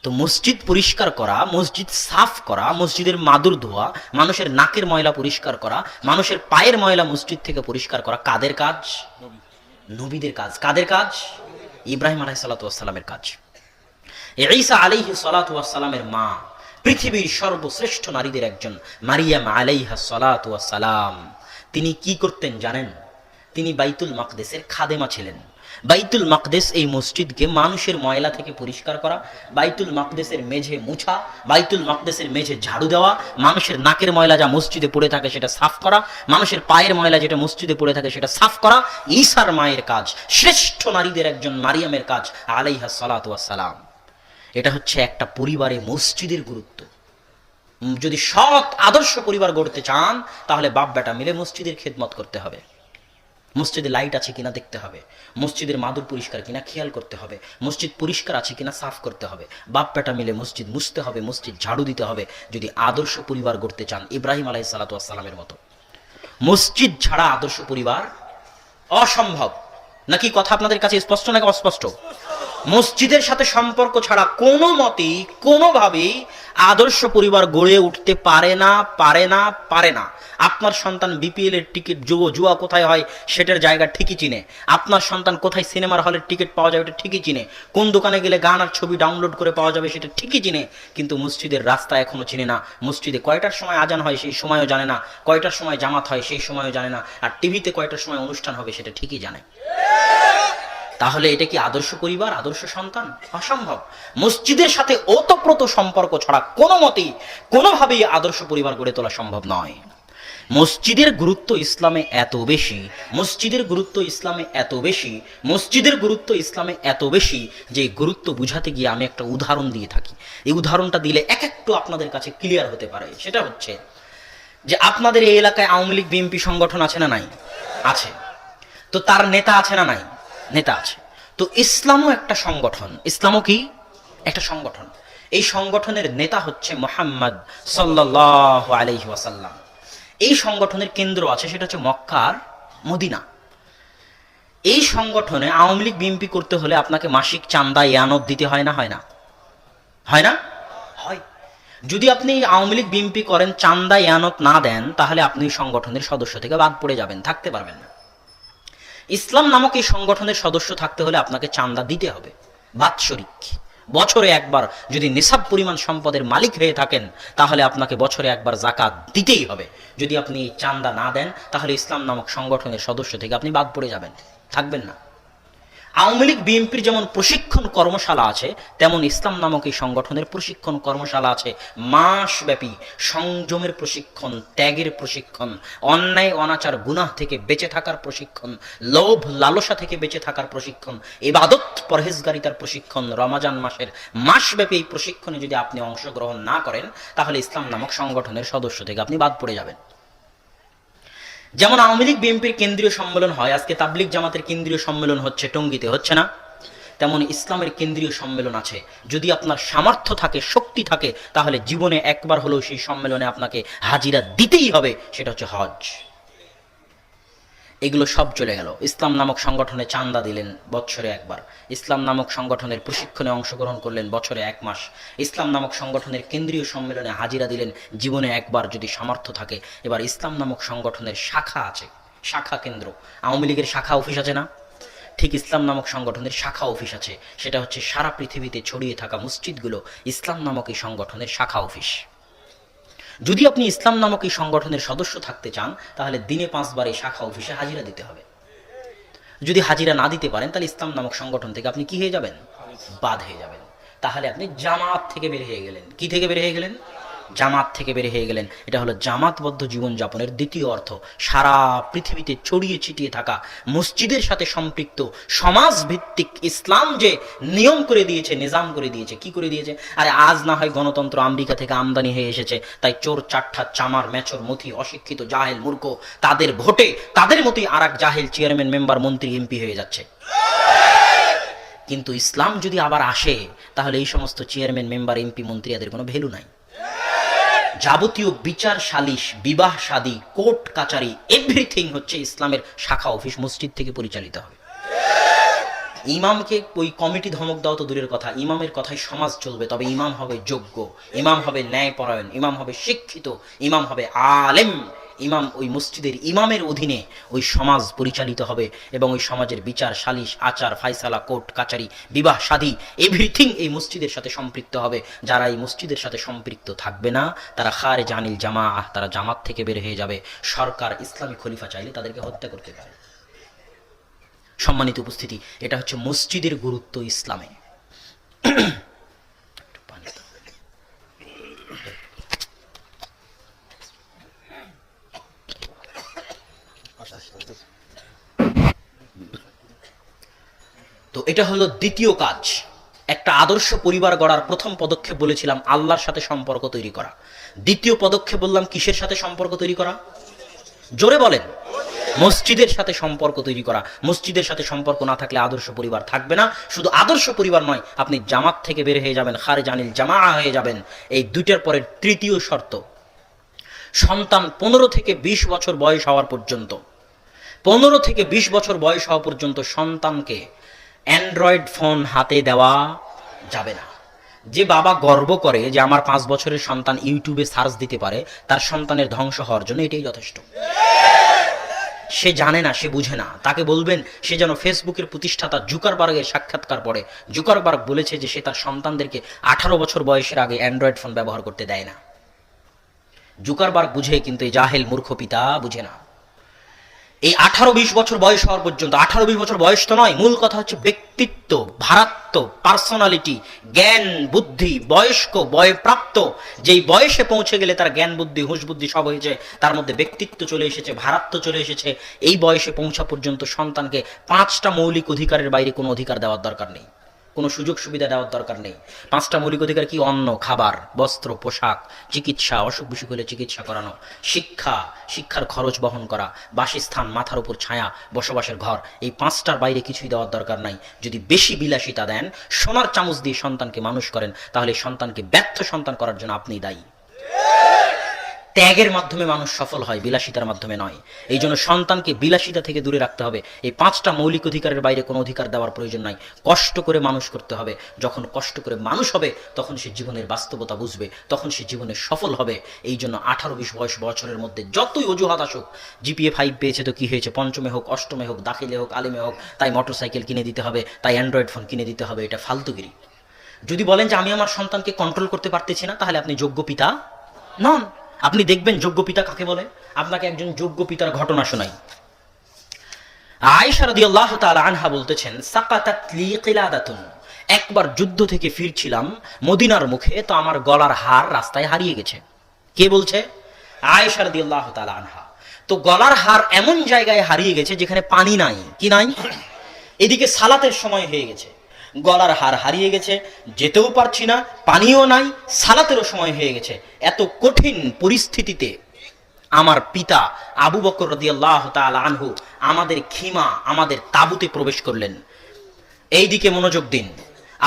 তো মসজিদ পরিষ্কার করা, মসজিদ সাফ করা, মসজিদের মাদুর ধোয়া, মানুষের নাকের ময়লা পরিষ্কার করা, মানুষের পায়ের ময়লা মসজিদ থেকে পরিষ্কার করা কাদের কাজ? নবীদের কাজ। কাদের কাজ? ইব্রাহিম আলাইহিস সালাতু ওয়াস সালামের কাজ। ঈসা আলাইহিস সালাতু ওয়াস সালামের মা, পৃথিবীর সর্বশ্রেষ্ঠ নারীদের একজন মারিয়াম আলাইহাস সালাতু ওয়াস সালাম, তিনি কি করতেন জানেন? তিনি বাইতুল মাকদেসের খাদেমা ছিলেন। বাইতুল মাকদেস এই মসজিদকে মানুষের ময়লা থেকে পরিষ্কার করা, বাইতুল মাকদেসের মেঝে মুছা, বাইতুল মাকদেসের মেঝে ঝাড়ু দেওয়া, মানুষের নাকের ময়লা যা মসজিদে পড়ে থাকে সেটা সাফ করা, মানুষের পায়ের ময়লা যেটা মসজিদে পড়ে থাকে সেটা সাফ করা ঈসার মায়ের কাজ, শ্রেষ্ঠ নারীদের একজন মারিয়ামের কাজ আলাইহাস সালাতু ওয়াস সালাম। এটা হচ্ছে একটা পরিবারে মসজিদের গুরুত্ব। যদি সৎ আদর্শ পরিবার গড়তে চান তাহলে বাপ বেটা মিলে মসজিদের খেদমত করতে হবে। মসজিদে লাইট আছে কিনা দেখতে হবে, মসজিদের মাদুর পরিষ্কার কিনা খেয়াল করতে হবে, মসজিদ পরিষ্কার আছে কিনা সাফ করতে হবে, বাপ বেটা মিলে মসজিদ মুছতে হবে, মসজিদ ঝাড়ু দিতে হবে, যদি আদর্শ পরিবার গড়তে চান ইব্রাহিম আলাইহিস সালাতু ওয়াস সালামের মতো। মসজিদ ছাড়া আদর্শ পরিবার অসম্ভব। নাকি কথা আপনাদের কাছে স্পষ্ট নাকি অস্পষ্ট? মসজিদের সাথে সম্পর্ক ছাড়া কোনো মতেই কোনোভাবেই আদর্শ পরিবার গড়ে উঠতে পারে না, পারে না, পারে না। আপনার সন্তান বিপিএল এর টিকিট জুয়া কোথায় হয় সেটার জায়গা ঠিকই চিনে, আপনার সন্তান কোথায় সিনেমার হলের টিকিট পাওয়া যাবে এটা ঠিকই চিনে, কোন দোকানে গেলে গান আর ছবি ডাউনলোড করে পাওয়া যাবে সেটা ঠিকই চিনে, কিন্তু মসজিদের রাস্তা এখনো চিনে না। মসজিদে কয়টার সময় আজান হয় সেই সময়ও জানে না, কয়টার সময় জামাত হয় সেই সময়ও জানে না, আর টিভিতে কয়টার সময় অনুষ্ঠান হবে সেটা ঠিকই জানে। তাহলে এটা কি আদর্শ পরিবার, আদর্শ সন্তান? অসম্ভব। মসজিদের সাথে ওতপ্রোত সম্পর্ক ছাড়া কোনো মতেই কোনোভাবেই আদর্শ পরিবার গড়ে তোলা সম্ভব নয়। মসজিদের গুরুত্ব ইসলামে এত বেশি, মসজিদের গুরুত্ব ইসলামে এত বেশি, মসজিদের গুরুত্ব ইসলামে এত বেশি যে গুরুত্ব বুঝাতে গিয়ে আমি একটা উদাহরণ দিয়ে থাকি। এই উদাহরণটা দিলে একটু আপনাদের কাছে ক্লিয়ার হতে পারে। সেটা হচ্ছে যে আপনাদের এই এলাকায় আওয়ামী লীগ বিএনপি সংগঠন আছে না নাই? আছে। তো তার নেতা আছে না নাই? নেতা আছে। তো ইসলামও একটা সংগঠন। ইসলামও কি? একটা সংগঠন। এই সংগঠনের নেতা হচ্ছে মুহাম্মদ সাল্লাল্লাহু আলাইহি ওয়াসাল্লাম। এই সংগঠনের কেন্দ্র আছে, সেটা হচ্ছে মক্কা আর মদিনা। এই সংগঠনে আওয়ামী লীগ বিএনপি করতে হলে আপনাকে মাসিক চান্দা ইয়ানত দিতে হয় না? হয় না? হয় না? হয়। যদি আপনি আওয়ামী লীগ বিএনপি করেন, চান্দা ইয়ানত না দেন, তাহলে আপনি সংগঠনের সদস্য থেকে বাদ পড়ে যাবেন, থাকতে পারবেন না। ইসলাম নামক এই সংগঠনের সদস্য থাকতে হলে আপনাকে চান্দা দিতে হবে বাৎসরিক। বছরে একবার যদি নিসাব পরিমাণ সম্পদের মালিক হয়ে থাকেন তাহলে আপনাকে বছরে একবার যাকাত দিতেই হবে। যদি আপনি চান্দা না দেন তাহলে ইসলাম নামক সংগঠনের সদস্য থেকে আপনি বাদ পড়ে যাবেন, থাকবেন না। আওয়ামী লীগ বিএনপির যেমন প্রশিক্ষণ কর্মশালা আছে, তেমন ইসলাম নামক এই সংগঠনের প্রশিক্ষণ কর্মশালা আছে, মাসব্যাপী সংযমের প্রশিক্ষণ, ত্যাগের প্রশিক্ষণ, অন্যায় অনাচার গুনাহ থেকে বেঁচে থাকার প্রশিক্ষণ, লোভ লালসা থেকে বেঁচে থাকার প্রশিক্ষণ, ইবাদত পরহেজগারিতার প্রশিক্ষণ। রমাজান মাসের মাসব্যাপী এই প্রশিক্ষণে যদি আপনি অংশগ্রহণ না করেন, তাহলে ইসলাম নামক সংগঠনের সদস্য থেকে আপনি বাদ পড়ে যাবেন। যেমন আওয়ামী লীগ বিএনপির কেন্দ্রীয় সম্মেলন হয়, আজকে তাবলিগ জামাতের কেন্দ্রীয় সম্মেলন হচ্ছে টঙ্গীতে, হচ্ছে না? তেমন ইসলামের কেন্দ্রীয় সম্মেলন আছে। যদি আপনার সামর্থ্য থাকে, শক্তি থাকে, তাহলে জীবনে একবার হলেও সেই সম্মেলনে আপনাকে হাজিরা দিতেই হবে, সেটা হচ্ছে হজ। এগুলো সব চলে গেল। ইসলাম নামক সংগঠনে চাঁদা দিলেন বছরে একবার, ইসলাম নামক সংগঠনের প্রশিক্ষণে অংশগ্রহণ করলেন বছরে 1 মাস, ইসলাম নামক সংগঠনের কেন্দ্রীয় সম্মেলনে হাজিরা দিলেন জীবনে একবার যদি সামর্থ্য থাকে। এবার ইসলাম নামক সংগঠনের শাখা আছে, শাখা কেন্দ্র। আওয়ামী লীগের শাখা অফিস আছে না? ঠিক ইসলাম নামক সংগঠনের শাখা অফিস আছে, সেটা হচ্ছে সারা পৃথিবীতে ছড়িয়ে থাকা মসজিদগুলো ইসলাম নামক এই সংগঠনের শাখা অফিস। যদি আপনি ইসলাম নামক এই সংগঠনের সদস্য থাকতে চান, তাহলে দিনে 5 বার এই শাখা অফিসে হাজিরা দিতে হবে। যদি হাজিরা না দিতে পারেন, তাহলে ইসলাম নামক সংগঠন থেকে আপনি কি হয়ে যাবেন? বাদ হয়ে যাবেন। তাহলে আপনি জামাত থেকে বের হয়ে গেলেন। কি থেকে বের হয়ে গেলেন? জামাত থেকে বের হয়ে গেলেন। এটা হলো জামাতবদ্ধ জীবনযাপনের দ্বিতীয় অর্থ। সারা পৃথিবীতে ছড়িয়ে ছিটিয়ে থাকা মসজিদের সাথে সম্পৃক্ত সমাজ ভিত্তিক ইসলাম যে নিয়ম করে দিয়েছে, নিজাম করে দিয়েছে। কি করে দিয়েছে? আরে আজ না হয় গণতন্ত্র আমেরিকা থেকে আমদানি হয়ে এসেছে, তাই চোর চাট্টা চামার মেচর মথি অশিক্ষিত জাহেল মূর্খ তাদের ভোটে তাদের মতোই আর এক জাহেল চেয়ারম্যান মেম্বার মন্ত্রী এমপি হয়ে যাচ্ছে। কিন্তু ইসলাম যদি আবার আসে, তাহলে এই সমস্ত চেয়ারম্যান মেম্বার এমপি মন্ত্রী এদের কোনো ভ্যালু নাই। যাবতীয় বিচার সালিশ, বিবাহ শাদী, কোর্ট কাচারি, এভরিথিং হচ্ছে ইসলামের শাখা অফিস মসজিদ থেকে পরিচালিত হবে। ইমামকে ওই কমিটি ধমক দাও তো দূরের কথা, ইমামের কথায় সমাজ চলবে। তবে ইমাম হবে যোগ্য, ইমাম হবে ন্যায়পরায়ণ, ইমাম হবে শিক্ষিত, ইমাম হবে আলেম। ইমাম, ওই মসজিদের ইমামের অধীনে ওই সমাজ পরিচালিত হবে এবং ওই সমাজের বিচার সালিশ, আচার ফায়সালা, কোর্ট কাচারি, বিবাহ শাদী, এভরিথিং এই মসজিদের সাথে সম্পৃক্ত হবে। যারা এই মসজিদের সাথে সম্পৃক্ত থাকবে না, তারা খারিজ আনিল জামাআহ, তারা জামাত থেকে বের হয়ে যাবে। সরকার ইসলামী খলিফা চাইলে তাদেরকে হত্যা করতে পারে। সম্মানিত উপস্থিতি, এটা হচ্ছে মসজিদের গুরুত্ব ইসলামে। তো এটা হলো দ্বিতীয় কাজ। একটা আদর্শ পরিবার গড়ার প্রথম পদক্ষেপ বলেছিলাম আল্লাহর সাথে সম্পর্ক তৈরি করা। দ্বিতীয় পদক্ষেপ বললাম কিসের সাথে সম্পর্ক তৈরি করা? জোরে বলেন। মসজিদের সাথে সম্পর্ক তৈরি করা। মসজিদের সাথে সম্পর্ক না থাকলে আদর্শ পরিবার থাকবে না। শুধু আদর্শ পরিবার নয়, আপনি জামাত থেকে বের হয়ে যাবেন, খারিজ আনিল জামাআহ হয়ে যাবেন। এই দুইটার পরের তৃতীয় শর্ত, সন্তান 15 থেকে 20 বছর বয়স হওয়ার পর্যন্ত, 15 থেকে 20 বছর বয়স হওয়া পর্যন্ত সন্তানকে অ্যান্ড্রয়েড ফোন হাতে দেওয়া যাবে না। যে বাবা গর্ব করে যে আমার 5 বছরের সন্তান ইউটিউবে সার্চ দিতে পারে, তার সন্তানের ধ্বংস হওয়ার জন্য এটাই যথেষ্ট। সে জানে না, সে বুঝে না, তাকে বলবেন সে যেন ফেসবুকের প্রতিষ্ঠাতা জুকারবার্গের সাক্ষাৎকার পড়ে। জুকারবার্গ বলেছে যে সে তার সন্তানদেরকে 18 বছর বয়সের আগে অ্যান্ড্রয়েড ফোন ব্যবহার করতে দেয় না। জুকারবার্গ বুঝে, কিন্তু এই জাহেল মূর্খ পিতা বুঝে না। এই 18-20 বছর বয়স হওয়ার পর্যন্ত, 18-20 বছর বয়স তো নয়, মূল কথা হচ্ছে ব্যক্তিত্ব, ভারাত্ব, পার্সোনালিটি, জ্ঞান বুদ্ধি, বয়স্ক বয়প্রাপ্ত। যেই বয়সে পৌঁছে গেলে তার জ্ঞান বুদ্ধি হুঁশ বুদ্ধি সব হয়েছে, তার মধ্যে ব্যক্তিত্ব চলে এসেছে, ভারাত্ব চলে এসেছে, এই বয়সে পৌঁছা পর্যন্ত সন্তানকে 5টা মৌলিক অধিকারের বাইরে কোনো অধিকার দেওয়ার দরকার নেই, কোনো সুযোগ সুবিধা দেওয়ার দরকার নেই। 5টা মৌলিক অধিকার কি? অন্ন, খাবার, বস্ত্র, পোশাক, চিকিৎসা, অসুখ বিসুখ হলে চিকিৎসা করানো, শিক্ষা, শিক্ষার খরচ বহন করা, বাসস্থান, মাথার উপর ছায়া, বসবাসের ঘর। এই 5টার বাইরে কিছুই দেওয়ার দরকার নাই। যদি বেশি বিলাসিতা দেন, সোনার চামচ দিয়ে সন্তানকে মানুষ করেন, তাহলে সন্তানকে ব্যর্থ সন্তান করার জন্য আপনিই দায়ী। ত্যাগের মাধ্যমে মানুষ সফল হয়, বিলাসিতার মাধ্যমে নয়। এই জন্য সন্তানকে বিলাসিতা থেকে দূরে রাখতে হবে। এই 5টা মৌলিক অধিকারের বাইরে কোনো অধিকার দেওয়ার প্রয়োজন নাই। কষ্ট করে মানুষ করতে হবে। যখন কষ্ট করে মানুষ হবে, তখন সে জীবনের বাস্তবতা বুঝবে, তখন সে জীবনে সফল হবে। এই জন্য 18-20 বছরের মধ্যে যতই অজুহাত আসুক, জিপিএ 5 পেয়েছে তো কি হয়েছে, পঞ্চমে হোক, অষ্টমে হোক, দাখিলে হোক, আলিমে হোক, তাই মোটরসাইকেল কিনে দিতে হবে, তাই অ্যান্ড্রয়েড ফোন কিনে দিতে হবে, এটা ফালতুগিরি। যদি বলেন যে আমি আমার সন্তানকে কন্ট্রোল করতে পারতেছি না, তাহলে আপনি যোগ্য পিতা নন। আপনি দেখবেন যোগ্য পিতা কাকে বলে। আপনাকে একজন যোগ্য পিতার ঘটনা শোনাই। আয়েশা রাদিয়াল্লাহু তাআলা আনহা বলতেছেন, সাকাতাত লি কিলাদাতুন, একবার যুদ্ধ থেকে ফিরছিলাম মদিনার মুখে, তো আমার গলার হার রাস্তায় হারিয়ে গেছে। কে বলছে? আয়েশা রাদিয়াল্লাহু তাআলা আনহা। তো গলার হার এমন জায়গায় হারিয়ে গেছে যেখানে পানি নাই, কি নাই, এদিকে সালাতের সময় হয়ে গেছে, গলার হার হারিয়ে গেছে, যেতেও পারছি না, পানিও নাই, সালাতেরও সময় হয়ে গেছে। এত কঠিন পরিস্থিতিতে আমার পিতা আবু বকর রাদিয়াল্লাহু তাআলা আনহু আমাদের খিমা, আমাদের তাঁবুতে প্রবেশ করলেন। এইদিকে মনোযোগ দিন।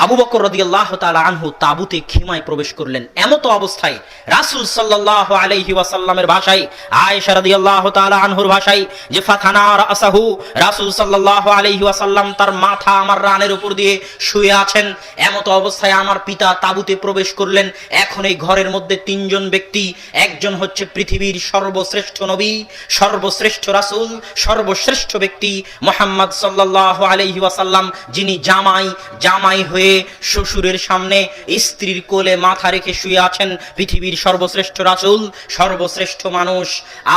আবু বকর রাদিয়াল্লাহু তাআলা আনহু তাঁবুতে খিমায় প্রবেশ করলেন। এমতো অবস্থায় রাসূল সাল্লাল্লাহু আলাইহি ওয়াসাল্লামের ভাষায়, আয়েশা রাদিয়াল্লাহু তাআলা আনহুর ভাষায়, যে ফাথানা রাসাহু, রাসূল সাল্লাল্লাহু আলাইহি ওয়াসাল্লাম তার মাথা আমার রানের উপর দিয়ে শুয়ে আছেন। এমতো অবস্থায় আমার পিতা তাঁবুতে প্রবেশ করলেন। এখন এই ঘরের মধ্যে তিনজন ব্যক্তি, একজন হচ্ছে পৃথিবীর সর্বশ্রেষ্ঠ নবী, সর্বশ্রেষ্ঠ রাসূল, সর্বশ্রেষ্ঠ ব্যক্তি মুহাম্মদ সাল্লাল্লাহু আলাইহি ওয়াসাল্লাম, যিনি জামাই হয়ে শ্বশুরের সামনে স্ত্রীর কোলে মাথা রেখে শুয়ে আছেন, পৃথিবীর সর্বশ্রেষ্ঠ রাসূল, সর্বশ্রেষ্ঠ মানুষ।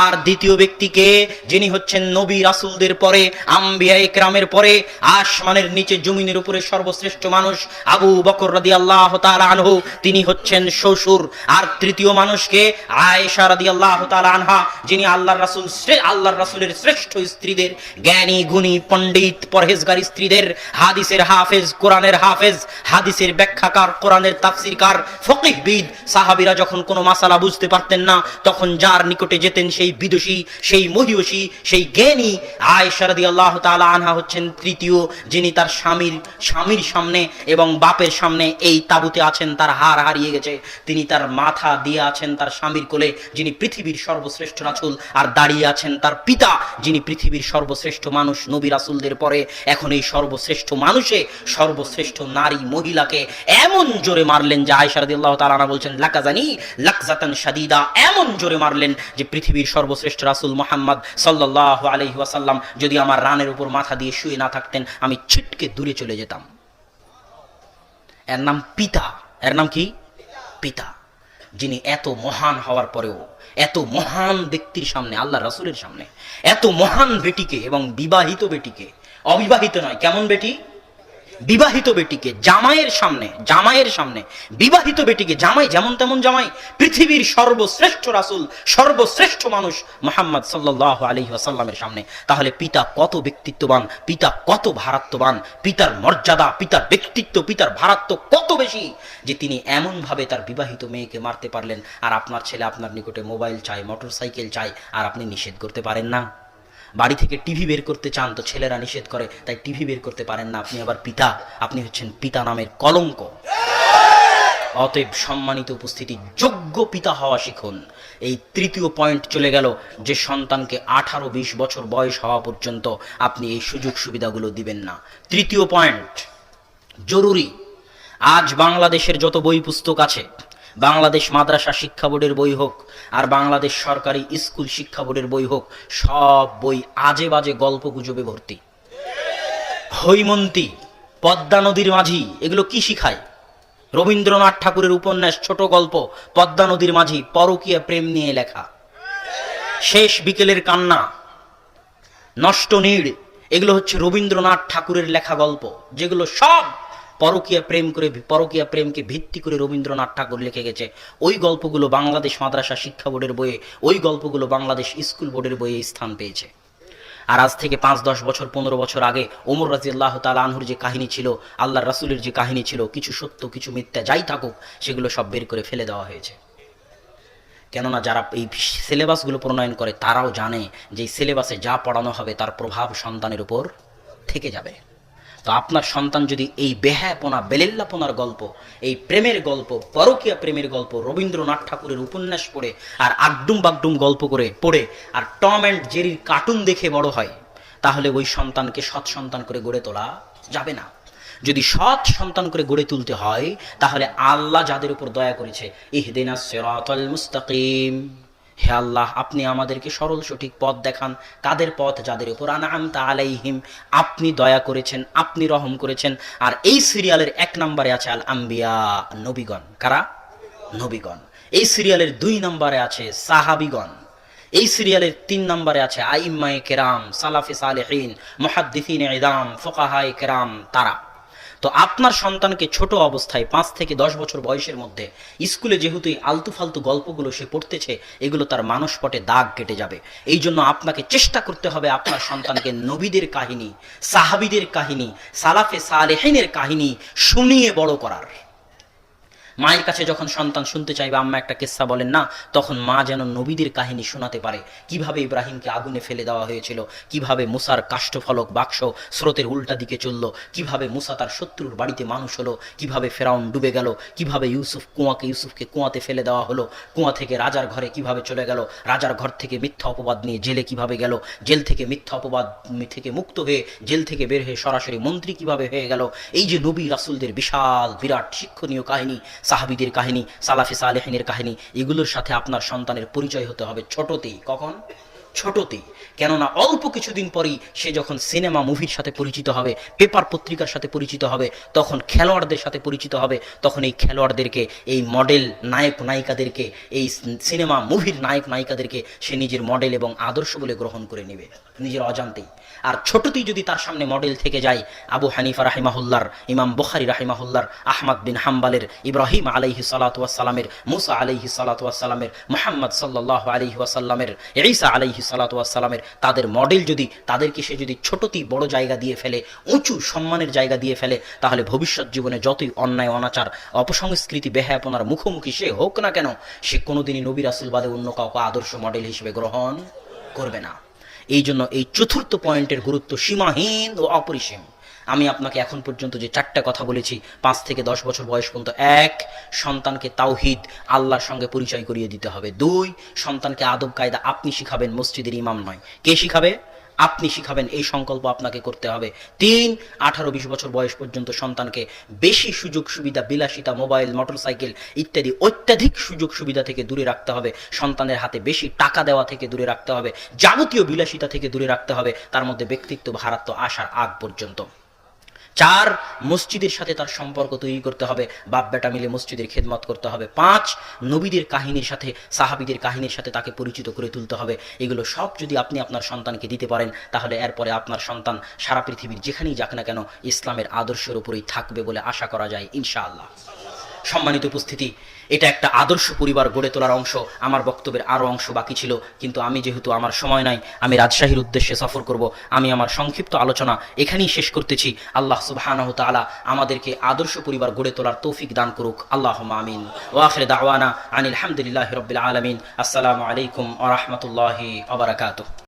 আর দ্বিতীয় ব্যক্তিকে, যিনি হচ্ছেন নবী রাসূলদের পরে, আম্বিয়া ইকরামের পরে, আসমানের নিচে জমিনের উপরে সর্বশ্রেষ্ঠ মানুষ আবু বকর রাদিয়াল্লাহু তাআলা আনহু, তিনি হচ্ছেন শ্বশুর। আর তৃতীয় মানুষকে আয়েশা রাদিয়াল্লাহু তাআলা আনহা, যিনি আল্লাহর রাসূলের শ্রেষ্ঠ স্ত্রীদের, জ্ঞানী গুণী পণ্ডিত পরহেজগার স্ত্রীদের, হাদিসের হাফেজ, কোরআনের হাফেজ, হাদিসের ব্যাখ্যাকার, কোরআনের তাফসীরকার, ফকিহবিদ। সাহাবীরা যখন কোনো মাসালা বুঝতে পারতেন না, তখন যার নিকটে যেতেন সেই বিদুষী, সেই মহিয়সী, সেই জ্ঞানী আয়েশা রাদিয়াল্লাহু তাআলা আনহা হচ্ছেন তৃতীয়, যিনি তার স্বামীর সামনে এবং বাপের সামনে এই তাঁবুতে আছেন। তার হার হারিয়ে গেছে, তিনি তার মাথা দিয়ে আছেন তার স্বামীর কোলে, যিনি পৃথিবীর সর্বশ্রেষ্ঠ রাসূল, আর দাঁড়িয়ে আছেন তার পিতা, যিনি পৃথিবীর সর্বশ্রেষ্ঠ মানুষ নবী রাসূলদের পরে। এখন এই সর্বশ্রেষ্ঠ মানুষে সর্বশ্রেষ্ঠ নারী মহিলাকে এমন জোরে মারলেন যে আয়েশা রাদিয়াল্লাহু তাআলা আনহা বলছেন, লাকাজানি লাকজাতান শাদীদা, এমন জোরে মারলেন যে পৃথিবীর সর্বশ্রেষ্ঠ রাসূল মুহাম্মদ সাল্লাল্লাহু আলাইহি ওয়াসাল্লাম যদি আমার রানের উপর মাথা দিয়ে শুয়ে না থাকতেন, আমি ছিটকে দূরে চলে যেতাম। এর নাম পিতা। এর নাম কি? পিতা। যিনি এত মহান হওয়ার পরেও, এত মহান ব্যক্তির সামনে, আল্লাহ রাসূলের সামনে, এত মহান বেটিকে, এবং বিবাহিত বেটিকে, অবিবাহিত নয়, কেমন বেটি? বিবাহিত বেটিকে জামাইয়ের সামনে বিবাহিত বেটিকে জামাই, যেমন তেমন জামাই, পৃথিবীর সর্বশ্রেষ্ঠ রাসূল, সর্বশ্রেষ্ঠ মানুষ মুহাম্মদ সাল্লাল্লাহু আলাইহি ওয়াসাল্লামের সামনে। তাহলে পিতা কত ব্যক্তিত্ববান, পিতা কত ভারাত্ববান, পিতার মর্যাদা, পিতার ব্যক্তিত্ব, পিতার ভারাত্ব কত বেশি যে তিনি এমন ভাবে তার বিবাহিত মেয়েকে মারতে পারলেন। আর আপনার ছেলে আপনার নিকটে মোবাইল চায়, মোটরসাইকেল চায়, আর আপনি নিষেধ করতে পারেন না। বাড়ি থেকে টিভি বের করতে চান, তো ছেলেরা নিষেধ করে, তাই টিভি বের করতে পারেন না। আপনি আবার পিতা, আপনি হচ্ছেন পিতা নামের কলঙ্ক। অতএব সম্মানিত উপস্থিতি, যোগ্য পিতা হওয়া শিখুন। এই তৃতীয় পয়েন্ট চলে গেল, যে সন্তানকে 18-20 বছর বয়স হওয়া পর্যন্ত আপনি এই সুযোগ সুবিধাগুলো দিবেন না। তৃতীয় পয়েন্ট জরুরি। আজ বাংলাদেশের যত বই পুস্তক আছে, বাংলাদেশ মাদ্রাসা শিক্ষা বোর্ডের বই হোক আর বাংলাদেশ সরকারি স্কুল শিক্ষা বোর্ডের বই হোক, সব বই আজে বাজে গল্প গুজবে ভর্তি। হৈমন্তী, পদ্মা নদীর মাঝি, এগুলো কি শিখায়? রবীন্দ্রনাথ ঠাকুরের উপন্যাস, ছোট গল্প, পদ্মা নদীর মাঝি, পরকীয়া প্রেম নিয়ে লেখা। শেষ বিকেলের কান্না, নষ্ট নীড়, এগুলো হচ্ছে রবীন্দ্রনাথ ঠাকুরের লেখা গল্প, যেগুলো সব পরকীয়া প্রেমকে ভিত্তি করে রবীন্দ্রনাথ ঠাকুর লিখে গেছে। ওই গল্পগুলো বাংলাদেশ মাদ্রাসা শিক্ষা বোর্ডের বইয়ে, ওই গল্পগুলো বাংলাদেশ স্কুল বোর্ডের বইয়ে স্থান পেয়েছে। আর আজ থেকে 5-10 বছর 15 বছর আগে ওমর রাদিয়াল্লাহু তাআলা আনহুর যে কাহিনী ছিল, আল্লাহর রাসূলের যে কাহিনী ছিল, কিছু সত্য কিছু মিথ্যা যাই থাকুক, সেগুলো সব বের করে ফেলে দেওয়া হয়েছে। কেননা যারা এই সিলেবাসগুলো প্রণয়ন করে, তারাও জানে যে এই সিলেবাসে যা পড়ানো হবে তার প্রভাব সন্তানের উপর থেকে যাবে। তো আপনার সন্তান যদি এই বেহায়াপনা, বেলেল্লাপনার গল্প, এই প্রেমের গল্প, পরকীয়া প্রেমের গল্প, রবীন্দ্রনাথ ঠাকুরের উপন্যাস পড়ে, আর আগডুম বাগডুম গল্প করে পড়ে, আর টম অ্যান্ড জেরির কার্টুন দেখে বড় হয়, তাহলে ওই সন্তানকে সৎ সন্তান করে গড়ে তোলা যাবে না। যদি সৎ সন্তান করে গড়ে তুলতে হয়, তাহলে আল্লাহ যাদের উপর দয়া করেছে, ইহদিনাস সিরাতাল মুস্তাকিম, হে আল্লাহ আপনি আমাদেরকে সরল সঠিক পথ দেখান। কাদের পথ? যাদের উপর আনআমতা আলাইহিম, আপনি দয়া করেছেন, আপনি রহম করেছেন। আর এই সিরিয়ালের 1 নম্বরে আছে আল আম্বিয়া, নবীগণ। কারা? নবীগণ। এই সিরিয়ালের 2 নম্বরে আছে সাহাবীগণ। এই সিরিয়ালের 3 নম্বরে আছে আইম্মায়ে কেরাম, সালাফে সালেহিন, মুহাদ্দিসিনে ইদাম, ফুকাহায়ে কেরাম তারা। তো আপনার সন্তানকে ছোট অবস্থায় 5 থেকে 10 বছর বয়সের মধ্যে স্কুলে যেহেতু এই আলতু ফালতু গল্পগুলো সে পড়তেছে, এগুলো তার মানসপটে দাগ কেটে যাবে। এই জন্য আপনাকে চেষ্টা করতে হবে আপনার সন্তানকে নবীদের কাহিনী, সাহাবীদের কাহিনী, সালাফে সালেহিনের কাহিনী শুনিয়ে বড় করার। মায়ের কাছে যখন সন্তান শুনতে চাইবে আম্মা একটা কিস্সা বলেন না, তখন মা যেন নবীদের কাহিনী শোনাতে পারে। কিভাবে ইব্রাহিমকে আগুনে ফেলে দেওয়া হয়েছিল, কিভাবে মুসার কাষ্ঠফলক বাক্স স্রোতের উল্টা দিকে চলল, কিভাবে মুসা তার শত্রুর বাড়িতে মানুষ হলো, কিভাবে ফেরাউন ডুবে গেল, কিভাবে ইউসুফকে কুয়াতে ফেলে দেওয়া হলো, কুয়া থেকে রাজার ঘরে কিভাবে চলে গেল, রাজার ঘর থেকে মিথ্যা অপবাদ নিয়ে জেলে কিভাবে গেল, জেল থেকে মিথ্যা অপবাদ থেকে মুক্ত হয়ে জেল থেকে বের হয়ে সরাসরি মন্ত্রী কিভাবে হয়ে গেল। এই যে নবী রাসূলদের বিশাল বিরাট শিক্ষণীয় কাহিনী, সাহাবীদের কাহিনী, সালাফে সালেহিনের কাহিনী, এগুলোর সাথে আপনার সন্তানের পরিচয় হতে হবে ছোটতেই। কখন? ছোটতেই। কেননা অল্প কিছুদিন পরেই সে যখন সিনেমা মুভির সাথে পরিচিত হবে, পেপার পত্রিকার সাথে পরিচিত হবে, তখন খেলোয়াড়দের সাথে পরিচিত হবে, তখন এই খেলোয়াড়দেরকে, এই মডেল নায়ক নায়িকাদেরকে, এই সিনেমা মুভির নায়ক নায়িকাদেরকে সে নিজের মডেল এবং আদর্শ বলে গ্রহণ করে নেবে নিজের অজান্তেই। আর ছোটতেই যদি তার সামনে মডেল থেকে যায় আবু হানিফা রাহিমাহুল্লাহর, ইমাম বুখারী রাহিমাহুল্লাহর, আহমদ বিন হাম্বালের, ইব্রাহিম আলাইহিস সালাতু ওয়াস সালামের, মুসা আলাইহিস সালাতু ওয়াস সালামের, মুহাম্মদ সাল্লাল্লাহু আলাইহি ওয়াসাল্লামের, ঈসা আলাইহিস সালাতু ওয়াস সালামের, তাদের মডেল যদি তাদেরকে সে যদি ছোটতেই বড় জায়গা দিয়ে ফেলে, উঁচু সম্মানের জায়গা দিয়ে ফেলে, তাহলে ভবিষ্যৎ জীবনে যতই অন্যায় অনাচার অপসংস্কৃতি বেহায়াপনার মুখোমুখি সে হোক না কেন, সে কোনোদিনই নবী রাসূল বাদে অন্য কাউকে আদর্শ মডেল হিসেবে গ্রহণ করবে না। এই জন্য এই চতুর্থ পয়েন্টের গুরুত্ব সীমাহীন ও অপরিসীম। আমি আপনাকে এখন পর্যন্ত যে 4টা কথা বলেছি, 5 থেকে 10 বছর বয়স পর্যন্ত, 1, সন্তানকে তাওহীদ আল্লাহর সঙ্গে পরিচয় করিয়ে দিতে হবে। 2, সন্তানকে আদব কায়দা আপনি শিখাবেন, মসজিদের ইমাম নয়। কে শিখাবে? আপনি শিখাবেন, এই সংকল্প আপনাকে করতে হবে। 3, 18-20 বছর বয়স পর্যন্ত সন্তানকে বেশি সুযোগ সুবিধা, বিলাসিতা, মোবাইল, মোটরসাইকেল ইত্যাদি অত্যাধিক সুযোগ সুবিধা থেকে দূরে রাখতে হবে। সন্তানের হাতে বেশি টাকা দেওয়া থেকে দূরে রাখতে হবে, যাবতীয় বিলাসিতা থেকে দূরে রাখতে হবে, তার মধ্যে ব্যক্তিত্ব ভারাত্ব আসার আগ পর্যন্ত। 4, মসজিদের সাথে তার সম্পর্ক তৈরি করতে হবে, বাপ বেটা মিলে মসজিদের খেদমত করতে হবে। 5, নবীদের কাহিনীর সাথে, সাহাবীদের কাহিনীর সাথে তাকে পরিচিত করে তুলতে হবে। এগুলো সব যদি আপনি আপনার সন্তানকে দিতে পারেন, তাহলে এরপরে আপনার সন্তান সারা পৃথিবীর যেখানেই যাক না কেন ইসলামের আদর্শের উপরেই থাকবে বলে আশা করা যায় ইনশাআল্লাহ। সম্মানিত উপস্থিতি, এটা একটা আদর্শ পরিবার গড়ে তোলার অংশ। আমার বক্তব্যের আরও অংশ বাকি ছিল, কিন্তু আমি যেহেতু আমার সময় নাই, আমি রাজশাহীর উদ্দেশ্যে সফর করব, আমি আমার সংক্ষিপ্ত আলোচনা এখানেই শেষ করতেছি। আল্লাহ সুবহানাহু তাআলা আমাদেরকে আদর্শ পরিবার গড়ে তোলার তৌফিক দান করুক, আল্লাহুম্মা আমিন। ওয়া আখিরু দাওয়ানা আনিল হামদুলিল্লাহি রাব্বিল আলামিন। আসসালামু আলাইকুম ওয়া রাহমাতুল্লাহি ওয়া বারাকাতুহু।